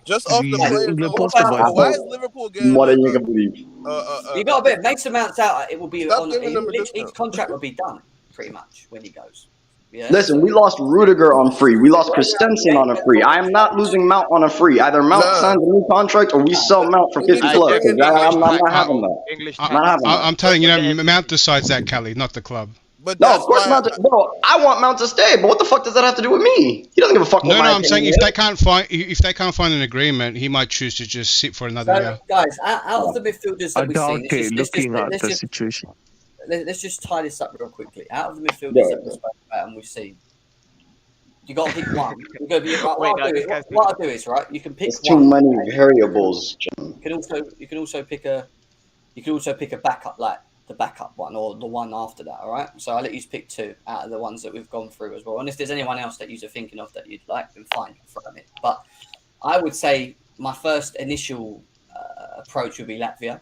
just off the players England alone. poster Why is Liverpool getting More than you can believe. You got a bit. Mason Mount's out. It will be Stop on. giving them a His discount. contract will be done pretty much when he goes. Yeah. Listen, we lost Rudiger on free. We lost Christensen on a free. I am not losing Mount on a free. Either Mount signs a new contract or we sell Mount for 50 plus. I'm not having that. Not having that. I'm telling you, Mount decides that, Kelly, not the club. But no, of course Mount. Bro, I want Mount to stay, but what the fuck does that have to do with me? He doesn't give a fuck. No, I'm saying if they can't find an agreement, he might choose to just sit for another year. Guys, out of the midfielders that we've seen, looking at the situation. Let's just tie this up real quickly. Out of the midfielders that we've spoken about and we've seen, you got to pick one. What I'll do is right. You can pick. There's too many variables. You can also pick a backup, like the backup one or the one after that. All right. So I'll let you pick two out of the ones that we've gone through as well. And if there's anyone else that you're thinking of that you'd like, then fine, throw them in. But I would say my first initial approach would be Latvia.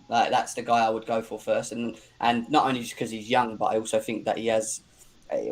Like that's the guy I would go for first, and not only just because he's young, but I also think that he has,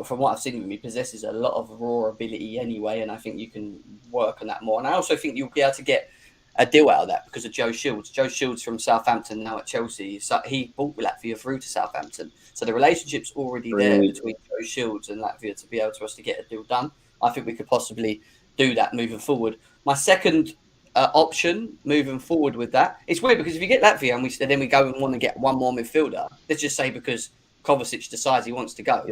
from what I've seen of him, he possesses a lot of raw ability anyway, and I think you can work on that more. And I also think you'll be able to get a deal out of that because of Joe Shields. Joe Shields from Southampton now at Chelsea. So he brought Latvia through to Southampton. So the relationship's already there between Joe Shields and Latvia to be able to us to get a deal done. I think we could possibly do that moving forward. My second option moving forward with that, it's weird because if you get Latvia and then we go and want to get one more midfielder, let's just say because Kovacic decides he wants to go,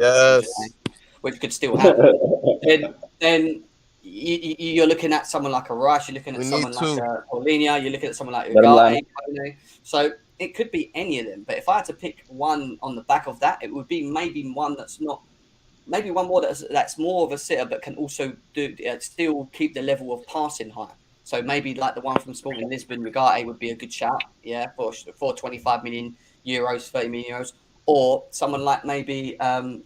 which could still happen, then you're looking at someone like a Rush, you're looking at someone like a Paulinho, you're looking at someone like Ugarte. So it could be any of them. But if I had to pick one on the back of that, it would be maybe one that's not, maybe one more that's more of a sitter, but can also still keep the level of passing high. So maybe like the one from Sporting Lisbon, Ugarte would be a good shout, for 25 million euros, 30 million euros, or someone like maybe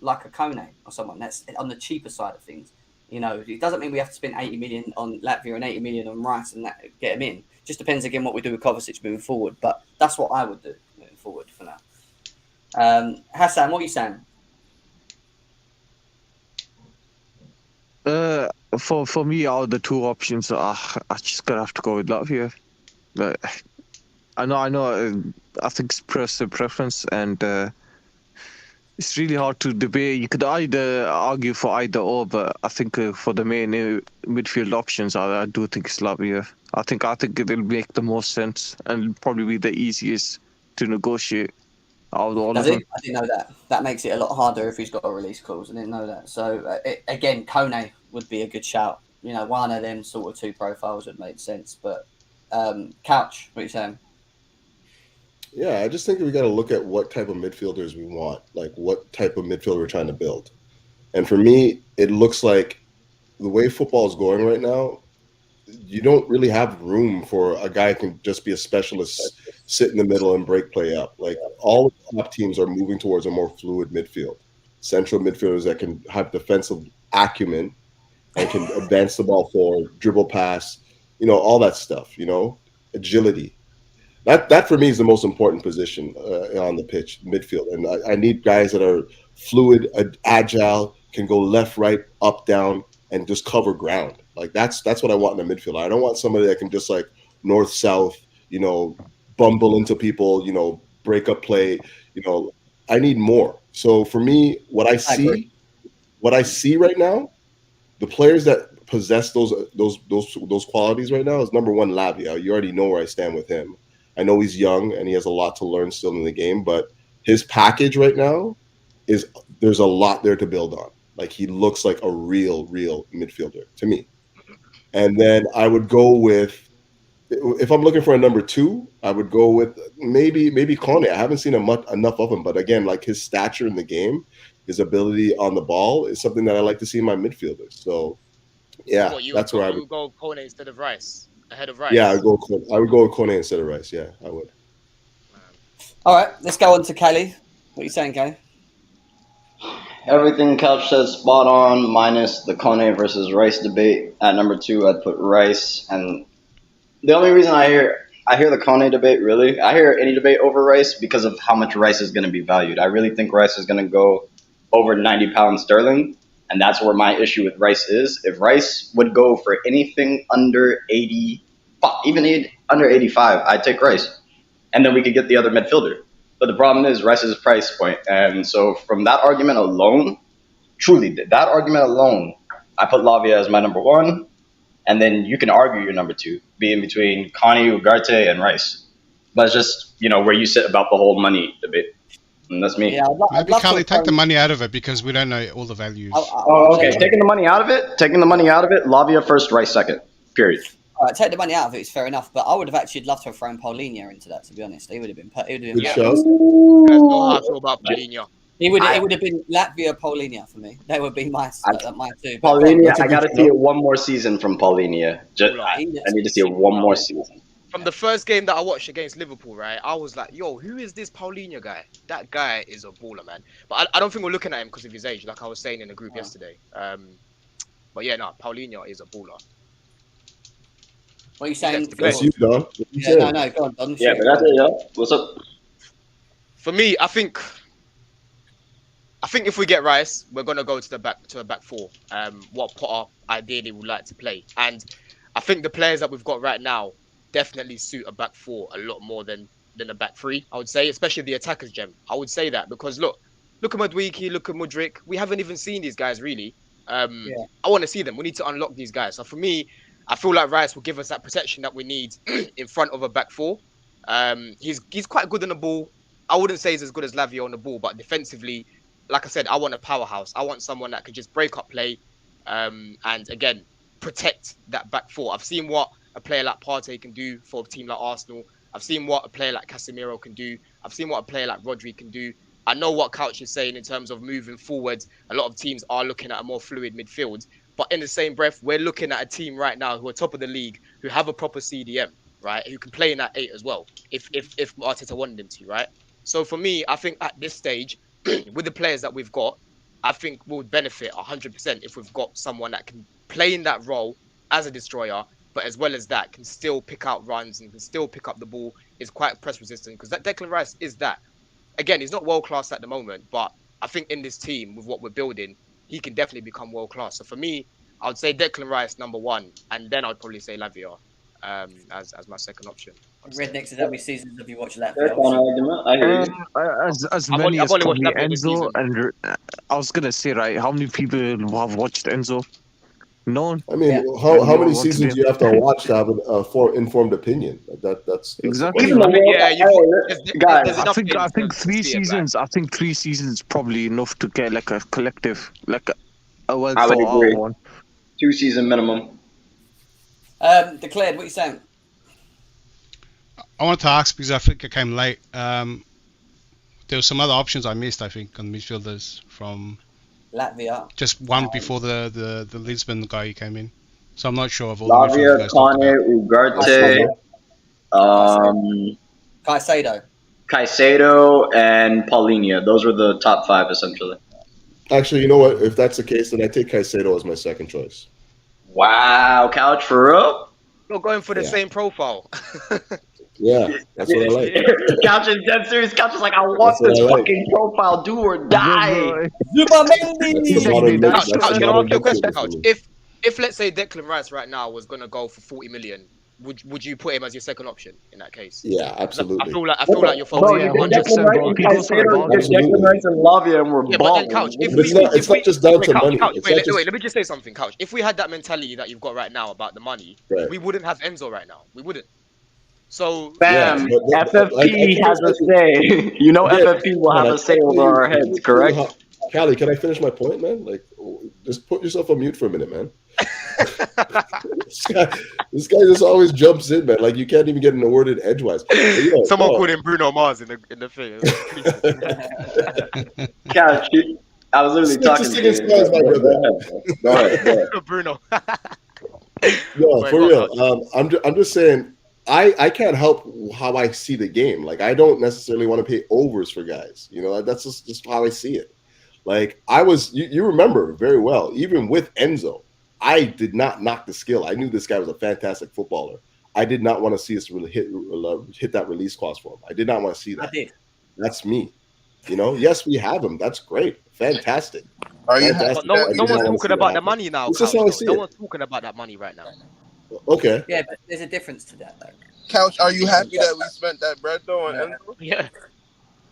like a Kone or someone that's on the cheaper side of things. You know, it doesn't mean we have to spend 80 million on Latvia and 80 million on Rice and that get him in. Just depends again what we do with Kovacic moving forward. But that's what I would do moving forward for now. Hassan, what are you saying? For me, out of the two options, I just gonna have to go with Latvia. But I know. I think it's personal preference, and it's really hard to debate. You could either argue for either or, but I think for the main midfield options, I do think it's Latvia. I think it'll make the most sense and probably be the easiest to negotiate out of all of them. I didn't know that. That makes it a lot harder if he's got a release clause. I didn't know that. So again, Kone would be a good shout. You know, one of them sort of two profiles would make sense. But Couch, what are you saying? Yeah, I just think we got to look at what type of midfielders we want, like what type of midfielder we're trying to build. And for me, it looks like the way football is going right now, you don't really have room for a guy who can just be a specialist, sit in the middle and break play up. Like all the top teams are moving towards a more fluid midfield, central midfielders that can have defensive acumen and can advance the ball forward, dribble pass, all that stuff, agility. That for me is the most important position on the pitch, midfield. And I need guys that are fluid, agile, can go left, right, up, down, and just cover ground. Like that's what I want in a midfielder. I don't want somebody that can just like north, south, bumble into people, break up play. I need more. So for me, what I see right now, the players that possess those qualities right now is number one, Lavia. You already know where I stand with him. I know he's young and he has a lot to learn still in the game, but his package right now there's a lot there to build on. Like he looks like a real midfielder to me. And then I would go with, if I'm looking for a number two, I would go with maybe Kone. I haven't seen enough of him, but again, like his stature in the game, his ability on the ball is something that I like to see in my midfielders. So yeah, that's where I would go Kone instead of Rice. Ahead of Rice. Yeah, I would go with Kone instead of Rice. Yeah, I would. All right, let's go on to Kelly. What are you saying, Kelly? Everything Couch says spot on, minus the Kone versus Rice debate. At number 2, I'd put Rice, and the only reason I hear the Kone debate, really, I hear any debate over Rice because of how much Rice is going to be valued. I really think Rice is going to go over 90 pounds sterling, and that's where my issue with Rice is. If Rice would go for anything under 80, even under 85, I'd take Rice, and then we could get the other midfielder. But the problem is Rice's price point, and so from that argument alone, truly that argument alone, I put Lavia as my number 1. And then you can argue your number 2, being between Connie, Ugarte, and Rice. But it's just, where you sit about the whole money debate. And that's me. Yeah, Maybe Carly, take the money out of it because we don't know all the values. Okay. Taking the money out of it, Lavia first, Rice second. Period. All right, take the money out of it. It's fair enough, but I would have actually loved to have thrown Paulinho into that. To be honest, he would have been. Good show. That's not how I feel about Paulinho. It would have been Latvia, Paulinho for me. That would be my two. Paulinho, I got to see it one more season from Paulinho. I need to see it one more season. From the first game that I watched against Liverpool, right, I was like, yo, who is this Paulinho guy? That guy is a baller, man. But I don't think we're looking at him because of his age, like I was saying in the group yesterday. But yeah, no, Paulinho is a baller. What are you saying? That's you, Don. Yeah, no, go on, Don. Yeah, but that's it, yo. What's up? For me, I think if we get Rice, we're gonna go to a back 4. What Potter ideally would like to play, and I think the players that we've got right now definitely suit a back 4 a lot more than a back 3. I would say, especially the attackers, Gem. I would say that because look at Madwiki, look at Mudryk. We haven't even seen these guys really. I want to see them. We need to unlock these guys. So for me, I feel like Rice will give us that protection that we need in front of a back 4. He's quite good on the ball. I wouldn't say he's as good as Lavia on the ball, but defensively, like I said, I want a powerhouse. I want someone that could just break up play and, again, protect that back 4. I've seen what a player like Partey can do for a team like Arsenal. I've seen what a player like Casemiro can do. I've seen what a player like Rodri can do. I know what Couch is saying in terms of moving forward. A lot of teams are looking at a more fluid midfield. But in the same breath, we're looking at a team right now who are top of the league, who have a proper CDM, right? Who can play in that 8 as well, if Arteta wanted him to, right? So for me, I think at this stage, with the players that we've got, I think we'll benefit 100% if we've got someone that can play in that role as a destroyer, but as well as that, can still pick out runs and can still pick up the ball, is quite press resistant, because that Declan Rice is that. Again, he's not world class at the moment, but I think in this team, with what we're building, he can definitely become world class. So for me, I would say Declan Rice number 1, and then I'd probably say Lavia as my second option. Rednecks, how many seasons have you watched Latvia? As many as probably Enzo, and I was gonna say, right, how many people have watched Enzo? No one. I mean, how many seasons do you have to watch to have an informed opinion? That's exactly. Guys, I think 3 seasons. I think 3 seasons probably enough to get like a collective, like a well I would thought agree. out one. 2 season minimum. Declared, what are you saying? I wanted to ask because I think I came late. There were some other options I missed, I think, on midfielders from Latvia. Just one before the Lisbon guy who came in. So I'm not sure of all Lavia, the midfielders guys Ugarte, Caicedo, and Paulinho. Those were the top 5 essentially. Actually, you know what? If that's the case, then I take Caicedo as my second choice. Wow, Couch for real? You're going for the same profile. Yeah, that's what I like. Couch is dead serious. Couch is like, I want this fucking profile, do or die. Couch, can I ask you a question, Couch? If let's say Declan Rice right now was gonna go for 40 million, would you put him as your second option in that case? Yeah, absolutely. I feel like you're following. Yeah, 100%. Declan Rice and Lavia, and we're balling. But then, Couch, it's not just down to money. Couch, wait, let me just say something, Couch. If we had that mentality that you've got right now about the money, we wouldn't have Enzo right now. We wouldn't. So, bam, FFP has a say. You know, FFP will have a say over our heads, correct? Callie, can I finish my point, man? Like, just put yourself on mute for a minute, man. This guy just always jumps in, man. Like, you can't even get an awarded edgewise. Someone called him Bruno Mars in the thing. Couch, I was literally talking to you. Go ahead. Bruno. No, for real. I'm just saying, I can't help how I see the game. Like, I don't necessarily want to pay overs for guys. You know, that's just how I see it. Like I was, you remember very well. Even with Enzo, I did not knock the skill. I knew this guy was a fantastic footballer. I did not want to see us really hit that release clause for him. I did not want to see that. I did. That's me. You know, yes, we have him. That's great. Fantastic. Are you Fantastic. But no I did one's not wanna talking see that about the happen. money now. This is Couch, how I though. see No it. one's talking about that money right now. Okay. Yeah, but there's a difference to that, though. Couch? Are you happy that we spent that bread though on Enzo? Yeah.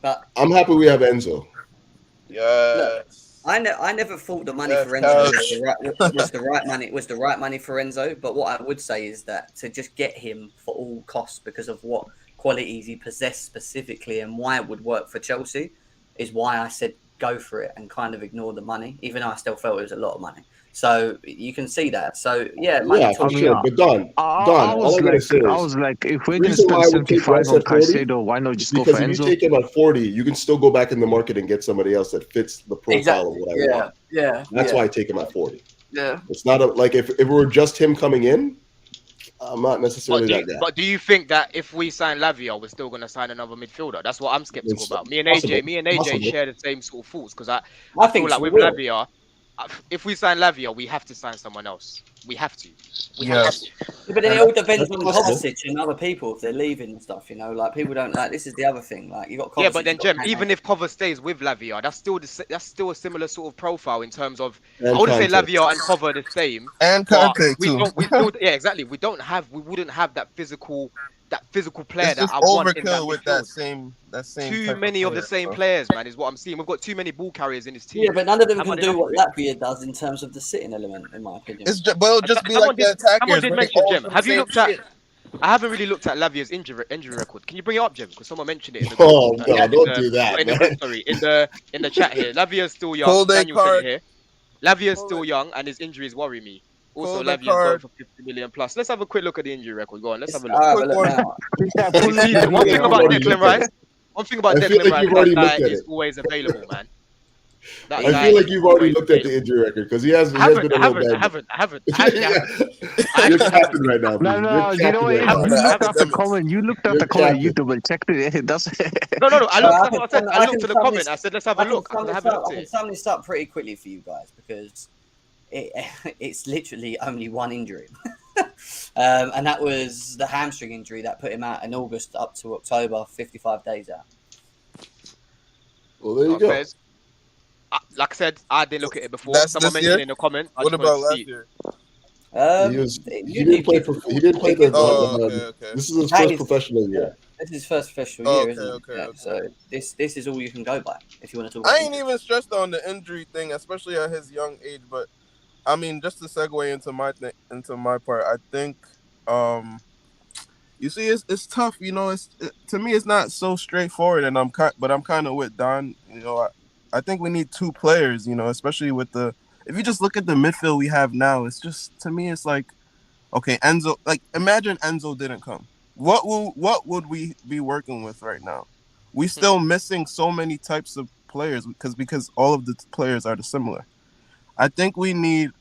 But I'm happy we have Enzo. Yes. I never thought the money Yes, for Enzo Couch. was the right money. Was the right money for Enzo. But what I would say is that to just get him for all costs because of what qualities he possessed specifically and why it would work for Chelsea is why I said go for it and kind of ignore the money, even though I still felt it was a lot of money. So you can see that. So yeah, money Yeah, for talks. sure. But Don, I all I'm gonna say I is was like, if the we're gonna reason spend why I would take 75 Rice on at 40 Caicedo, why not just go because for if you Enzo? take him at 40, you can still go back in the market and get somebody else that fits the profile of what I want. Yeah. That's why I take him at 40. Yeah. It's not like if it were just him coming in, I'm not necessarily that guy. But do you think that if we sign Lavia, we're still going to sign another midfielder? That's what I'm skeptical It's about. Me and possible. AJ share the same sort of thoughts because I I feel think like so, with we will. Lavia, if we sign Lavia, we have to sign someone else. We have to. We have Yes. to. Yeah, but then it all depends on possible. Kovacic and other people if they're leaving and stuff. You know, like people don't like. This is the other thing. Like you got Kovacic. Yeah, but then you got Jem, even if Cover stays with Lavia, that's still a similar sort of profile in terms of. And I wouldn't say Kante. Lavia and Cover are the same, And but Kante we too. don't. We still, yeah, exactly. We wouldn't have that physical player It's that just I want in that overkill with midfield. that same. Too type many of the player, same so. players, man, is what I'm seeing. We've got too many ball carriers in this team. Yeah, but none of them Haven't can had do enough what of it. Latvia does in terms of the sitting element, in my opinion. But it'll just be like the attackers. Someone did when they mention all Jem. do the Have you same looked at? shit. I haven't really looked at Lavia's injury record. Can you bring it up, Jem? Because someone mentioned it in the Oh group. no, don't do that, in the man. group, sorry, in the chat here. Lavia's still young. Pull their Daniel said card. it here. Lavia's still young, and his injuries worry me. Also, Pull the Lavia's going card. for 50 million plus. Let's have a quick look at the injury record. Go on, let's have a I'll look. have a Quick look one. now. You see, I one feel thing like about you've already Declan looked at Rice. it. One thing about I feel Declan like Rice, you've that already guy looked at is it. always available, man. That I guy feel like is you've already always looked at the available. injury record because he has I been a little bad. haven't. I actually haven't. I You're actually capping haven't. right now, No, dude. no, You're you know capping what? right haven't. You now. looked at the haven't. comment. You looked at You're the comment. You capping. double checked it. That's No. I looked. I That's what I said. can- I I looked can at the sum comment. this- I said, let's have a I can look. sum I this haven't up. looked I at can it. sum this up pretty quickly for you guys because it's literally only one injury. And that was the hamstring injury that put him out in August up to October, 55 days out. Well, there you go. Fez. Like I said, I didn't look at it before. That's Someone this mentioned year? it in the comment. I What just wanted about to last see. year? He didn't play. He didn't play the. Oh, okay. This is his That first is- professional year. This is his first official Oh, year, isn't it? okay, Yeah, okay. So this is all you can go by if you want to talk. I about ain't even stressed on the injury thing, especially at his young age. But I mean, just to segue into my part, I think, you see, it's tough. You know, to me, it's not so straightforward, and I'm kind of with Don. You know, I think we need two players. You know, especially with if you just look at the midfield we have now, it's just, to me, it's like, okay, Enzo. Like, imagine Enzo didn't come. What would we be working with right now? We still missing so many types of players because all of the players are similar. I think we need.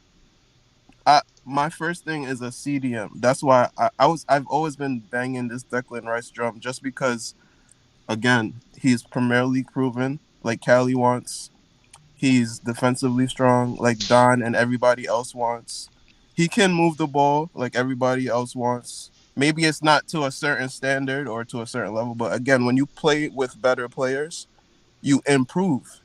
My first thing is a CDM. That's why I've always been banging this Declan Rice drum, just because, again, he's Premier League proven, like Cali wants. He's defensively strong, like Don and everybody else wants. He can move the ball like everybody else wants. Maybe it's not to a certain standard or to a certain level, but again, when you play with better players, you improve.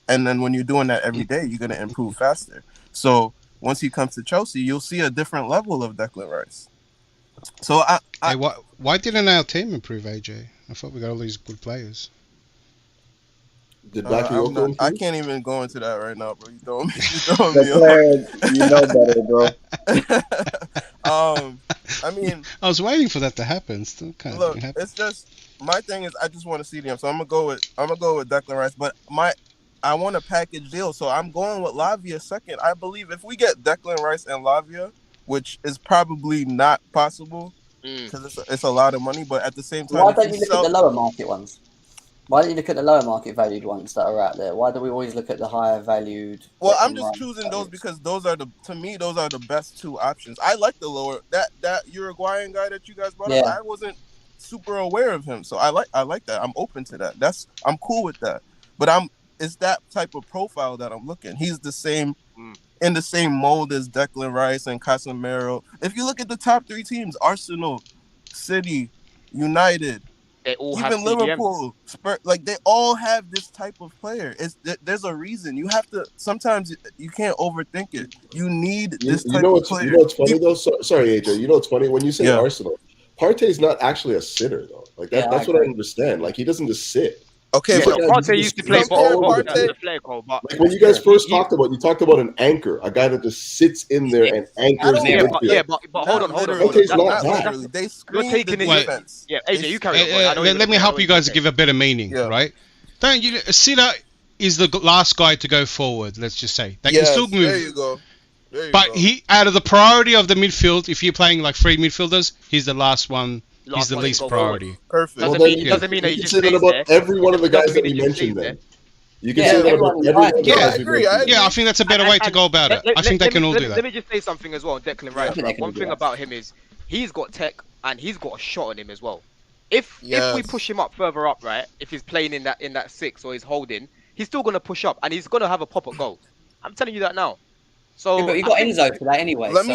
And then when you're doing that every day, you're going to improve faster. So once he comes to Chelsea, you'll see a different level of Declan Rice. So Hey, why didn't our team improve, AJ? I thought we got all these good players. Did Bakayoko improve? I can't even go into that right now, bro. You throwing me off. I mean, I was waiting for that to happen. Still kind look, of happen. it's just, my thing is, I just want to see them. So I'm gonna go with Declan Rice, but I want a package deal, so I'm going with Lavia second. I believe if we get Declan Rice and Lavia, which is probably not possible because it's a lot of money, but at the same time, Why don't you look at the lower market ones? Why don't you look at the lower market valued ones that are out there? Why do we always look at the higher valued? Well, I'm just choosing those because to me those are the best two options. I like the lower that Uruguayan guy that you guys brought up. I wasn't super aware of him, so I like that. I'm open to that. I'm cool with that. But it's that type of profile that I'm looking. He's the same in the same mold as Declan Rice and Casemiro. If you look at the top 3 teams, Arsenal, City, United, they all have even Liverpool, Spurs, like they all have this type of player. There's a reason. You have to. Sometimes you can't overthink it. You need this type of player. You know what's funny though? Sorry, AJ. You know what's funny when you say Arsenal. Partey's not actually a sitter though. Like that's what I understand. Like he doesn't just sit. Okay, but Partey used to play ball. Like when you guys first talked about an anchor, a guy that just sits in there and anchors the midfield. But hold on. Partey's not that. They screen the defense. Yeah, AJ, you carry on. Let me help you guys give a better meaning, right? Don't you? Sitter is the last guy to go forward. Let's just say they can still move. There you go. He, out of the priority of the midfield, if you're playing like 3 midfielders, he's the last one. He's the least priority. Perfect. Doesn't mean that he just stays about there. every one of the guys that we mentioned there. You can say that about every one of the guys. I agree. Yeah, I think that's a better way to go about it. I think they can all do that. Let me just say something as well. Declan Rice. One thing about him is he's got tech and he's got a shot on him as well. If we push him up further up, right? If he's playing in that 6 or he's holding, he's still gonna push up and he's gonna have a pop at goal. I'm telling you that now. So but you got Enzo for that anyway. I don't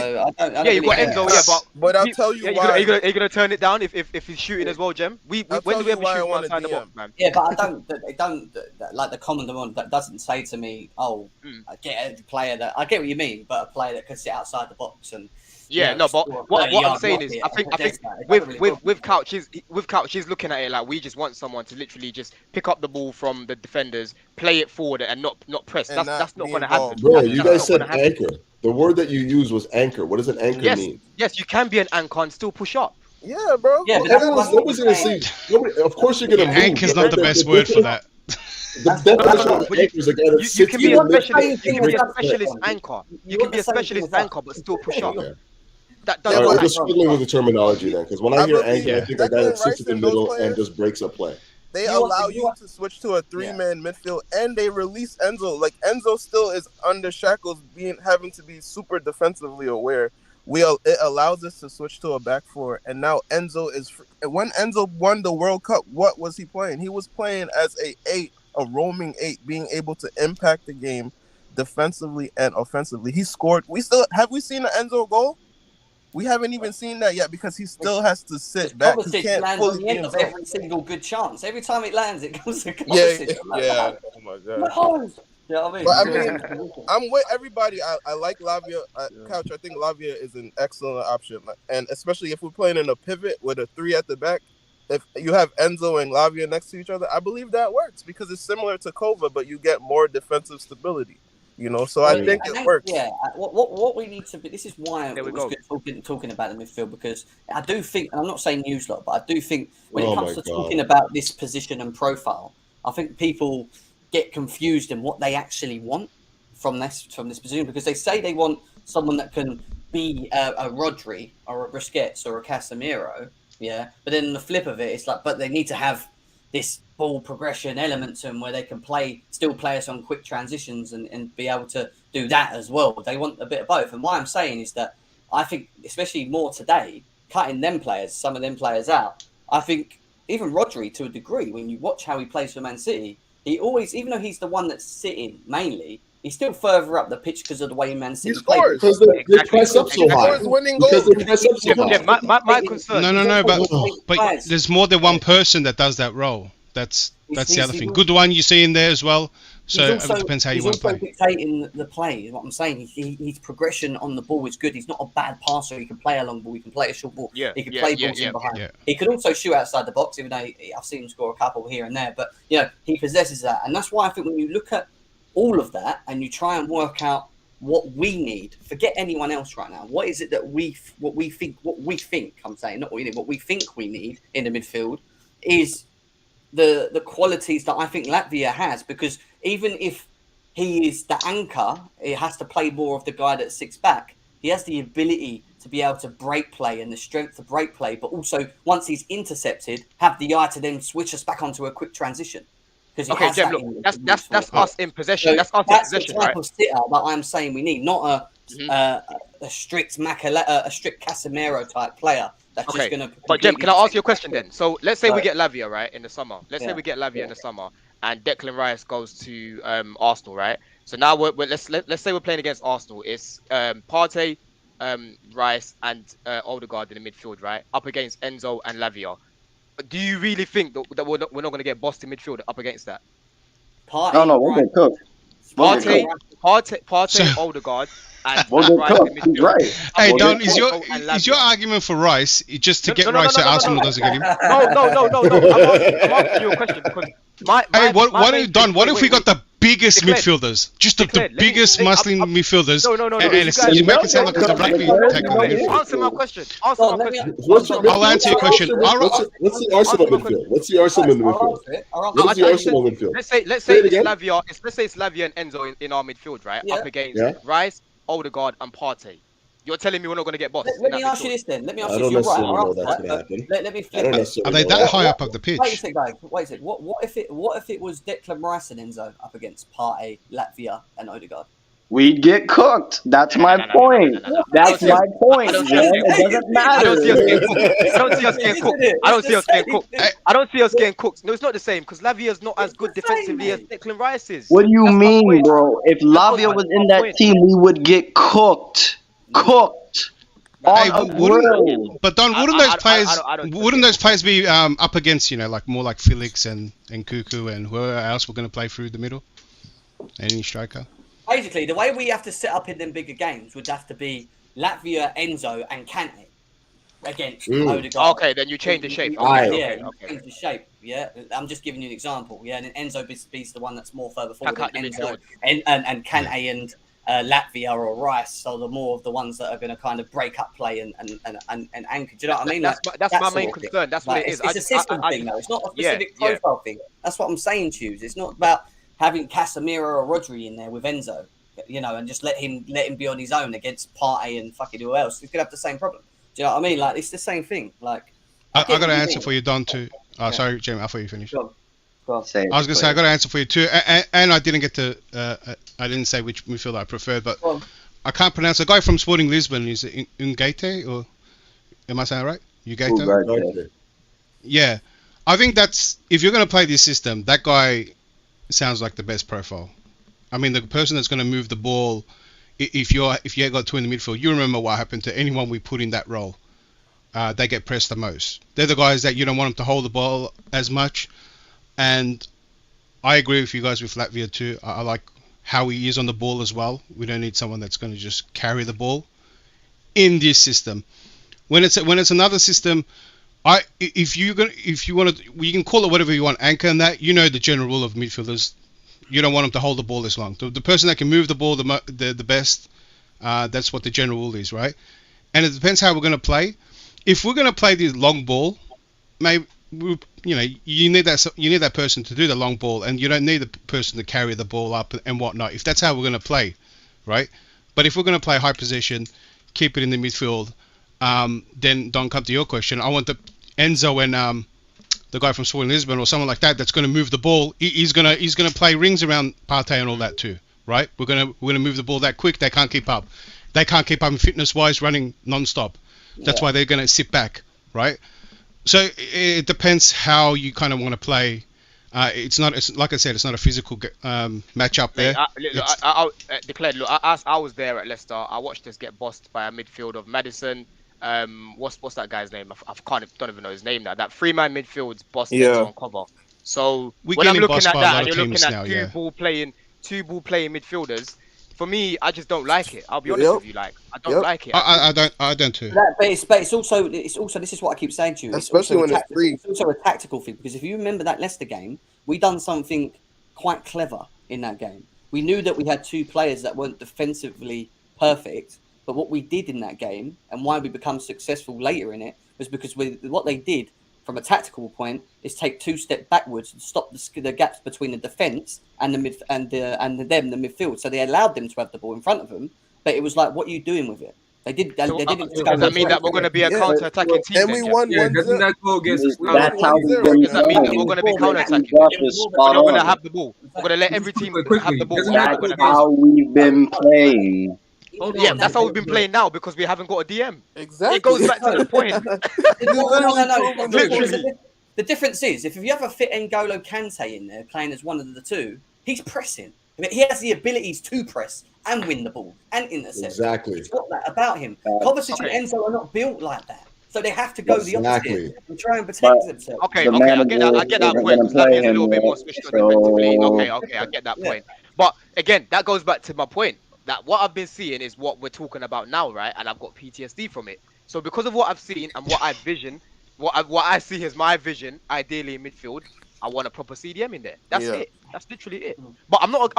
you got Enzo. But I'll tell you why. Are you gonna turn it down if he's shooting as well, Jem? When do we ever shoot one side the box, man? Yeah, but I don't like the common demand that doesn't say to me, I get a player that I get what you mean, but a player that can sit outside the box and. Yeah, no, but what I'm saying is, I think with Couch, he's looking at it like we just want someone to literally just pick up the ball from the defenders, play it forward, and not press. That's not going to happen. Bro, you guys said anchor. The word that you used was anchor. What does an anchor mean? Yes, you can be an anchor and still push up. Yeah, bro. Yeah, but nobody's going to see. Of course, you're going to move. Anchor's not the best word for that. The definition of anchor is a guy that You can be a specialist anchor. You can be a specialist anchor, but still push up. We're just struggling with the terminology then, because when I hear anchor, I think a guy that sits in the middle and just breaks a play. They allow you to switch to a 3-man midfield, and they release Enzo. Like Enzo still is under shackles, having to be super defensively aware. It allows us to switch to a back 4, and now Enzo is. When Enzo won the World Cup, what was he playing? He was playing as a roaming 8, being able to impact the game defensively and offensively. He scored. Have we seen the Enzo goal? We haven't even seen that yet because he still has to sit back. He can't lands fully on the end of every single good chance. Every time it lands, it comes to Yeah. Oh my god. You know what I mean? But I mean, I'm with everybody. I like Lavia. Couch, I think Lavia is an excellent option, and especially if we're playing in a pivot with a 3 at the back. If you have Enzo and Lavia next to each other, I believe that works because it's similar to Kova, but you get more defensive stability. So I think it works. Yeah, what we need to be. This is why it was good talking about the midfield, because I do think, and I'm not saying news lot, but I do think when it comes to talking about this position and profile, I think people get confused in what they actually want from this position, because they say they want someone that can be a Rodri or a Busquets or a Casemiro, but then the flip of it, it's like, but they need to have this ball progression element to them where they can still play us on quick transitions and be able to do that as well. They want a bit of both. And what I'm saying is that I think, especially more today, cutting some of them players out, I think even Rodri, to a degree, when you watch how he plays for Man City, he always, even though he's the one that's sitting mainly, he's still further up the pitch because of the way Man City plays. Because they press up so high. My concern. No, but there's more than one person that does that role. That's the other thing. Good one you see in there as well. So it depends how you want to play. He's also dictating the play, is what I'm saying. His progression on the ball is good. He's not a bad passer. He can play a long ball. He can play a short ball. He can play balls in behind. He could also shoot outside the box, even though I've seen him score a couple here and there. But he possesses that, and that's why I think when you look at all of that and you try and work out what we need, forget anyone else right now. What is it that we think? I'm saying not what we need. What we think we need in the midfield is the qualities that I think Latvia has, because even if he is the anchor, he has to play more of the guy that sits back. He has the ability to be able to break play and the strength to break play, but also once he's intercepted, have the eye to then switch us back onto a quick transition. Okay, Jem, look, that's us in possession. That's us in possession, right? That's the type of sitter that I'm saying we need, not a strict Casemiro type player That's Okay, just gonna. but Jem, can I ask you a question then? So let's say we Right. get Lavia right in the summer. Let's say we get Lavia in the summer, and Declan Rice goes to Arsenal, right? So now let's say we're playing against Arsenal. It's Partey, Rice, and Odegaard in the midfield, right? Up against Enzo and Lavia. Do you really think that we're not going to get bossed in midfield up against that? Partey, No, we'll get cooked. Partey, Odegaard, and We'll get Rice in cooked. He's midfield. right. Hey, We'll Don, get is cooked. your argument for Rice just to get No, Rice so Arsenal doesn't get him? No. I'm asking you a question because What if we got the biggest midfielders? Just the biggest muscling midfielders. And you make it sound like it's a rugby tackle. Answer my question. Answer my question. I'll answer your question. What's the Arsenal midfield? What's the Arsenal midfield? What's the Arsenal midfield? Let's say it's Lavia and Enzo in our midfield, right? Up against Rice, Odegaard, and Partey. You're telling me we're not going to get bossed? Let me ask you this then. Let me ask I you don't this. You're necessarily right. know that's going to happen. Let me I flip don't it. necessarily Are they know that high up of the pitch? Wait a second, guys. Wait a second. What if it was Declan Rice and Enzo up against Partey, Latvia, and Odegaard? We'd get cooked. That's my point. That's my point, man. It doesn't matter. I don't see us getting cooked. I don't see us getting cooked. I don't see us getting cooked. No, it's not the same because Lavia is not as good defensively as Declan Rice is. What do you mean, bro? If Lavia was in that team, we would get cooked. Cooked. Hey, but Don, wouldn't those players be up against, like more like Felix and Cuckoo and whoever else we're going to play through the middle? Any striker? Basically, the way we have to set up in them bigger games would have to be Latvia, Enzo, and Kante against Odegaard. Okay, then you change the shape. Change the shape. Yeah, I'm just giving you an example. Yeah, and then Enzo beats the one that's more further forward. Enzo and Kante and Latvia or Rice, so the more of the ones that are going to kind of break up play and anchor. Do you know what I mean? That's my main concern. That's what it is. It's a system thing, though. It's not a specific profile thing. That's what I'm saying to you. It's not about having Casemiro or Rodri in there with Enzo, and just let him be on his own against Partey and fucking who else. He's gonna have the same problem. Do you know what I mean? Like, it's the same thing. Like, I got an answer for you, Don, too. Sorry, Jamie, I thought you finished. Go on. I was gonna say I got an answer for you too, and I didn't get to. I didn't say which midfield I preferred, but I can't pronounce the guy from Sporting Lisbon. Is it Ungate or am I saying it right? Ugate? Yeah, I think that's if you're gonna play this system, that guy sounds like the best profile. I mean, the person that's going to move the ball, if you got two in the midfield, you remember what happened to anyone we put in that role. They get pressed the most. They're the guys that you don't want them to hold the ball as much. And I agree with you guys with Latvia too. I like how he is on the ball as well. We don't need someone that's going to just carry the ball in this system. When it's another system, if you want to, you can call it whatever you want, anchor and that. You know the general rule of midfielders. You don't want them to hold the ball as long. The person that can move the ball the best, that's what the general rule is, right? And it depends how we're going to play. If we're going to play the long ball, maybe you need that person to do the long ball, and you don't need the person to carry the ball up and whatnot. If that's how we're going to play, right? But if we're going to play high possession, keep it in the midfield. Then don't come to your question. I want the Enzo and the guy from Sporting Lisbon or someone like that that's going to move the ball. He's gonna play rings around Partey and all that too, right? We're gonna move the ball that quick. They can't keep up. They can't keep up fitness wise, running non-stop. That's why they're gonna sit back, right? So it depends how you kind of want to play. It's like I said, it's not a physical matchup there. I declared. Look, I was there at Leicester. I watched us get bossed by a midfield of Maddison. What's that guy's name? I don't even know his name now. That 3-man midfield's bossed on cover. So when I'm looking at that, and you're looking at two ball playing midfielders, for me, I just don't like it. I'll be honest with you. Like, I don't like it. I don't too. But it's also this is what I keep saying to you. Especially when it's free. It's also a tactical thing because if you remember that Leicester game, we done something quite clever in that game. We knew that we had two players that weren't defensively perfect. But what we did in that game and why we become successful later in it was because what they did from a tactical point is take 2 steps backwards and stop the gaps between the defence and the midfield. So they allowed them to have the ball in front of them. But it was like, what are you doing with it? They didn't. Does that mean that we're going to be a counter-attacking team? And we won 1-0. Doesn't that go against? That's how we've been Does that mean that we're going to be counter-attacking? We're not going to have the ball. We're going to let every team have the ball. That's how we've been playing. Hold Yeah, on. that's how we've been playing now because we haven't got a DM. Exactly. It goes back to the point. No. Literally. The difference is, if you have a fit N'Golo Kante in there playing as one of the two, he's pressing. I mean, he has the abilities to press and win the ball and intercept. Exactly. He's got that about him. Kovacic and Enzo are not built like that. So they have to go the opposite and try and protect themselves. Okay, I get that point. Because Lavia's a little bit more switched on defensively. Okay, I get that point. But again, that goes back to my point. That what I've been seeing is what we're talking about now, right? And I've got PTSD from it. So because of what I've seen and what I vision, what I see as my vision, ideally in midfield, I want a proper CDM in there. That's it. That's literally it. But I'm not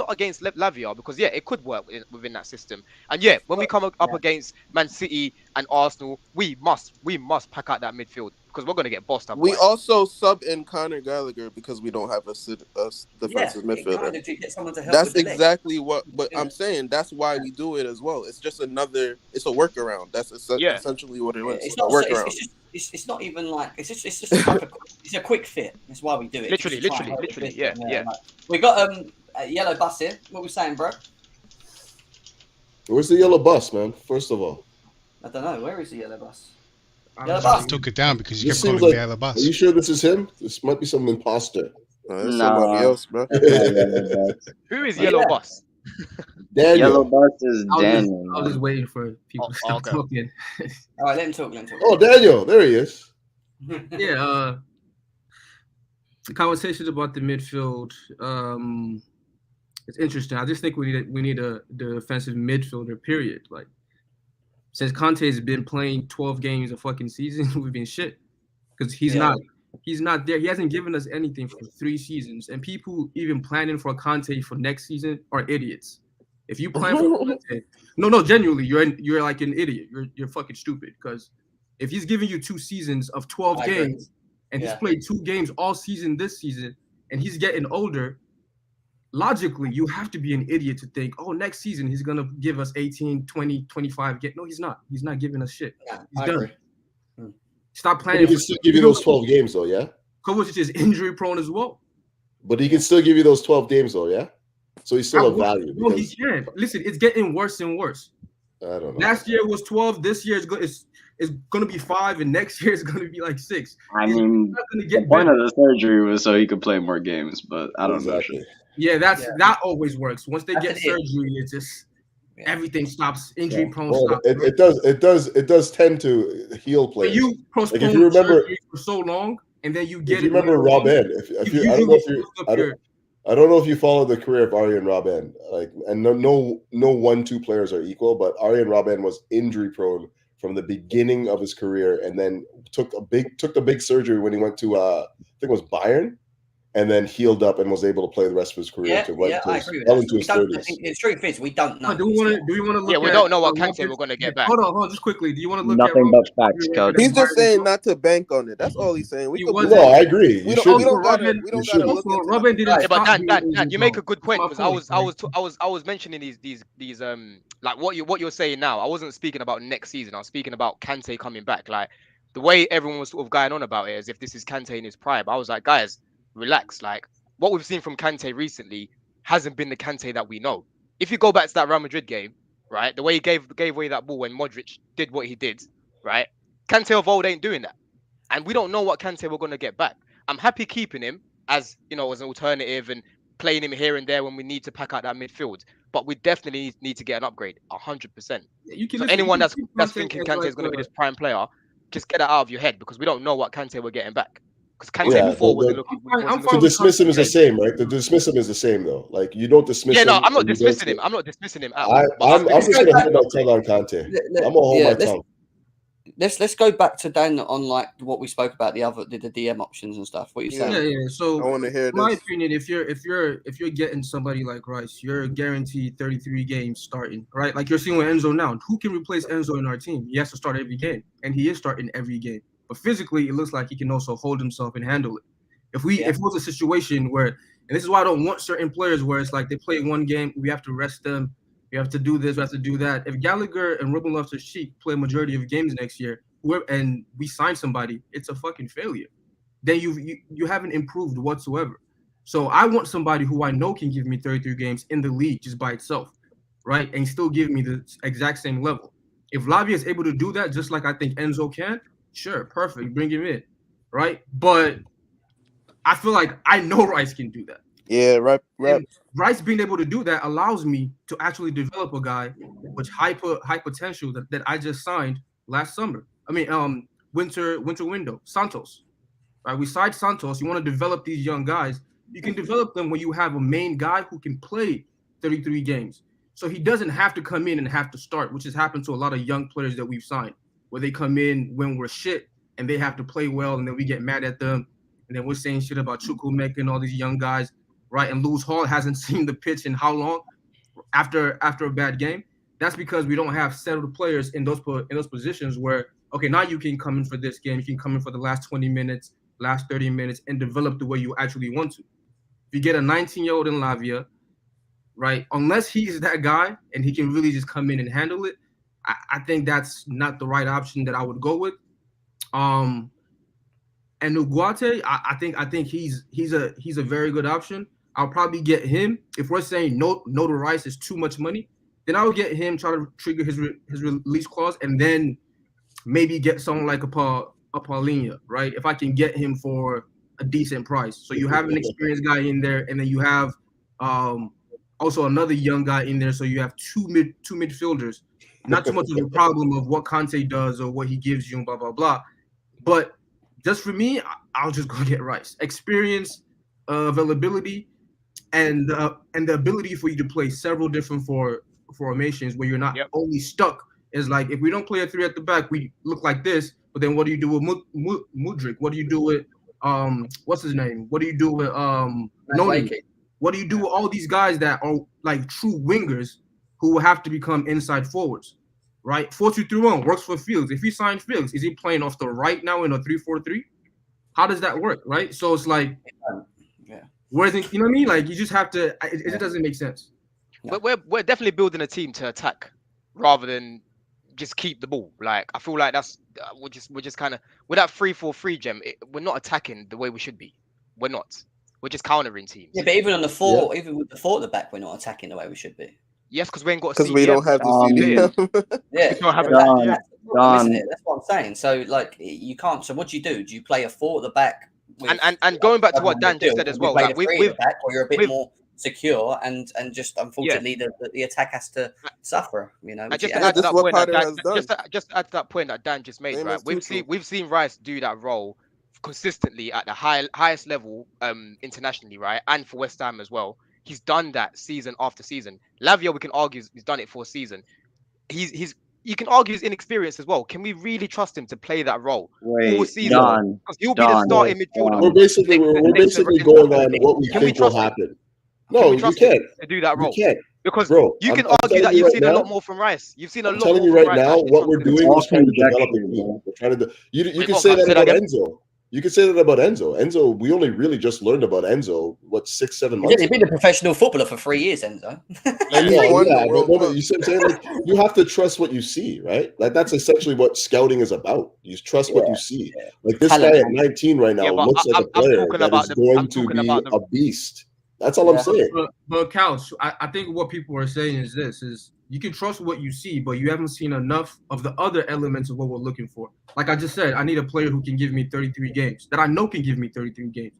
against Lavia because it could work within that system. And when we come up against Man City and Arsenal, we must pack out that midfield because we're gonna get bossed up. We also sub in Conor Gallagher because we don't have a defensive midfielder. Get someone to help That's with the exactly what. But I'm saying that's why we do it as well. It's just another. It's a workaround. That's essentially what it is. It's a not workaround. It's not even like it's just it's a quick fit. That's why we do it. Literally. Yeah. Like, we got a yellow bus here. What we saying, bro? Where's the yellow bus, man? First of all, I don't know. Where is the yellow bus? Yellow bus. Took it down because you this kept seems calling like, the yellow bus. Are you sure this is him? This might be some imposter. There's somebody else, bro. Who is yellow bus? Daniel. Yellow bus is Daniel. I was just waiting for people to stop talking. All right, let him talk. Oh, Daniel, there he is. Yeah. The conversation about the midfield, it's interesting. I just think we need a defensive midfielder. Period. Like since Conte has been playing 12 games a fucking season, we've been shit because he's not there. He hasn't given us anything for 3 seasons, and people even planning for Conte for next season are idiots. If you plan for Conte, no, genuinely, you're like an idiot. You're fucking stupid because if he's giving you 2 seasons of 12 games and he's played 2 games all season this season and he's getting older, logically, you have to be an idiot to think, oh, next season he's going to give us 18, 20, 25. No, he's not. He's not giving us shit. He's done. Stop planning. But he can still give you those 12 games, though, yeah? Kovacic is injury prone as well. But he can still give you those 12 games, though, yeah? So he's still a value. No, he can. Listen, it's getting worse and worse. I don't know. Last year was 12. This year is going to be 5, and next year is going to be like 6. I mean, the point of the surgery was so he could play more games, but I don't know. Yeah, that always works. Once they get surgery, it's just everything stops. Injury prone. Well, it does tend to heal players. But you postpone if you remember surgery for so long, and then you get if you remember Robben. I don't know if you follow the career of Arjen Robben. Like, and no 1-2 players are equal, but Arjen Robben was injury prone from the beginning of his career, and then took the big surgery when he went to I think it was Bayern, and then healed up and was able to play the rest of his career. I agree with that. The truth is, we don't know. Do we want to look? Yeah, we don't know what Kante we're going to get back. Hold on, just quickly. Do you want to look Nothing at but facts, coach. He's just saying not to bank on it. That's all he's saying. I agree. We don't gotta look at Robben didn't. But Dan, you make a good point because I was mentioning these like what you're saying now. I wasn't speaking about next season. I was speaking about Kante coming back. Like the way everyone was sort of going on about it as if this is Kante in his prime. I was like, guys, relax. Like what we've seen from Kante recently hasn't been the Kante that we know. If you go back to that Real Madrid game, right, the way he gave away that ball when Modric did what he did, right, Kante of old ain't doing that, and we don't know what Kante we're gonna get back. I'm happy keeping him as an alternative and playing him here and there when we need to pack out that midfield. But we definitely need to get an upgrade, 100%. So anyone that's thinking Kante is going to be this prime player, just get that out of your head because we don't know what Kante we're getting back. Because Kante before wasn't looking. To dismiss him is the same, right? To dismiss him is the same, though. Like you don't dismiss him. Yeah, no, I'm not dismissing him. I'm not dismissing him. I'm just going to hold my tongue on Kante. I'm going to hold my tongue. Let's go back to Dan on like what we spoke about the DM options and stuff. What you saying? Yeah. So I want to hear this. In my opinion, if you're getting somebody like Rice, you're guaranteed 33 games starting, right? Like you're seeing with Enzo now. Who can replace Enzo in our team? He has to start every game, and he is starting every game. But physically, it looks like he can also hold himself and handle it. If it was a situation where, and this is why I don't want certain players where it's like they play one game, we have to rest them. We have to do this, we have to do that. If Gallagher and Ruben Loftus-Cheek play a majority of games next year, and we sign somebody, it's a fucking failure. Then you haven't improved whatsoever. So I want somebody who I know can give me 33 games in the league just by itself, right, and still give me the exact same level. If Lavia is able to do that, just like I think Enzo can, sure, perfect, bring him in, right? But I feel like I know Rice can do that. Yeah, right. And Rice being able to do that allows me to actually develop a guy with high potential that I just signed last summer. I mean, winter window, Santos. Right? We signed Santos. You want to develop these young guys. You can develop them when you have a main guy who can play 33 games. So he doesn't have to come in and have to start, which has happened to a lot of young players that we've signed, where they come in when we're shit and they have to play well, and then we get mad at them, and then we're saying shit about Chukwuemeka and all these young guys, right? And Lewis Hall hasn't seen the pitch in how long after a bad game? That's because we don't have settled players in those positions where, okay, now you can come in for this game, you can come in for the last 20 minutes, last 30 minutes, and develop the way you actually want to. If you get a 19-year-old in Lavia, right, unless he's that guy and he can really just come in and handle it, I think that's not the right option that I would go with. And Ugarte, I think he's a very good option. I'll probably get him. If we're saying no to Rice is too much money, then I would get him, try to trigger his release clause, and then maybe get someone like a Paulinho, right? If I can get him for a decent price. So you have an experienced guy in there, and then you have also another young guy in there. So you have two midfielders. Not too much of a problem of what Conte does or what he gives you and blah, blah, blah. But just for me, I'll just go get Rice. Experience, availability, and the ability for you to play several different formations where you're not only stuck. Is like, if we don't play a 3 at the back, we look like this. But then what do you do with Mudryk? What do you do with what's his name? What do you do with Noni? What do you do with all these guys that are like true wingers who will have to become inside forwards, right? 4-2-3-1 works for Felix. If he signed Felix, is he playing off the right now in a 3-4-3? How does that work, right? So it's like, whereas, you know what I mean? Like, you just have to. It doesn't make sense. We're definitely building a team to attack rather than just keep the ball. Like, I feel like that's we're just kind of with that 3-4-3 gem. We're not attacking the way we should be. We're not. We're just countering teams. Yeah, but even on the 4, even with the 4 at the back, we're not attacking the way we should be. Yes, because we ain't got. Because we don't have the CDM. Yeah, we don't have isn't it? That's what I'm saying. So, like, you can't. So, what do you do? Do you play a 4 at the back? And going back to what Dan just said as well, like, we've back, or you're a bit more secure, and just unfortunately the attack has to suffer. You know, just to add to that point that Dan just made, right? We've seen Rice do that role consistently at the highest level internationally, right, and for West Ham as well. He's done that season after season. Lavia, we can argue, he's done it for a season. You can argue he's inexperienced as well. Can we really trust him to play that role all season? Because he'll be the starting midfielder. We're basically going on what we think will happen. No, you can't to do that role. You can't. Because bro, you can argue that you've seen a lot more from Rice. You've seen a lot. I'm telling you right now, what we're doing is trying to develop a team. We're trying to. You can say that about Enzo. You can say that about Enzo. Enzo, we only really just learned about Enzo, 6-7 months? Yeah, he's been a professional footballer for 3 years, Enzo. But you see what I'm saying? Like, you have to trust what you see, right? Like, that's essentially what scouting is about. You trust what you see. Like, this guy at 19 right now looks like a player that is going to be a beast. That's all I'm saying. But Couch, I think what people are saying is this: is you can trust what you see, but you haven't seen enough of the other elements of what we're looking for. Like I just said, I need a player who can give me 33 games, that I know can give me 33 games.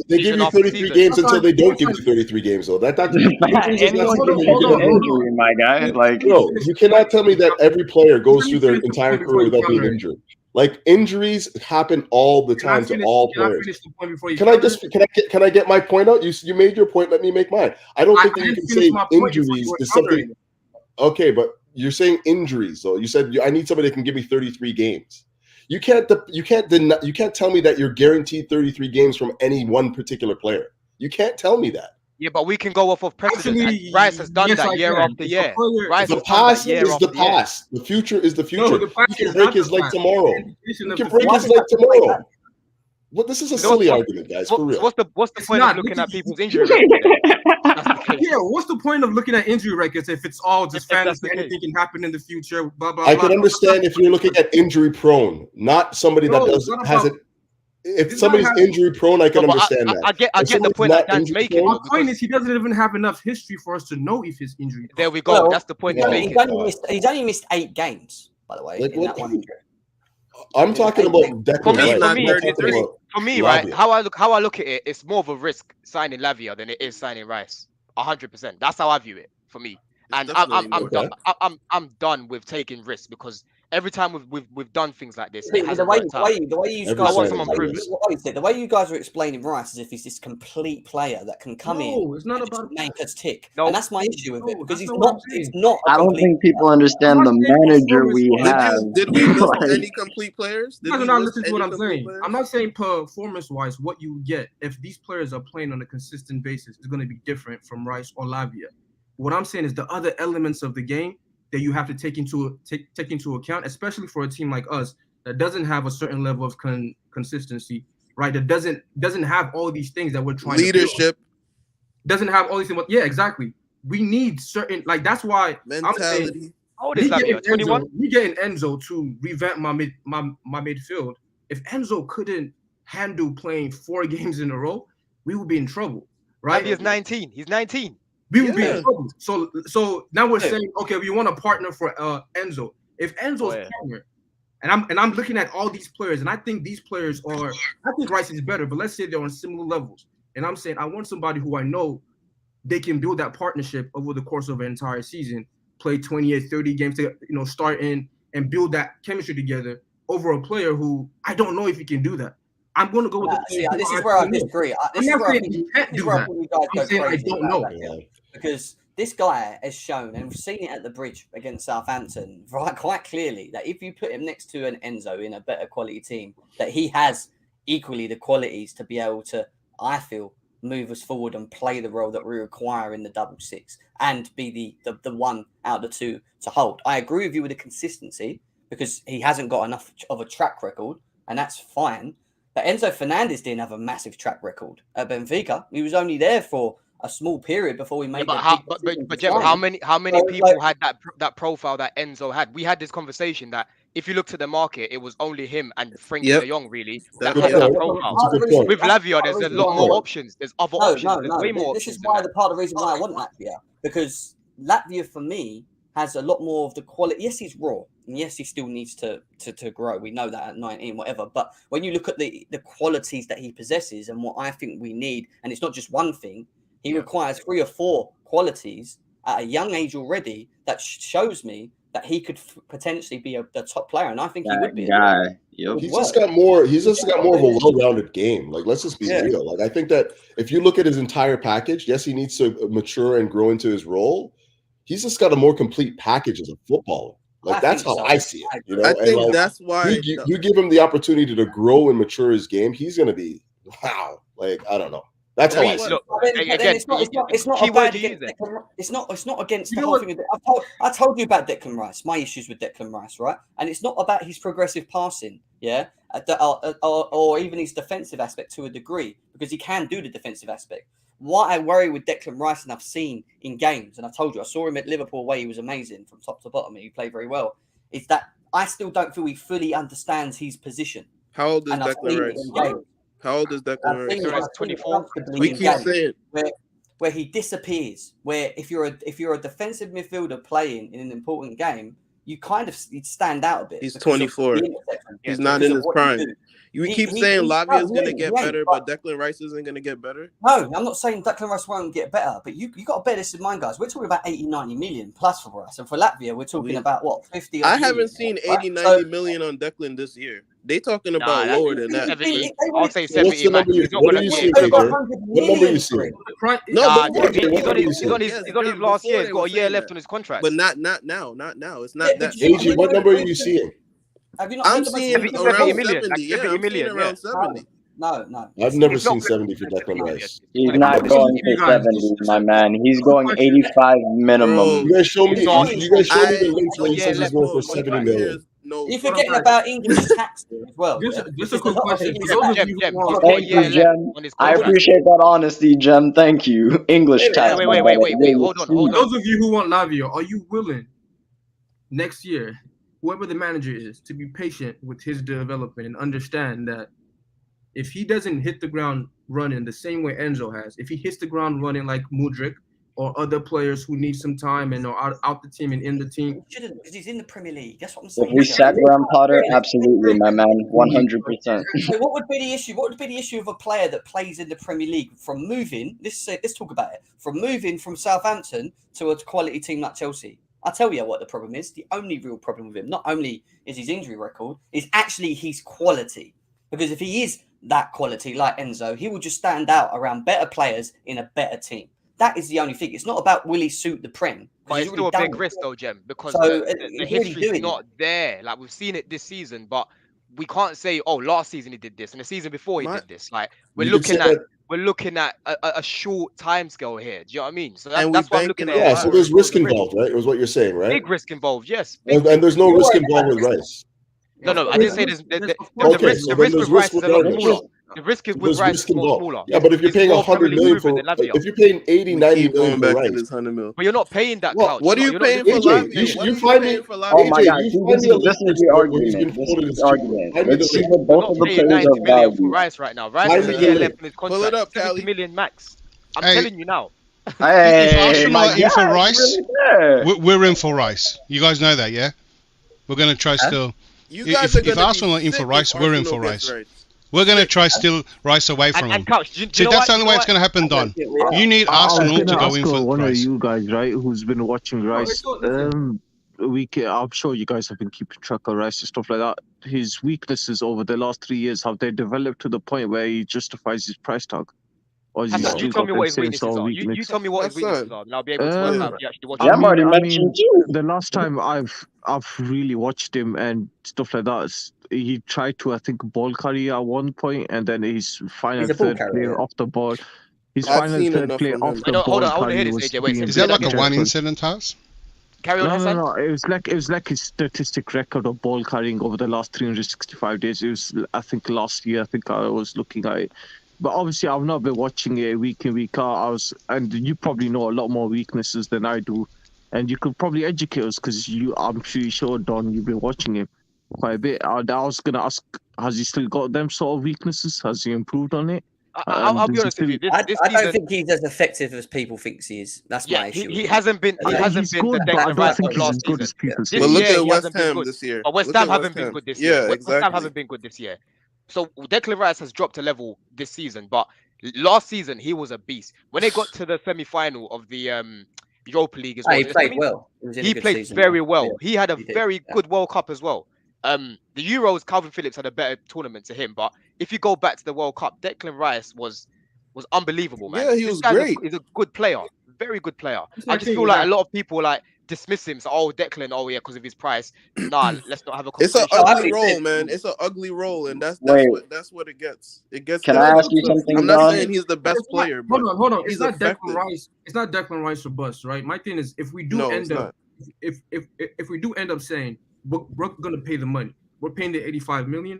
They give you 33 games until they don't give you 33 games, though. Injury, my guy. Like, no, you cannot tell me that every player goes through their entire career without being injured. Like, injuries happen all the time to all players. Can I get my point out? You made your point. Let me make mine. I don't think that you can say injuries is something. Okay, but you're saying injuries, though. You said I need somebody that can give me 33 games. You can't tell me that you're guaranteed 33 games from any one particular player. You can't tell me that. Yeah, but we can go off of precedent. Actually, Rice has done that year after year. The past is the past. The future is the future. You can break his leg tomorrow. Well, this is a silly argument, guys. For real. What's the point of looking at people's injury records? Yeah, what's the point of looking at injury records if it's all just fantasy? Anything can happen in the future. Blah blah. I can understand if you're looking at injury prone, not somebody that has it. if somebody's injury prone, I can understand that. I get the point that Dan's making. My point is he doesn't even have enough history for us to know if he's injury prone. There we go. Well, that's the point he's making. He's only missed 8 games, by the way, in that one injury. I'm talking about Declan Rice. For me, right? How I look at it, it's more of a risk signing Lavia than it is signing Rice. 100%. That's how I view it for me. And I'm done with taking risks because every time we've done things like this, it hasn't worked out. The way you guys are explaining Rice as if he's this complete player that can come in. It's not about make us tick. And that's my issue with it because he's not. I don't think people understand the manager we have. Did we miss any complete players? You guys are not listening to what I'm saying. I'm not saying performance-wise what you get if these players are playing on a consistent basis is going to be different from Rice or Lavia. What I'm saying is the other elements of the game that you have to take into account, especially for a team like us that doesn't have a certain level of consistency, right? That doesn't have all these things that we're trying leadership. Doesn't have all these things. Yeah, exactly. We need certain, like, that's why mentality. How old is Lavia? 21? We getting Enzo to revamp my midfield. If Enzo couldn't handle playing 4 games in a row, we would be in trouble, right? Lavia's 19. He's 19. We would be in trouble. So now we're saying, okay, we want a partner for Enzo. If Enzo's partner, and I'm looking at all these players, and I think these players I think Rice is better, but let's say they're on similar levels. And I'm saying I want somebody who I know they can build that partnership over the course of an entire season, play 28, 30 games, start in and build that chemistry together over a player who I don't know if he can do that. I'm going to go with this is where I disagree. I'm saying I don't know. Because this guy has shown, and we've seen it at the Bridge against Southampton, quite clearly, that if you put him next to an Enzo in a better quality team, that he has equally the qualities to be able to, I feel, move us forward and play the role that we require in the double six and be the one out of the two to hold. I agree with you with the consistency because he hasn't got enough of a track record, and that's fine. But Enzo Fernandez didn't have a massive track record at Benfica. He was only there for a small period before we made. But Jeff, how many people had that profile that Enzo had? We had this conversation that if you looked at the market, it was only him and Frankie de Jong really that had that profile. With Lavia, there's a lot more options. There's other options. There's way more. This is why part of the reason why I want Latvia, because Latvia for me has a lot more of the quality. Yes, he's raw, and yes, he still needs to grow. We know that at 19, whatever. But when you look at the qualities that he possesses and what I think we need, and it's not just one thing, he requires 3 or 4 qualities at a young age already that shows me that he could potentially be the top player, and I think he would be. He's just got more of a well-rounded game. Like, let's just be real. Like, I think that if you look at his entire package, yes, he needs to mature and grow into his role. He's just got a more complete package as a footballer. Like, that's how I see it. You know, I think that's why you give him the opportunity to grow and mature his game. He's going to be wow. Like, I don't know. That's how I see it. It's not against the whole thing. I told you about Declan Rice, my issues with Declan Rice, right? And it's not about his progressive passing, or even his defensive aspect to a degree, because he can do the defensive aspect. What I worry with Declan Rice, and I've seen in games, and I told you, I saw him at Liverpool away, he was amazing from top to bottom, and he played very well, is that I still don't feel he fully understands his position. How old is Declan Rice? How old is Declan Rice? 24. We keep saying where he disappears. Where if you're a defensive midfielder playing in an important game, you kind of stand out a bit. He's 24. He's not in his prime. You keep saying Lavia is going to get better, but Declan Rice isn't going to get better? No, I'm not saying Declan Rice won't get better, but you got to bear this in mind, guys. We're talking about 80, 90 million plus for us. And for Latvia, we're talking about, what, 50? I haven't seen 80, 90 million on Declan this year. They talking about lower than that. 70. I'll say 70. What are you seeing, Pedro? What number are you seeing? No, he's on his last year. He's got a year left on his contract. But not now. It's not that. AG, what number are you seeing? I'm seeing around 70. I'm seeing around 70. No. I've never seen 70 for Declan Rice. He's not going to 70, my man. He's going 85 minimum. You guys show me the links where he says he's going for 70 million. You're forgetting about English tax as well. Just a quick question. Thank you, Jem. I appreciate that honesty, Jem. Thank you. English tax. Wait. Hold on. Those of you who want Lavia, are you willing next year, whoever the manager is, to be patient with his development and understand that if he doesn't hit the ground running the same way Enzo has, if he hits the ground running like Mudryk or other players who need some time and are out the team and in the team. He shouldn't, because he's in the Premier League. That's what I'm saying. If we sat Graham Potter, absolutely, my man, 100%. So what would be the issue? What would be the issue of a player that plays in the Premier League from moving? Let's talk about it. From moving from Southampton to a quality team like Chelsea. I'll tell you what the problem is. The only real problem with him, not only is his injury record, is actually his quality. Because if he is that quality like Enzo, he will just stand out around better players in a better team. That is the only thing. It's not about will he suit the Prem. But it's still a big risk though, Jem, because the history's not there. Like we've seen it this season, but we can't say, oh, last season he did this and the season before he did this. Like we're looking at a short time scale here. Do you know what I mean? So that's what I'm looking at. Yeah, so there's risk involved, right? It was what you're saying, right? Big risk involved, yes. And there's no risk involved with Rice. No, I didn't say there's the risk with Rice is a lot smaller. The risk is with Rice is smaller. Yeah, but if you're paying 100 million for, if you're paying 80, 90 million for Rice, but you're not paying that. What are you paying for Lavia? You find me. Oh my God, this is the argument. This is the argument. Let's see what both of the players are valued. For Rice right now. Rice is a year left in his contract. Pull it up, 70 million max. I'm telling you now. If Arsenal are in for Rice, we're in for Rice. You guys know that, yeah? We're going to try still. If Arsenal are in for Rice, we're in for Rice. We're going to try still Rice away from him. See, that's the only way it's going to happen, Don. You need Arsenal to go in for one Rice. of you guys, right, who's been watching Rice. I'm sure you guys have been keeping track of Rice and stuff like that. His weaknesses over the last 3 years, have they developed to the point where he justifies his price tag? Or you tell me what his weaknesses are. You tell me what his weaknesses are, and I'll be able to work out if you actually watch him. The last time I've really watched him and stuff like that, he tried to, I think, ball carry at one point, and then his final third play off the ball. His final third play off the ball. Hold on, I want to hear this, AJ. Wait, is that like a one incident house? Carry on, Hassan. No. It was like his statistic record of ball carrying over the last 365 days. It was, I think, last year. I think I was looking at it. But obviously, I've not been watching it week in, week out. And you probably know a lot more weaknesses than I do. And you could probably educate us because I'm pretty sure, Don, you've been watching him quite a bit. I was going to ask, has he still got them sort of weaknesses? Has he improved on it? I'll be honest with you. I don't think he's as effective as people think he is. That's my issue. He hasn't been. He hasn't been the Declan Rice of last season. But look at West Ham this year. But West Ham haven't been good this year. West Ham haven't been good this year. So Declan Rice has dropped a level this season, but last season he was a beast. When they got to the semi-final of the Europa League as well, he played well. He played very well. He had a very good World Cup as well. The Euros, Calvin Phillips had a better tournament to him, but if you go back to the World Cup, Declan Rice was unbelievable, man. Yeah, he was great. He's a good player, very good player. I just feel like a lot of people dismiss him. So, because of his price. Nah, let's not have a conversation. It's an ugly role, man. It's an ugly role, and that's what it gets. It gets. Can I ask you something? I'm not saying he's the best player. But hold on. It's not Declan Rice. It's not Declan Rice or bust, right? My thing is, if we do end up saying we're gonna pay the money, we're paying the 85 million.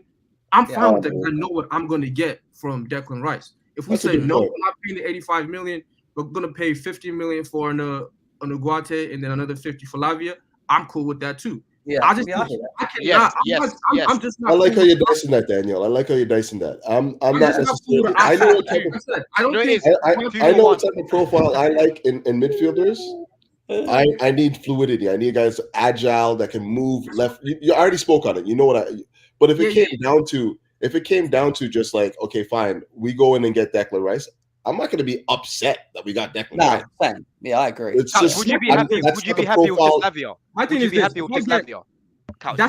I'm fine with that. I know what I'm gonna get from Declan Rice. If we say no, we're not paying the 85 million, we're gonna pay 50 million for an Uguate and then another 50 for Lavia, I'm cool with that too. Yeah, I'm just not. I like how you're dicing that, Daniel. I like how you're dicing that. I'm not necessarily. I know what type of. I know what type of profile I like in midfielders. I need fluidity. I need guys agile that can move left. You already spoke on it. You know what But if it came down to just like, okay, fine, we go in and get Declan Rice, I'm not going to be upset that we got Declan Rice. Same. Yeah, I agree. Would you be happy? Would you be happy with just Lavia? Would you be happy with just Lavia?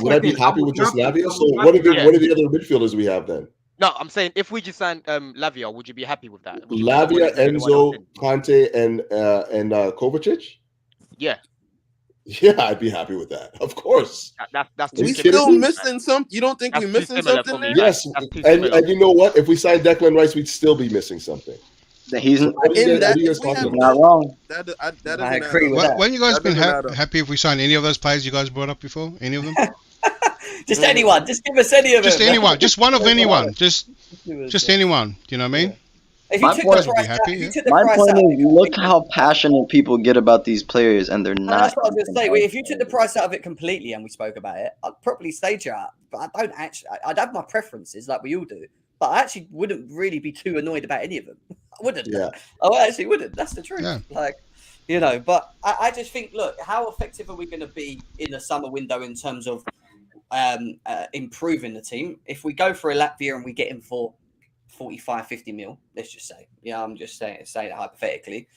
Would I be happy with just Lavia? So what are the other midfielders we have then? No, I'm saying if we just signed Lavia, would you be happy with that? Lavia, Enzo, Conte, and Kovacic? Yeah. Yeah, I'd be happy with that. Of course. That's we still missing something. You don't think we're missing something there? Yes, and you know what? If we signed Declan Rice, we'd still be missing something. He's not wrong. I agree with that. When you guys been happy if we sign any of those players you guys brought up before? Any of them? Just anyone. Just give us any of them. Just anyone. Just one of anyone. Just anyone. Do you know what I mean? If you took the price out, my point is, look how passionate people get about these players, and they're not. That's what I was going to say. If you took the price out of it completely, and we spoke about it, I'd probably stage you out. But I don't actually. I'd have my preferences, like we all do. but I actually wouldn't really be too annoyed about any of them. I wouldn't. Yeah. I actually wouldn't. That's the truth. Yeah. Like, you know, but I just think, look, how effective are we going to be in the summer window in terms of improving the team? If we go for a Latvia and we get him for 45, 50 mil, let's just say, I'm just saying it hypothetically,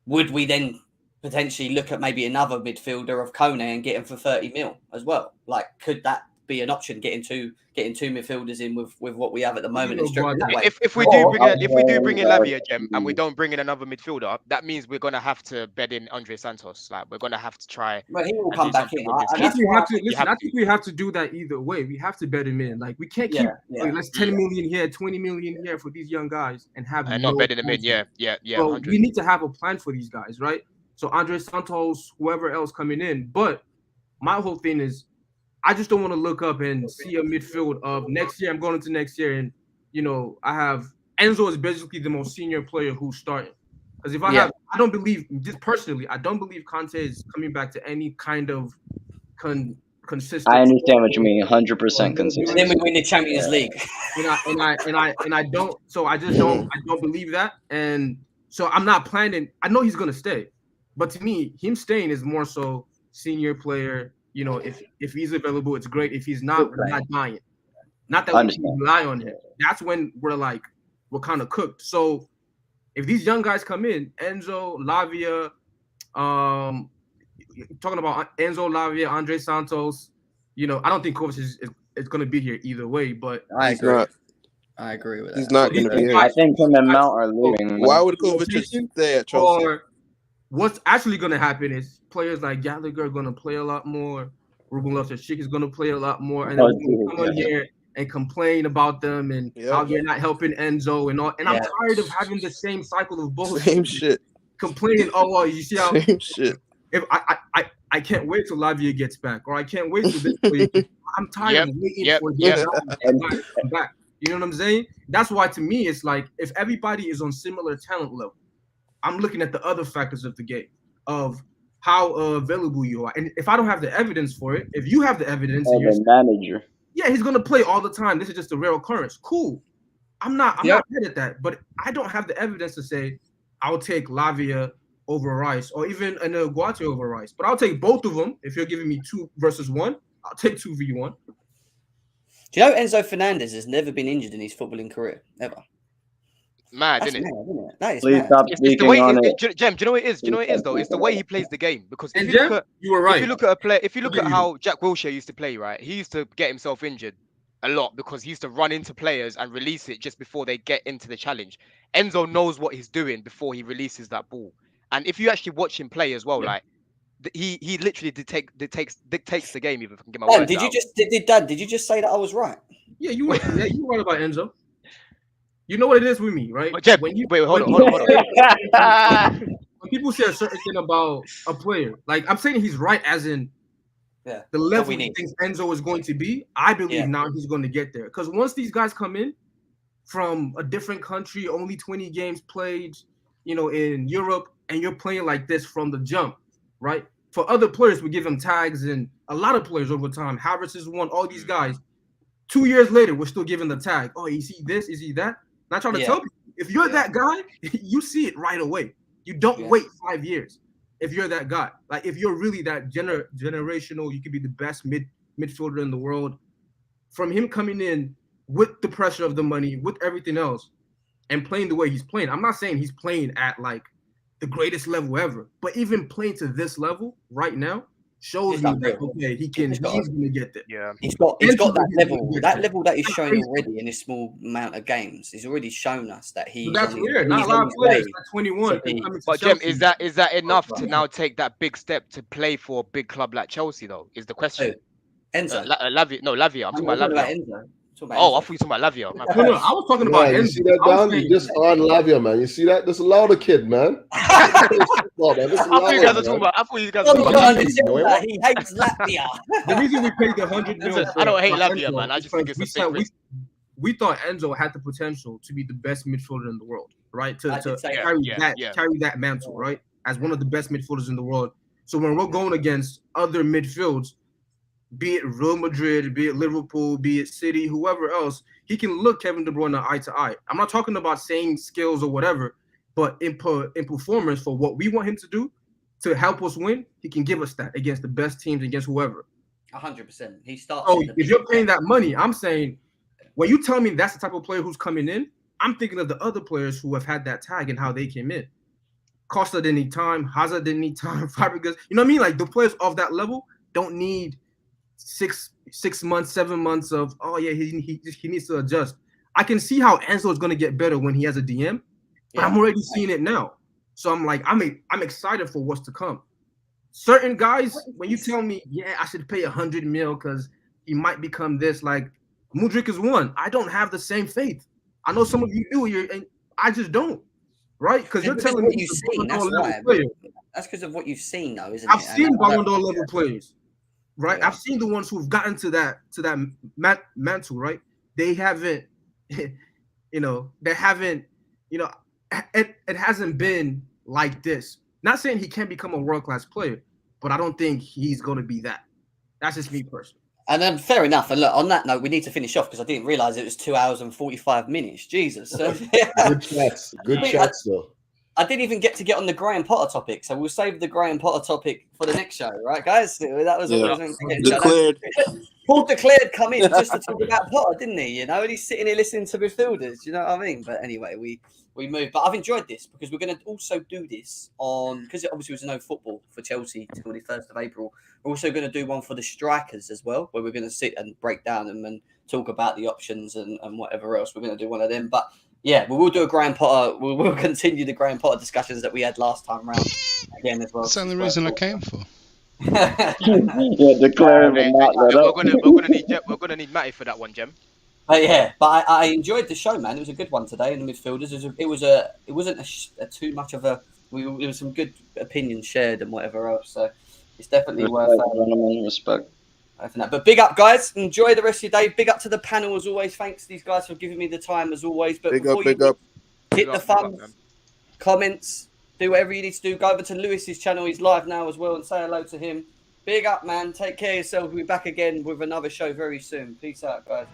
would we then potentially look at maybe another midfielder of Kone and get him for 30 mil as well? Like, could that be an option, getting two midfielders in with what we have at the moment? If we do bring in Lavia, Gem, and we don't bring in another midfielder, that means we're gonna have to bed in Andre Santos. Like, we're gonna have to try. Well, he will come back in. I think we have to do that either way. We have to bet him in. Like, we can't keep let's 10 million here, 20 million here for these young guys and not betting them in. Yeah. So we need to have a plan for these guys, right? So Andre Santos, whoever else coming in. But my whole thing is, I just don't want to look up and see a midfield of next year. I'm going into next year, and I have Enzo is basically the most senior player who's starting. Because I don't believe, just personally, I don't believe Conte is coming back to any kind of consistent. I understand what you mean, 100% consistent. And then we win the Champions League. And I don't. So I just don't. I don't believe that, and so I'm not planning. I know he's gonna stay, but to me, him staying is more so senior player. If he's available, it's great. If he's not, we're not buying. Not that we can rely on him. That's when we're kind of cooked. So if these young guys come in, Enzo, Lavia, talking about Enzo, Lavia, Andre Santos, I don't think Kovac is going to be here either way. But I agree with that. He's not going to be here. I think him and Mount are leaving. Why would Kovac just stay at Chelsea? Or what's actually going to happen is players like Gallagher are going to play a lot more. Ruben Loftus-Cheek is going to play a lot more. And then we're come on here and complain about them and how you're not helping Enzo and all. And I'm tired of having the same cycle of bullshit. Same shit. Complaining, you see how same shit. If I can't wait till Lavia gets back, or I can't wait till this play. I'm tired of waiting for him to come back. You know what I'm saying? That's why, to me, it's like, if everybody is on similar talent level, I'm looking at the other factors of the game, of how available you are. And if I don't have the evidence for it, if you have the evidence, the manager, he's gonna play all the time. This is just a rare occurrence. Cool. I'm not mad at that, but I don't have the evidence to say I'll take Lavia over Rice, or even an Guate over Rice. But I'll take both of them. If you're giving me 2 versus 1, I'll take 2v1. Do you know Enzo Fernandez has never been injured in his footballing career ever? Mad, isn't it? That is Please mad. stop It's the speaking way, on it. Jem, do you know what it is? Do you know what it is though? It's the way he plays the game. Because if you were right. If you look at a player, if you look at how Jack Wilshere used to play, right? He used to get himself injured a lot because he used to run into players and release it just before they get into the challenge. Enzo knows what he's doing before he releases that ball. And if you actually watch him play as well, like he literally dictates the game. Even if I can get my words did you out. Did you just say that I was right? Yeah, you were right about Enzo. You know what it is with me, right? Jeb, hold on. When people say a certain thing about a player, like, I'm saying he's right, as in the level he thinks Enzo is going to be. I believe now he's going to get there. Because once these guys come in from a different country, only 20 games played, in Europe, and you're playing like this from the jump, right? For other players, we give them tags, and a lot of players over time. Havertz is one. All these guys. 2 years later, we're still giving the tag. Oh, is he this? Is he that? Not trying to tell you. If you're that guy, you see it right away. You don't wait 5 years. If you're that guy, like, if you're really that generational, you could be the best midfielder in the world. From him coming in with the pressure of the money, with everything else, and playing the way he's playing. I'm not saying he's playing at like the greatest level ever, but even playing to this level right now shows me that he's gonna get there. Yeah, he's got that level that he's shown already in a small amount of games. He's already shown us that he. That's weird. Not a lot of players at 21. But Jem, is that enough to now take that big step to play for a big club like Chelsea? Though, is the question. Enzo, Lavia. No, Lavia. I'm talking about Lavia. Enzo. I thought you were talking about Lavia. No, I was talking about Enzo. You see that, Don? You just on Lavia, man. You see that? Just allow the kid, man. I thought you guys were talking about. He hates Latvia. The reason we paid the 100 million. I don't hate Lavia, man. I just think it's a big. We thought Enzo had the potential to be the best midfielder in the world, right? To carry that mantle, right? As one of the best midfielders in the world. So when we're going against other midfields, be it Real Madrid, be it Liverpool, be it City, whoever else, he can look Kevin De Bruyne eye to eye. I'm not talking about saying skills or whatever, but in performance for what we want him to do to help us win, he can give us that against the best teams, against whoever. 100%. He starts. Oh, if you're paying that money, I'm saying, when you tell me that's the type of player who's coming in, I'm thinking of the other players who have had that tag and how they came in. Costa didn't need time. Hazard didn't need time. Fabregas, you know what I mean? Like the players of that level don't need 6 months, 7 months of he needs to adjust. I can see how Enzo is going to get better when he has a DM, but I'm already seeing it now. So I'm like, I'm excited for what's to come. Certain guys, when you tell me, I should pay 100 mil because he might become this, like Mudryk is one. I don't have the same faith. I know some of you do, and I just don't. Right? Because you're telling me you've seen. That's why. That's because of what you've seen, though, isn't it? I've seen Ballon d'Or level players, right? I've seen the ones who've gotten to that mantle, right? They haven't, it hasn't been like this. Not saying he can't become a world-class player, but I don't think he's going to be that. That's just me personally. And then fair enough. And look, on that note, we need to finish off because I didn't realize it was 2 hours and 45 minutes. Jesus. So, Good chats. Good chats, though. I didn't even get to get on the Graham Potter topic, so we'll save the Graham Potter topic for the next show, right, guys? That was all I was meant to get. Declared. Paul Declared come in just to talk about Potter, didn't he? You know, and he's sitting here listening to midfielders. You know what I mean? But anyway, we move. But I've enjoyed this because we're going to also do this on, because it obviously was no football for Chelsea till the 1st of April. We're also going to do one for the strikers as well, where we're going to sit and break down them and talk about the options and whatever else. We're going to do one of them. But yeah, we will do a Graham Potter. We will continue the Graham Potter discussions that we had last time round again as well. That's the only reason I came for. Declare him not let up. We're gonna need Matty for that one, Jem. But I enjoyed the show, man. It was a good one today in the midfielders. It wasn't too much of a. There was some good opinions shared and whatever else. So it's definitely worth respect. But big up, guys. Enjoy the rest of your day. Big up to the panel as always. Thanks to these guys for giving me the time as always. But big up. Hit the thumbs, comments, do whatever you need to do. Go over to Lewis's channel. He's live now as well, and say hello to him. Big up, man. Take care of yourself. We'll be back again with another show very soon. Peace out, guys.